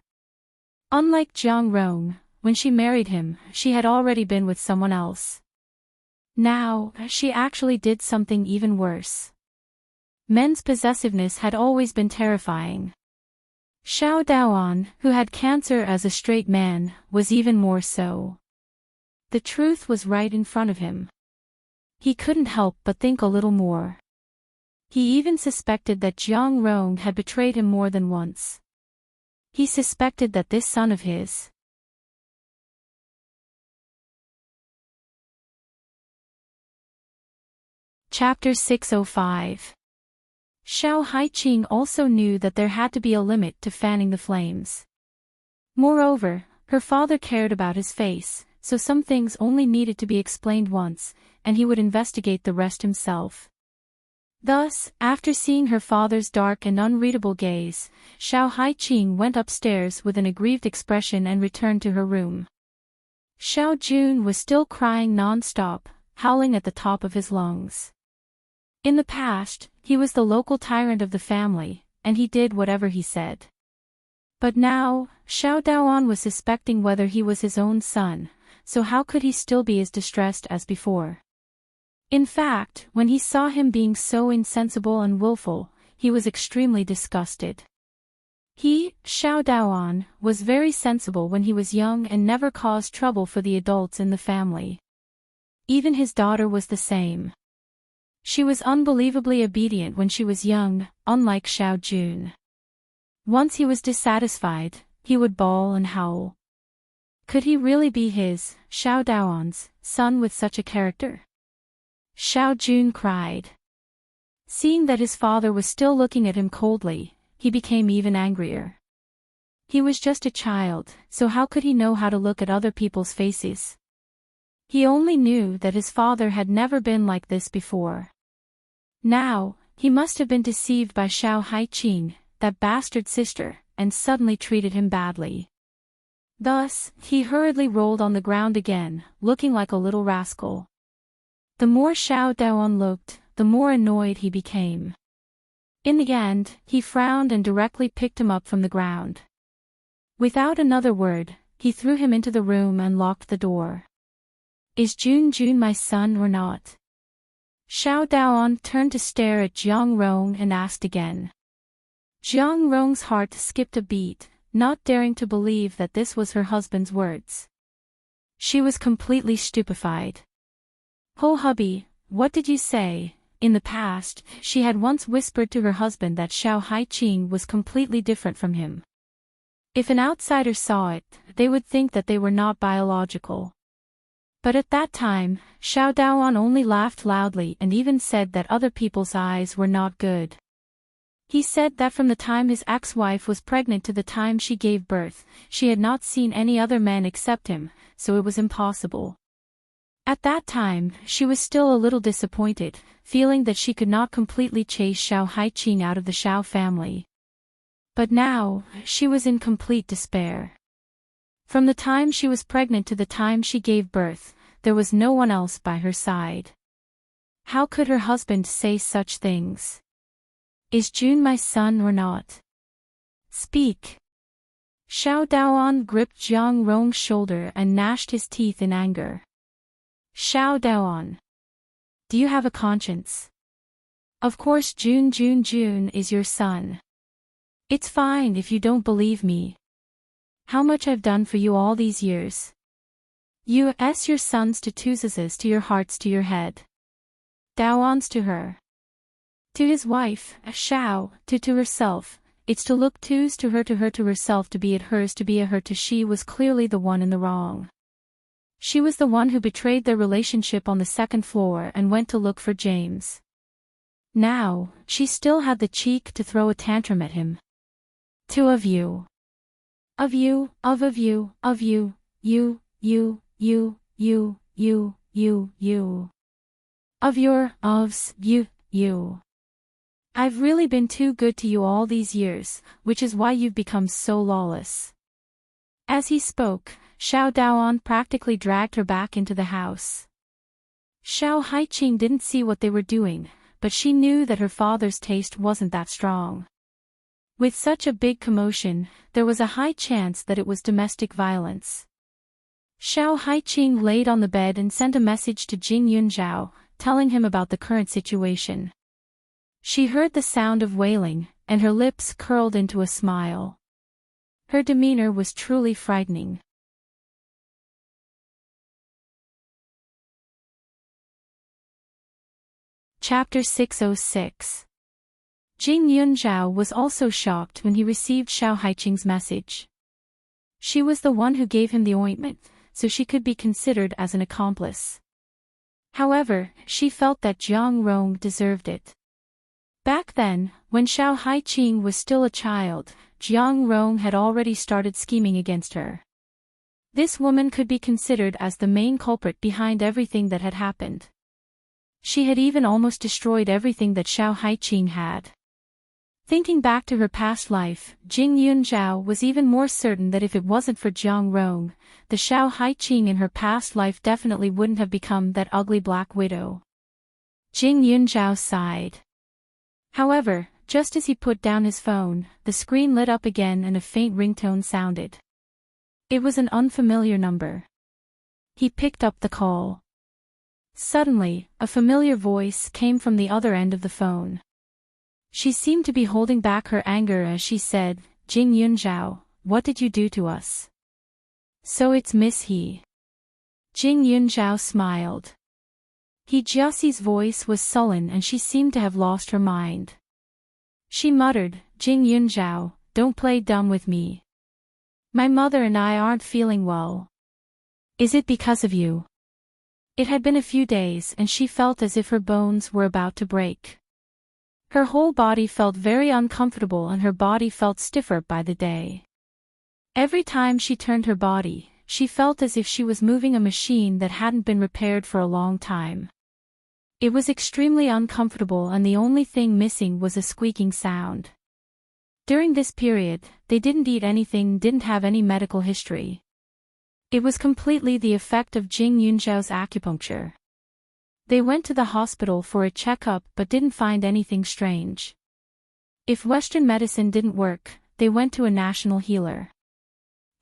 S1: Unlike Jiang Rong, when she married him, she had already been with someone else. Now, she actually did something even worse. Men's possessiveness had always been terrifying. Xiao Daoan, who had cancer as a straight man, was even more so. The truth was right in front of him. He couldn't help but think a little more. He even suspected that Jiang Rong had betrayed him more than once. He suspected that this son of his. Chapter 605. Xiao Haiqing also knew that there had to be a limit to fanning the flames. Moreover, her father cared about his face, so some things only needed to be explained once, and he would investigate the rest himself. Thus, after seeing her father's dark and unreadable gaze, Xiao Haiqing went upstairs with an aggrieved expression and returned to her room. Xiao Jun was still crying non-stop, howling at the top of his lungs. In the past, he was the local tyrant of the family, and he did whatever he said. But now, Xiao Daoan was suspecting whether he was his own son, so how could he still be as distressed as before? In fact, when he saw him being so insensible and willful, he was extremely disgusted. He, Xiao Daoan, was very sensible when he was young and never caused trouble for the adults in the family. Even his daughter was the same. She was unbelievably obedient when she was young, unlike Xiao Jun. Once he was dissatisfied, he would bawl and howl. Could he really be his, Xiao Daoan's, son with such a character? Xiao Jun cried. Seeing that his father was still looking at him coldly, he became even angrier. He was just a child, so how could he know how to look at other people's faces? He only knew that his father had never been like this before. Now, he must have been deceived by Xiao Haiqing, that bastard sister, and suddenly treated him badly. Thus, he hurriedly rolled on the ground again, looking like a little rascal. The more Xiao Daoan looked, the more annoyed he became. In the end, he frowned and directly picked him up from the ground. Without another word, he threw him into the room and locked the door. Is Jun my son or not? Xiao Daoan turned to stare at Jiang Rong and asked again. Jiang Rong's heart skipped a beat, not daring to believe that this was her husband's words. She was completely stupefied. "Ho hubby, what did you say?" In the past, she had once whispered to her husband that Xiao Haiqing was completely different from him. If an outsider saw it, they would think that they were not biological. But at that time, Xiao Daoan only laughed loudly and even said that other people's eyes were not good. He said that from the time his ex-wife was pregnant to the time she gave birth, she had not seen any other men except him, so it was impossible. At that time, she was still a little disappointed, feeling that she could not completely chase Xiao Haiqing out of the Xiao family. But now, she was in complete despair. From the time she was pregnant to the time she gave birth, there was no one else by her side. How could her husband say such things? Is Jun my son or not? Speak. Xiao Daoan gripped Jiang Rong's shoulder and gnashed his teeth in anger. Xiao Daoan. Do you have a conscience? Of course Jun is your son. It's fine if you don't believe me. How much I've done for you all these years. Your sons to Tuzes to your hearts to your head. Daoan's to her. To his wife, Xiao, to herself, it's to look to's to her to herself to be at hers to be a her to she was clearly the one in the wrong. She was the one who betrayed their relationship on the second floor and went to look for James. Now, she still had the cheek to throw a tantrum at him. Two of you. Of you, you. Of your, ofs, you. I've really been too good to you all these years, which is why you've become so lawless. As he spoke, Xiao Daoan practically dragged her back into the house. Xiao Haiqing didn't see what they were doing, but she knew that her father's taste wasn't that strong. With such a big commotion, there was a high chance that it was domestic violence. Xiao Haiqing laid on the bed and sent a message to Jing Yunzhao, telling him about the current situation. She heard the sound of wailing, and her lips curled into a smile. Her demeanor was truly frightening. Chapter 606. Jing Yunzhao was also shocked when he received Xiao Haiqing's message. She was the one who gave him the ointment, so she could be considered as an accomplice. However, she felt that Jiang Rong deserved it. Back then, when Xiao Haiqing was still a child, Jiang Rong had already started scheming against her. This woman could be considered as the main culprit behind everything that had happened. She had even almost destroyed everything that Xiao Haiqing had. Thinking back to her past life, Jing Yunzhao was even more certain that if it wasn't for Jiang Rong, the Xiao Haiqing in her past life definitely wouldn't have become that ugly black widow. Jing Yunzhao sighed. However, just as he put down his phone, the screen lit up again and a faint ringtone sounded. It was an unfamiliar number. He picked up the call. Suddenly, a familiar voice came from the other end of the phone. She seemed to be holding back her anger as she said, "Jing Yunzhao, what did you do to us?" "So it's Miss He." Jing Yunzhao smiled. He Jiaxi's voice was sullen and she seemed to have lost her mind. She muttered, "Jing Yunzhao, don't play dumb with me. My mother and I aren't feeling well." "Is it because of you?" It had been a few days and she felt as if her bones were about to break. Her whole body felt very uncomfortable and her body felt stiffer by the day. Every time she turned her body, she felt as if she was moving a machine that hadn't been repaired for a long time. It was extremely uncomfortable and the only thing missing was a squeaking sound. During this period, they didn't eat anything, didn't have any medical history. It was completely the effect of Jing Yunzhao's acupuncture. They went to the hospital for a checkup but didn't find anything strange. If Western medicine didn't work, they went to a national healer.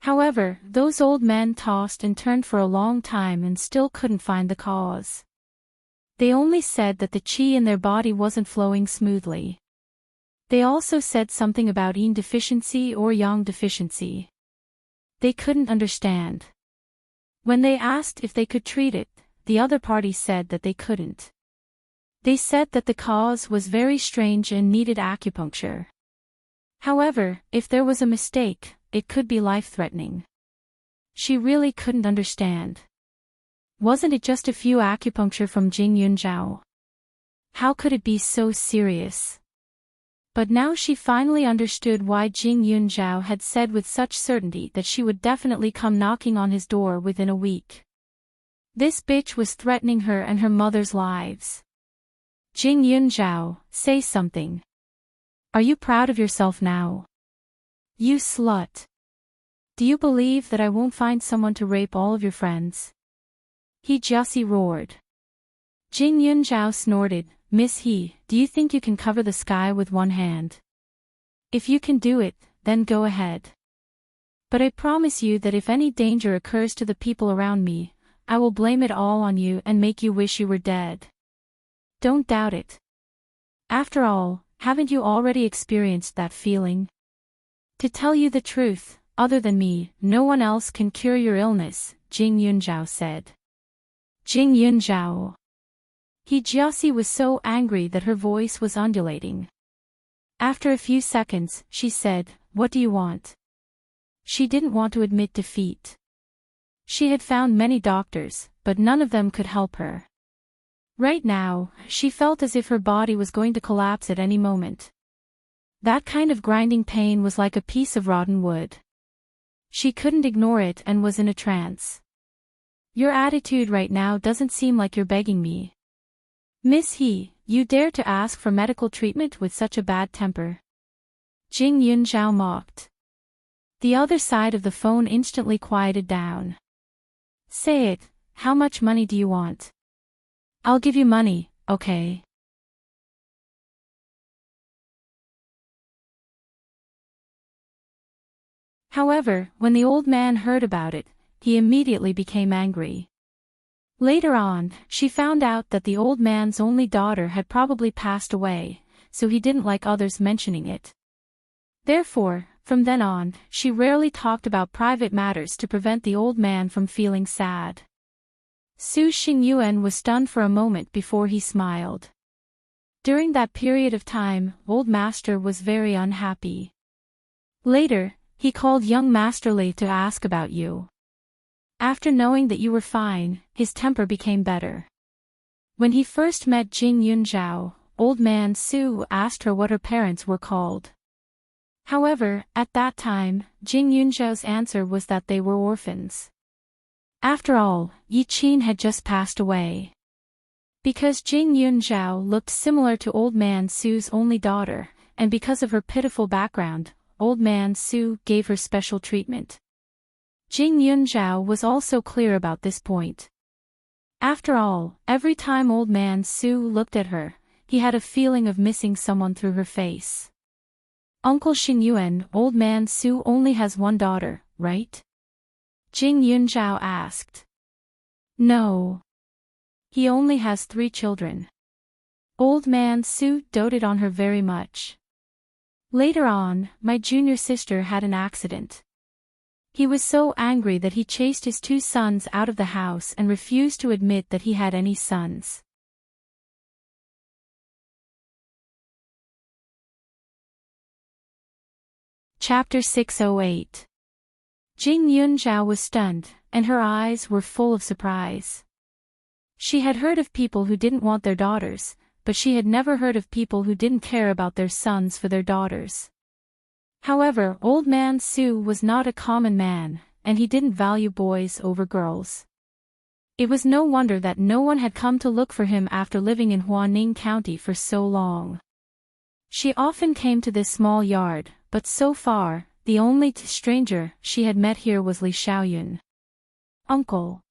S1: However, those old men tossed and turned for a long time and still couldn't find the cause. They only said that the qi in their body wasn't flowing smoothly. They also said something about yin deficiency or yang deficiency. They couldn't understand. When they asked if they could treat it, the other party said that they couldn't. They said that the cause was very strange and needed acupuncture. However, if there was a mistake, it could be life-threatening. She really couldn't understand. Wasn't it just a few acupuncture from Jing Yunzhao? How could it be so serious? But now she finally understood why Jing Yunzhao had said with such certainty that she would definitely come knocking on his door within a week. This bitch was threatening her and her mother's lives. Jing Yunzhao, say something. Are you proud of yourself now? You slut. Do you believe that I won't find someone to rape all of your friends? He Jiaxi roared. Jing Yunzhao snorted, Miss He, do you think you can cover the sky with one hand? If you can do it, then go ahead. But I promise you that if any danger occurs to the people around me, I will blame it all on you and make you wish you were dead. Don't doubt it. After all, haven't you already experienced that feeling? To tell you the truth, other than me, no one else can cure your illness, Jing Yunzhao said. Jing Yunzhao. He Jiaxi was so angry that her voice was undulating. After a few seconds, she said, What do you want? She didn't want to admit defeat. She had found many doctors, but none of them could help her. Right now, she felt as if her body was going to collapse at any moment. That kind of grinding pain was like a piece of rotten wood. She couldn't ignore it and was in a trance. Your attitude right now doesn't seem like you're begging me. Miss He, you dare to ask for medical treatment with such a bad temper? Jing Yunzhao mocked. The other side of the phone instantly quieted down. Say it, how much money do you want? I'll give you money, okay? However, when the old man heard about it, he immediately became angry. Later on, she found out that the old man's only daughter had probably passed away, so he didn't like others mentioning it. Therefore, from then on, she rarely talked about private matters to prevent the old man from feeling sad. Su Xingyuan was stunned for a moment before he smiled. During that period of time, Old Master was very unhappy. Later, he called young Master Li to ask about you. After knowing that you were fine, his temper became better. When he first met Jing Yunzhao, Old Man Su asked her what her parents were called. However, at that time, Jing Yunzhao's answer was that they were orphans. After all, Yi Qin had just passed away. Because Jing Yunzhao looked similar to Old Man Su's only daughter, and because of her pitiful background, Old Man Su gave her special treatment. Jing Yunzhao was also clear about this point. After all, every time Old Man Su looked at her, he had a feeling of missing someone through her face. Uncle Xingyuan, Old Man Su only has one daughter, right? Jing Yunzhao asked. No. He only has 3 children. Old Man Su doted on her very much. Later on, my junior sister had an accident. He was so angry that he chased his 2 sons out of the house and refused to admit that he had any sons. Chapter 608. Jing Yunzhao was stunned, and her eyes were full of surprise. She had heard of people who didn't want their daughters, but she had never heard of people who didn't care about their sons for their daughters. However, Old Man Su was not a common man, and he didn't value boys over girls. It was no wonder that no one had come to look for him after living in Huaning County for so long. She often came to this small yard, but so far, the only stranger she had met here was Li Xiaoyun. Uncle.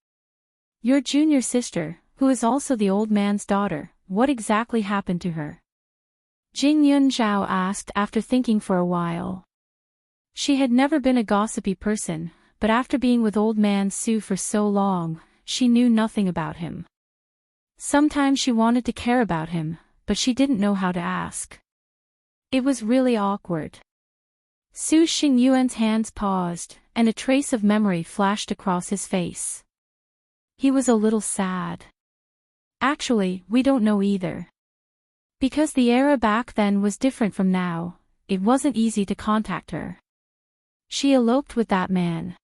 S1: Your junior sister, who is also the old man's daughter, what exactly happened to her? Jing Yunzhao asked after thinking for a while. She had never been a gossipy person, but after being with Old Man Su for so long, she knew nothing about him. Sometimes she wanted to care about him, but she didn't know how to ask. It was really awkward. Su Xingyuan's hands paused, and a trace of memory flashed across his face. He was a little sad. Actually, we don't know either. Because the era back then was different from now, it wasn't easy to contact her. She eloped with that man.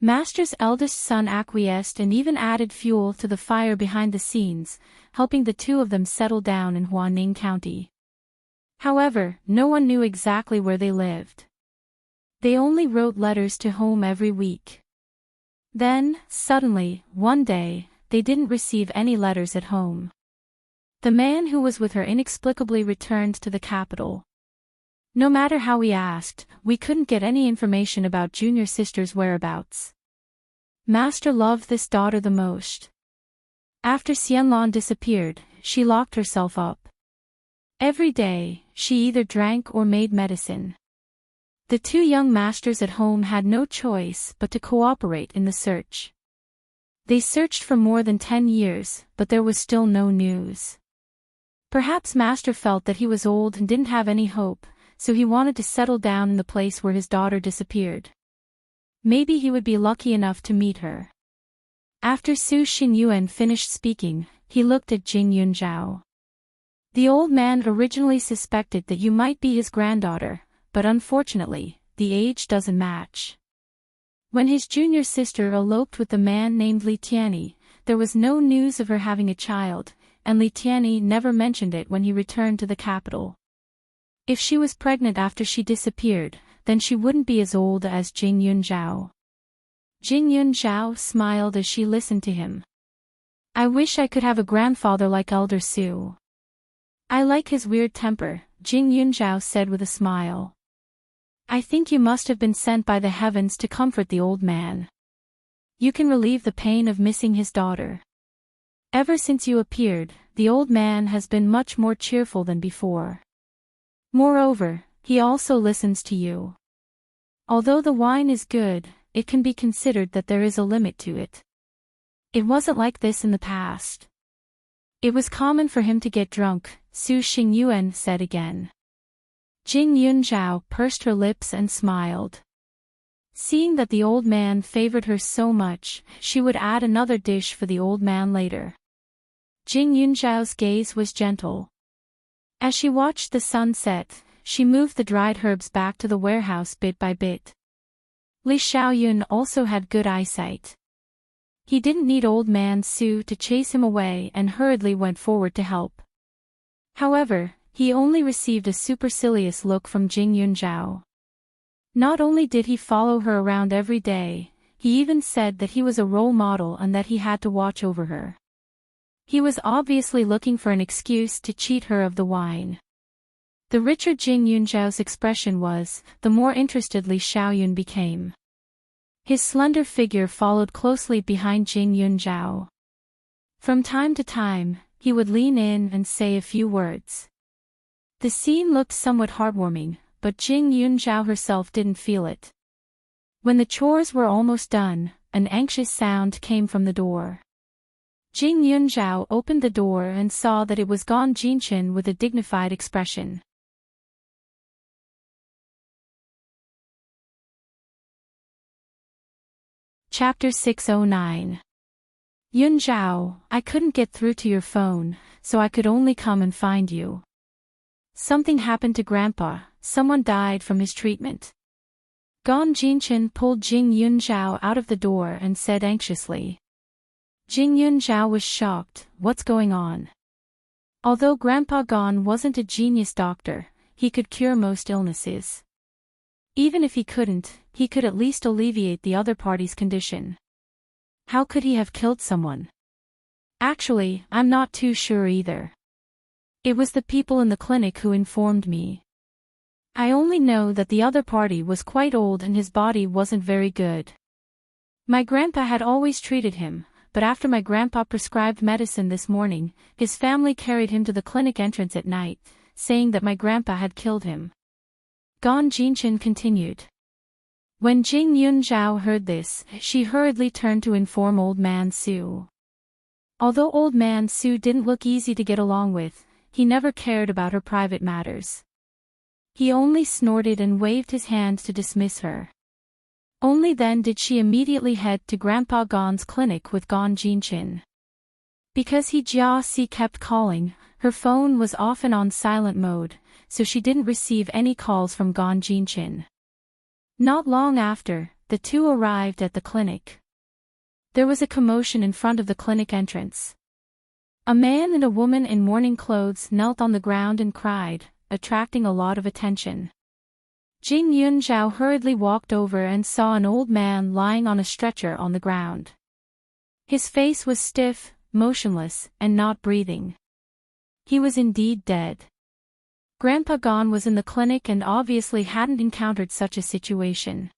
S1: Master's eldest son acquiesced and even added fuel to the fire behind the scenes, helping the 2 of them settle down in Huaning County. However, no one knew exactly where they lived. They only wrote letters to home every week. Then, suddenly, one day, they didn't receive any letters at home. The man who was with her inexplicably returned to the capital. No matter how we asked, we couldn't get any information about junior sister's whereabouts. Master loved this daughter the most. After Xianlong disappeared, she locked herself up. Every day, she either drank or made medicine. The 2 young masters at home had no choice but to cooperate in the search. They searched for more than 10 years, but there was still no news. Perhaps Master felt that he was old and didn't have any hope, so he wanted to settle down in the place where his daughter disappeared. Maybe he would be lucky enough to meet her. After Su Xingyuan finished speaking, he looked at Jing Yunzhao. The old man originally suspected that you might be his granddaughter, but unfortunately, the age doesn't match. When his junior sister eloped with the man named Li Tianyi, there was no news of her having a child, and Li Tianyi never mentioned it when he returned to the capital. If she was pregnant after she disappeared, then she wouldn't be as old as Jing Yunzhao. Jing Yunzhao smiled as she listened to him. I wish I could have a grandfather like Elder Su. I like his weird temper, Jing Yunzhao said with a smile. I think you must have been sent by the heavens to comfort the old man. You can relieve the pain of missing his daughter. Ever since you appeared, the old man has been much more cheerful than before. Moreover, he also listens to you. Although the wine is good, it can be considered that there is a limit to it. It wasn't like this in the past. It was common for him to get drunk, Su Xingyuan said again. Jing Yunzhao pursed her lips and smiled. Seeing that the old man favored her so much, she would add another dish for the old man later. Jing Yunzhao's gaze was gentle. As she watched the sun set, she moved the dried herbs back to the warehouse bit by bit. Li Xiaoyun also had good eyesight. He didn't need Old Man Su to chase him away and hurriedly went forward to help. However, he only received a supercilious look from Jing Yunzhao. Not only did he follow her around every day, he even said that he was a role model and that he had to watch over her. He was obviously looking for an excuse to cheat her of the wine. The richer Jing Yunzhao's expression was, the more interested Li Xiaoyun became. His slender figure followed closely behind Jing Yunzhao. From time to time, he would lean in and say a few words. The scene looked somewhat heartwarming, but Jing Yunzhao herself didn't feel it. When the chores were almost done, an anxious sound came from the door. Jing Yunzhao opened the door and saw that it was Gan Jinchen with a dignified expression. Chapter 609. Yunzhao, I couldn't get through to your phone, so I could only come and find you. Something happened to Grandpa, someone died from his treatment. Gan Jinchen pulled Jing Yunzhao out of the door and said anxiously. Jing Yunzhao was shocked, what's going on? Although Grandpa Gan wasn't a genius doctor, he could cure most illnesses. Even if he couldn't, he could at least alleviate the other party's condition. How could he have killed someone? Actually, I'm not too sure either. It was the people in the clinic who informed me. I only know that the other party was quite old and his body wasn't very good. My grandpa had always treated him, but after my grandpa prescribed medicine this morning, his family carried him to the clinic entrance at night, saying that my grandpa had killed him. Gan Jinchen continued. When Jing Yunzhao heard this, she hurriedly turned to inform Old Man Su. Although Old Man Su didn't look easy to get along with, he never cared about her private matters. He only snorted and waved his hand to dismiss her. Only then did she immediately head to Grandpa Gan's clinic with Gan Jinchen. Because he Jia kept calling, her phone was often on silent mode, so she didn't receive any calls from Gan Jinchen. Not long after, the two arrived at the clinic. There was a commotion in front of the clinic entrance. A man and a woman in mourning clothes knelt on the ground and cried, attracting a lot of attention. Jing Yunzhao hurriedly walked over and saw an old man lying on a stretcher on the ground. His face was stiff, motionless, and not breathing. He was indeed dead. Grandpa Gan was in the clinic and obviously hadn't encountered such a situation.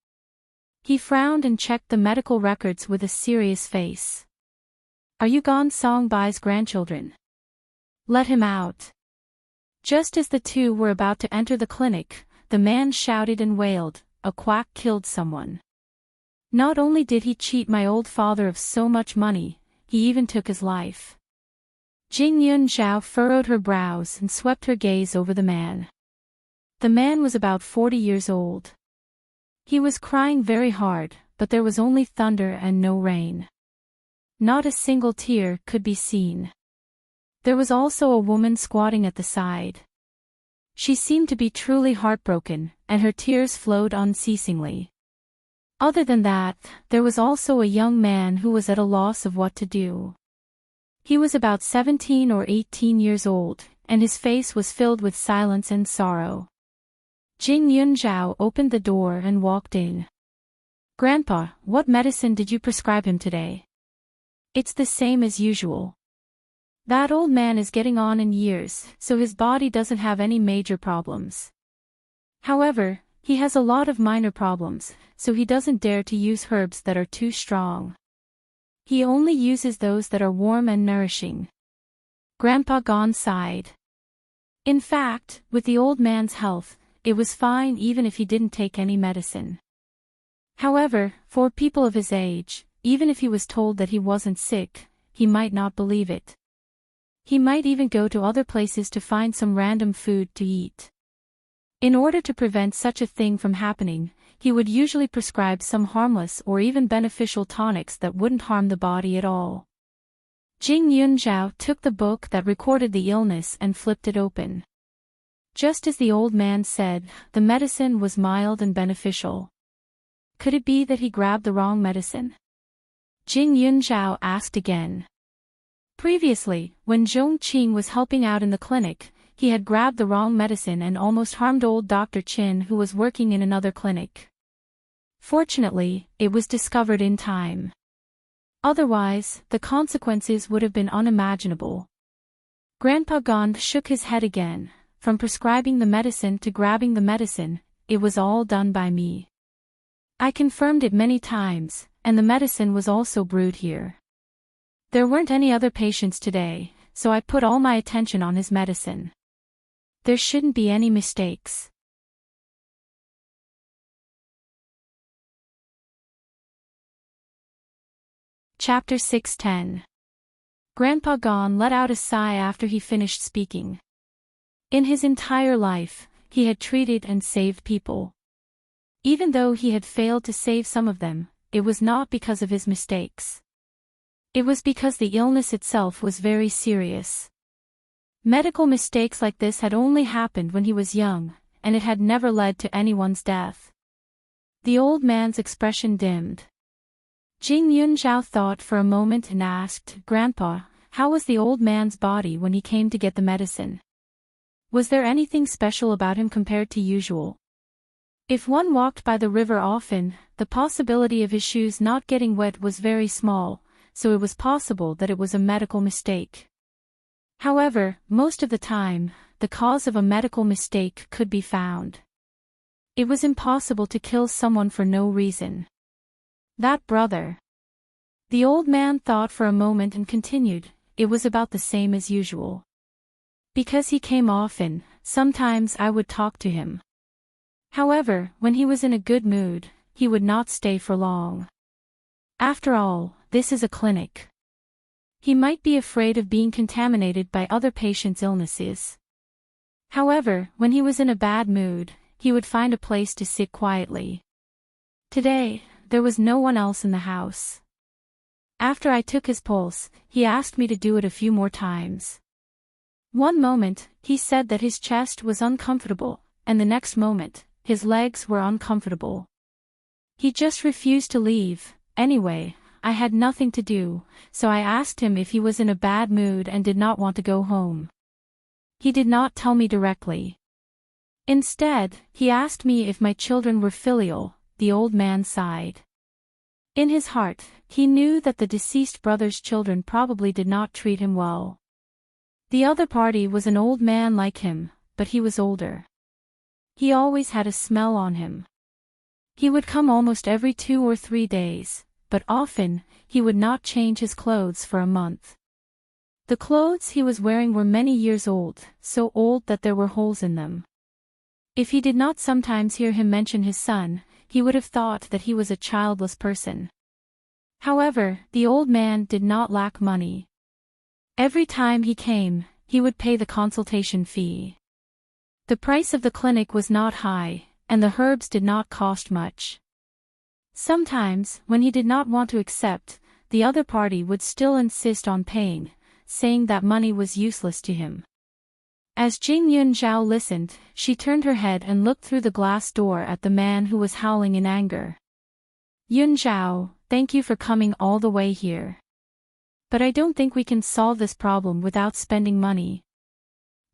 S1: He frowned and checked the medical records with a serious face. Are you Gan Songbai's grandchildren? Let him out. Just as the two were about to enter the clinic, the man shouted and wailed, a quack killed someone. Not only did he cheat my old father of so much money, he even took his life. Jing Yunzhao furrowed her brows and swept her gaze over the man. The man was about 40 years old. He was crying very hard, but there was only thunder and no rain. Not a single tear could be seen. There was also a woman squatting at the side. She seemed to be truly heartbroken, and her tears flowed unceasingly. Other than that, there was also a young man who was at a loss of what to do. He was about 17 or 18 years old, and his face was filled with silence and sorrow. Jing Yunzhao opened the door and walked in. Grandpa, what medicine did you prescribe him today? It's the same as usual. That old man is getting on in years, so his body doesn't have any major problems. However, he has a lot of minor problems, so he doesn't dare to use herbs that are too strong. He only uses those that are warm and nourishing. Grandpa Gan sighed. In fact, with the old man's health, it was fine even if he didn't take any medicine. However, for people of his age, even if he was told that he wasn't sick, he might not believe it. He might even go to other places to find some random food to eat. In order to prevent such a thing from happening, he would usually prescribe some harmless or even beneficial tonics that wouldn't harm the body at all. Jing Yunzhao took the book that recorded the illness and flipped it open. Just as the old man said, the medicine was mild and beneficial. Could it be that he grabbed the wrong medicine? Jing Yunzhao asked again. Previously, when Zhong Qing was helping out in the clinic, he had grabbed the wrong medicine and almost harmed old Dr. Qin, who was working in another clinic. Fortunately, it was discovered in time. Otherwise, the consequences would have been unimaginable. Grandpa Gond shook his head again. From prescribing the medicine to grabbing the medicine, it was all done by me. I confirmed it many times, and the medicine was also brewed here. There weren't any other patients today, so I put all my attention on his medicine. There shouldn't be any mistakes. Chapter 610. Grandpa Gon let out a sigh after he finished speaking. In his entire life, he had treated and saved people. Even though he had failed to save some of them, it was not because of his mistakes. It was because the illness itself was very serious. Medical mistakes like this had only happened when he was young, and it had never led to anyone's death. The old man's expression dimmed. Jing Yunzhao thought for a moment and asked, "Grandpa, how was the old man's body when he came to get the medicine? Was there anything special about him compared to usual?" If one walked by the river often, the possibility of his shoes not getting wet was very small, so it was possible that it was a medical mistake. However, most of the time, the cause of a medical mistake could be found. It was impossible to kill someone for no reason. That brother. The old man thought for a moment and continued, "It was about the same as usual. Because he came often, sometimes I would talk to him. However, when he was in a good mood, he would not stay for long. After all, this is a clinic. He might be afraid of being contaminated by other patients' illnesses. However, when he was in a bad mood, he would find a place to sit quietly. Today, there was no one else in the house. After I took his pulse, he asked me to do it a few more times. One moment, he said that his chest was uncomfortable, and the next moment, his legs were uncomfortable. He just refused to leave. Anyway, I had nothing to do, so I asked him if he was in a bad mood and did not want to go home. He did not tell me directly. Instead, he asked me if my children were filial. The old man sighed. In his heart, he knew that the deceased brother's children probably did not treat him well. The other party was an old man like him, but he was older. He always had a smell on him. He would come almost every 2 or 3 days, but often, he would not change his clothes for a month. The clothes he was wearing were many years old, so old that there were holes in them. If he did not sometimes hear him mention his son, he would have thought that he was a childless person. However, the old man did not lack money. Every time he came, he would pay the consultation fee. The price of the clinic was not high, and the herbs did not cost much. Sometimes, when he did not want to accept, the other party would still insist on paying, saying that money was useless to him. As Jing Yunzhao listened, she turned her head and looked through the glass door at the man who was howling in anger. "Yunzhao, thank you for coming all the way here. But I don't think we can solve this problem without spending money.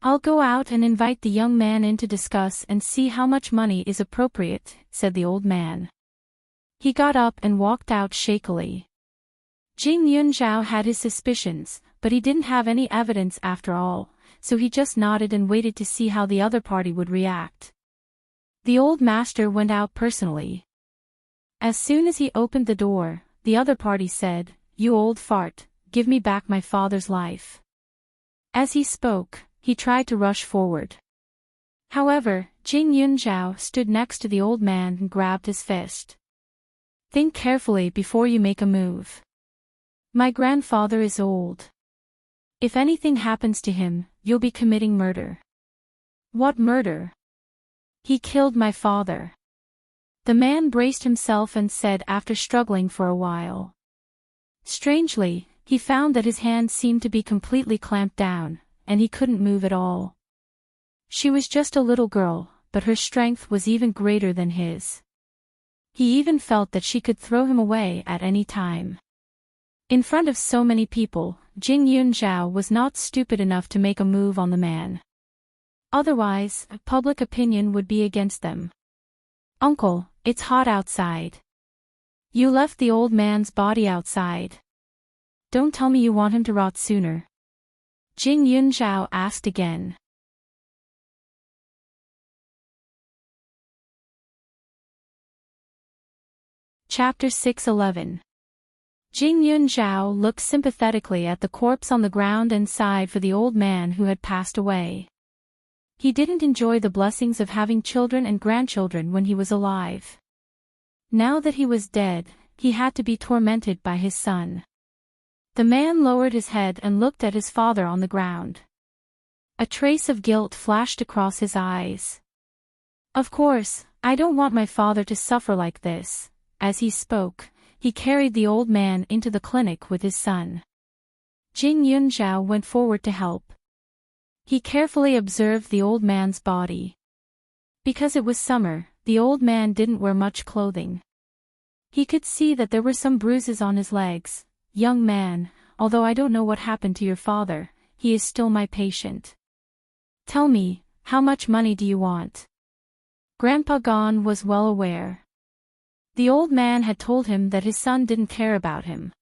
S1: I'll go out and invite the young man in to discuss and see how much money is appropriate," said the old man. He got up and walked out shakily. Jing Yunzhao had his suspicions, but he didn't have any evidence after all, so he just nodded and waited to see how the other party would react. The old master went out personally. As soon as he opened the door, the other party said, "You old fart, give me back my father's life." As he spoke, he tried to rush forward. However, Jing Yunzhao stood next to the old man and grabbed his fist. "Think carefully before you make a move. My grandfather is old. If anything happens to him, you'll be committing murder." "What murder?" "He killed my father." The man braced himself and said after struggling for a while. Strangely, he found that his hands seemed to be completely clamped down, and he couldn't move at all. She was just a little girl, but her strength was even greater than his. He even felt that she could throw him away at any time. In front of so many people, Jing Yunzhao was not stupid enough to make a move on the man. Otherwise, public opinion would be against them. "Uncle, it's hot outside. You left the old man's body outside. Don't tell me you want him to rot sooner?" Jing Yunzhao asked again. Chapter 6:11. Jing Yunzhao looked sympathetically at the corpse on the ground and sighed for the old man who had passed away. He didn't enjoy the blessings of having children and grandchildren when he was alive. Now that he was dead, he had to be tormented by his son. The man lowered his head and looked at his father on the ground. A trace of guilt flashed across his eyes. "Of course, I don't want my father to suffer like this." As he spoke, he carried the old man into the clinic with his son. Jing Yunzhao went forward to help. He carefully observed the old man's body. Because it was summer, the old man didn't wear much clothing. He could see that there were some bruises on his legs. "Young man, although I don't know what happened to your father, he is still my patient. Tell me, how much money do you want?" Grandpa Gon was well aware. The old man had told him that his son didn't care about him.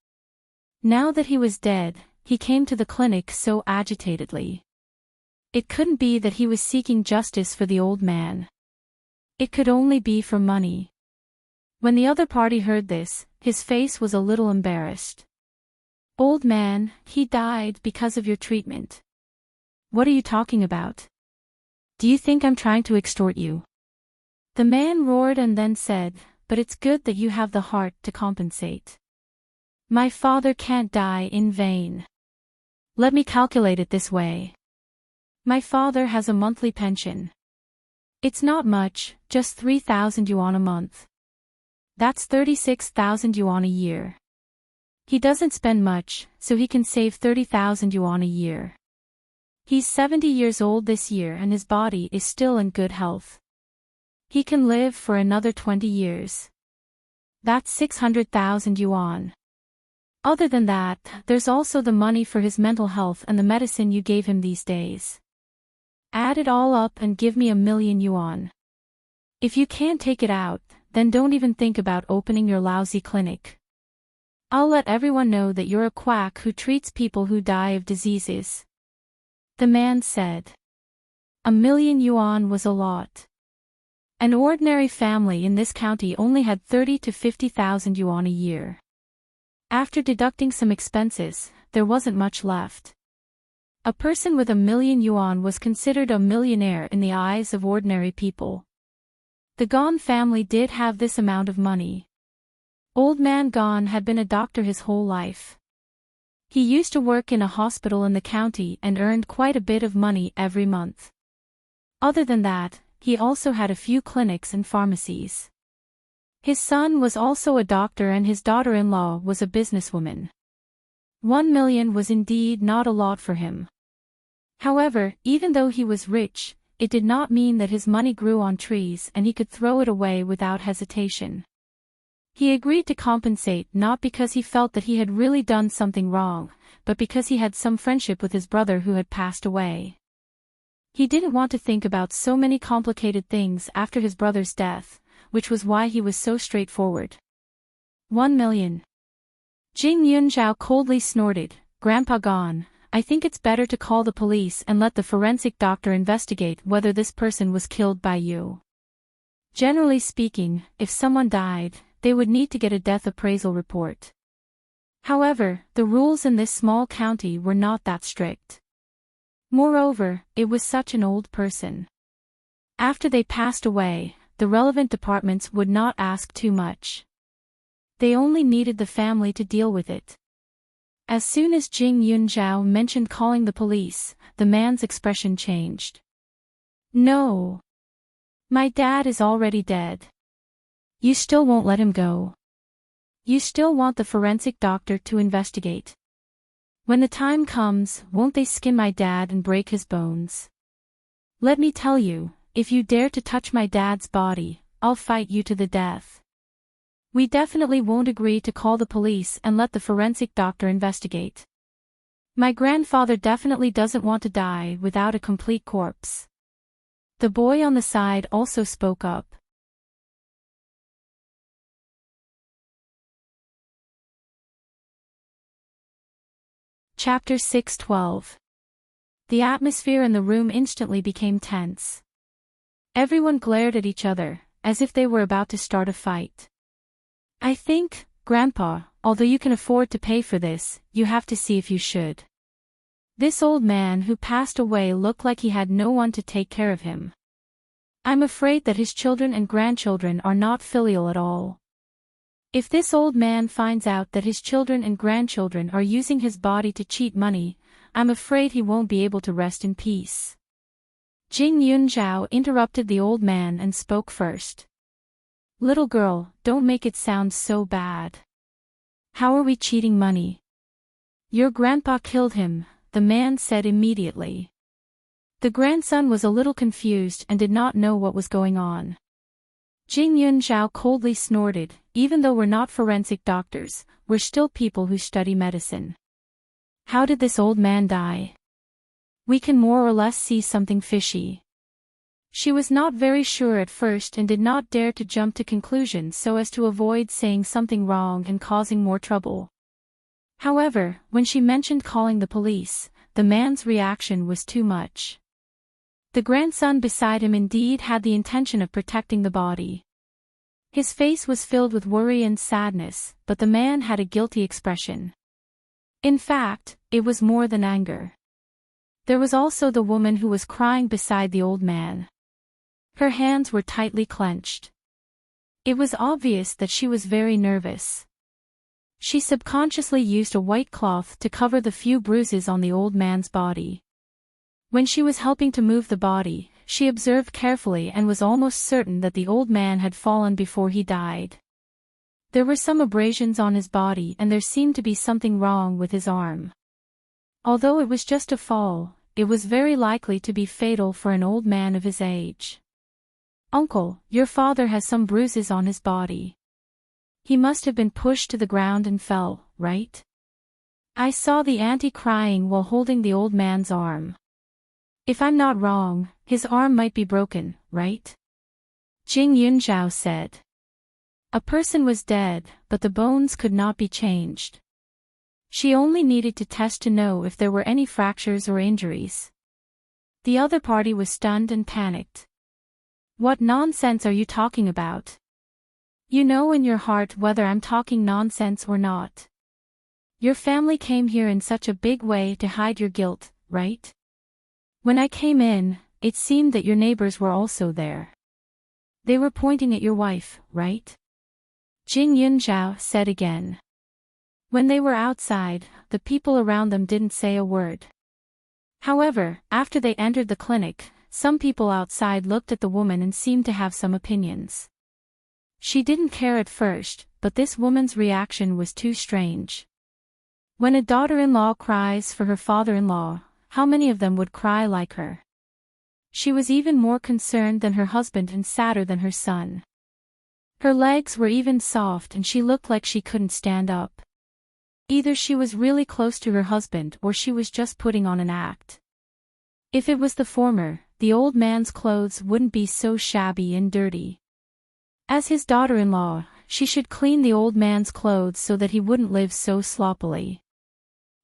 S1: Now that he was dead, he came to the clinic so agitatedly. It couldn't be that he was seeking justice for the old man. It could only be for money. When the other party heard this, his face was a little embarrassed. "Old man, he died because of your treatment." "What are you talking about? Do you think I'm trying to extort you?" The man roared and then said, "But it's good that you have the heart to compensate. My father can't die in vain. Let me calculate it this way. My father has a monthly pension. It's not much, just 3,000 yuan a month. That's 36,000 yuan a year. He doesn't spend much, so he can save 30,000 yuan a year. He's 70 years old this year and his body is still in good health. He can live for another 20 years. That's 600,000 yuan. Other than that, there's also the money for his mental health and the medicine you gave him these days. Add it all up and give me 1,000,000 yuan. If you can't take it out, then don't even think about opening your lousy clinic. I'll let everyone know that you're a quack who treats people who die of diseases." The man said. 1,000,000 yuan was a lot. An ordinary family in this county only had 30 to 50,000 yuan a year. After deducting some expenses, there wasn't much left. A person with 1,000,000 yuan was considered a millionaire in the eyes of ordinary people. The Gon family did have this amount of money. Old man Gon had been a doctor his whole life. He used to work in a hospital in the county and earned quite a bit of money every month. Other than that, he also had a few clinics and pharmacies. His son was also a doctor and his daughter-in-law was a businesswoman. 1,000,000 was indeed not a lot for him. However, even though he was rich, it did not mean that his money grew on trees and he could throw it away without hesitation. He agreed to compensate not because he felt that he had really done something wrong, but because he had some friendship with his brother who had passed away. He didn't want to think about so many complicated things after his brother's death, which was why he was so straightforward. 1,000,000. Jing Yunzhao coldly snorted, "Grandpa Gon, I think it's better to call the police and let the forensic doctor investigate whether this person was killed by you. Generally speaking, if someone died, they would need to get a death appraisal report. However, the rules in this small county were not that strict. Moreover, it was such an old person. After they passed away, the relevant departments would not ask too much. They only needed the family to deal with it." As soon as Jing Yunzhao mentioned calling the police, the man's expression changed. "No. My dad is already dead. You still won't let him go. You still want the forensic doctor to investigate. When the time comes, won't they skin my dad and break his bones? Let me tell you, if you dare to touch my dad's body, I'll fight you to the death. We definitely won't agree to call the police and let the forensic doctor investigate. My grandfather definitely doesn't want to die without a complete corpse. The boy on the side also spoke up. Chapter 6:12. The atmosphere in the room instantly became tense. Everyone glared at each other, as if they were about to start a fight. I think, Grandpa, although you can afford to pay for this, you have to see if you should. This old man who passed away looked like he had no one to take care of him. I'm afraid that his children and grandchildren are not filial at all. If this old man finds out that his children and grandchildren are using his body to cheat money, I'm afraid he won't be able to rest in peace. Jing Yunzhao interrupted the old man and spoke first. Little girl, don't make it sound so bad. How are we cheating money? Your grandpa killed him, the man said immediately. The grandson was a little confused and did not know what was going on. Jing Yunzhao coldly snorted, even though we're not forensic doctors, we're still people who study medicine. How did this old man die? We can more or less see something fishy. She was not very sure at first and did not dare to jump to conclusions so as to avoid saying something wrong and causing more trouble. However, when she mentioned calling the police, the man's reaction was too much. The grandson beside him indeed had the intention of protecting the body. His face was filled with worry and sadness, but the man had a guilty expression. In fact, it was more than anger. There was also the woman who was crying beside the old man. Her hands were tightly clenched. It was obvious that she was very nervous. She subconsciously used a white cloth to cover the few bruises on the old man's body. When she was helping to move the body, she observed carefully and was almost certain that the old man had fallen before he died. There were some abrasions on his body and there seemed to be something wrong with his arm. Although it was just a fall, it was very likely to be fatal for an old man of his age. Uncle, your father has some bruises on his body. He must have been pushed to the ground and fell, right? I saw the auntie crying while holding the old man's arm. If I'm not wrong, his arm might be broken, right? Jing Yunzhao said. A person was dead, but the bones could not be changed. She only needed to test to know if there were any fractures or injuries. The other party was stunned and panicked. What nonsense are you talking about? You know in your heart whether I'm talking nonsense or not. Your family came here in such a big way to hide your guilt, right? When I came in, it seemed that your neighbors were also there. They were pointing at your wife, right? Jing Yunzhao said again. When they were outside, the people around them didn't say a word. However, after they entered the clinic, some people outside looked at the woman and seemed to have some opinions. She didn't care at first, but this woman's reaction was too strange. When a daughter-in-law cries for her father-in-law, how many of them would cry like her? She was even more concerned than her husband and sadder than her son. Her legs were even soft and she looked like she couldn't stand up. Either she was really close to her husband or she was just putting on an act. If it was the former, the old man's clothes wouldn't be so shabby and dirty. As his daughter-in-law, she should clean the old man's clothes so that he wouldn't live so sloppily.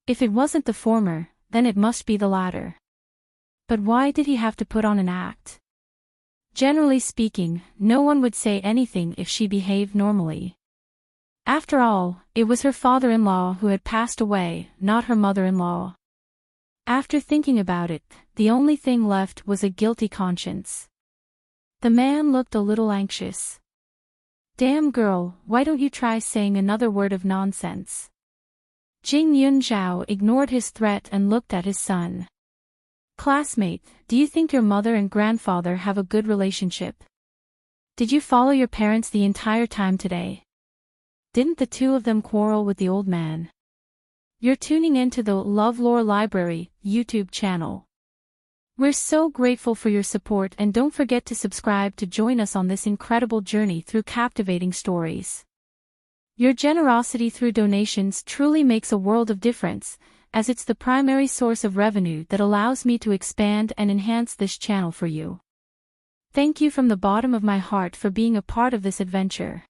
S1: If it wasn't the former, then it must be the latter. But why did he have to put on an act? Generally speaking, no one would say anything if she behaved normally. After all, it was her father-in-law who had passed away, not her mother-in-law. After thinking about it, the only thing left was a guilty conscience. The man looked a little anxious. Damn girl, why don't you try saying another word of nonsense? Jing Yunzhao ignored his threat and looked at his son. Classmate, do you think your mother and grandfather have a good relationship? Did you follow your parents the entire time today? Didn't the two of them quarrel with the old man? You're tuning into the LoveLore Library YouTube channel. We're so grateful for your support, and don't forget to subscribe to join us on this incredible journey through captivating stories. Your generosity through donations truly makes a world of difference, as it's the primary source of revenue that allows me to expand and enhance this channel for you. Thank you from the bottom of my heart for being a part of this adventure.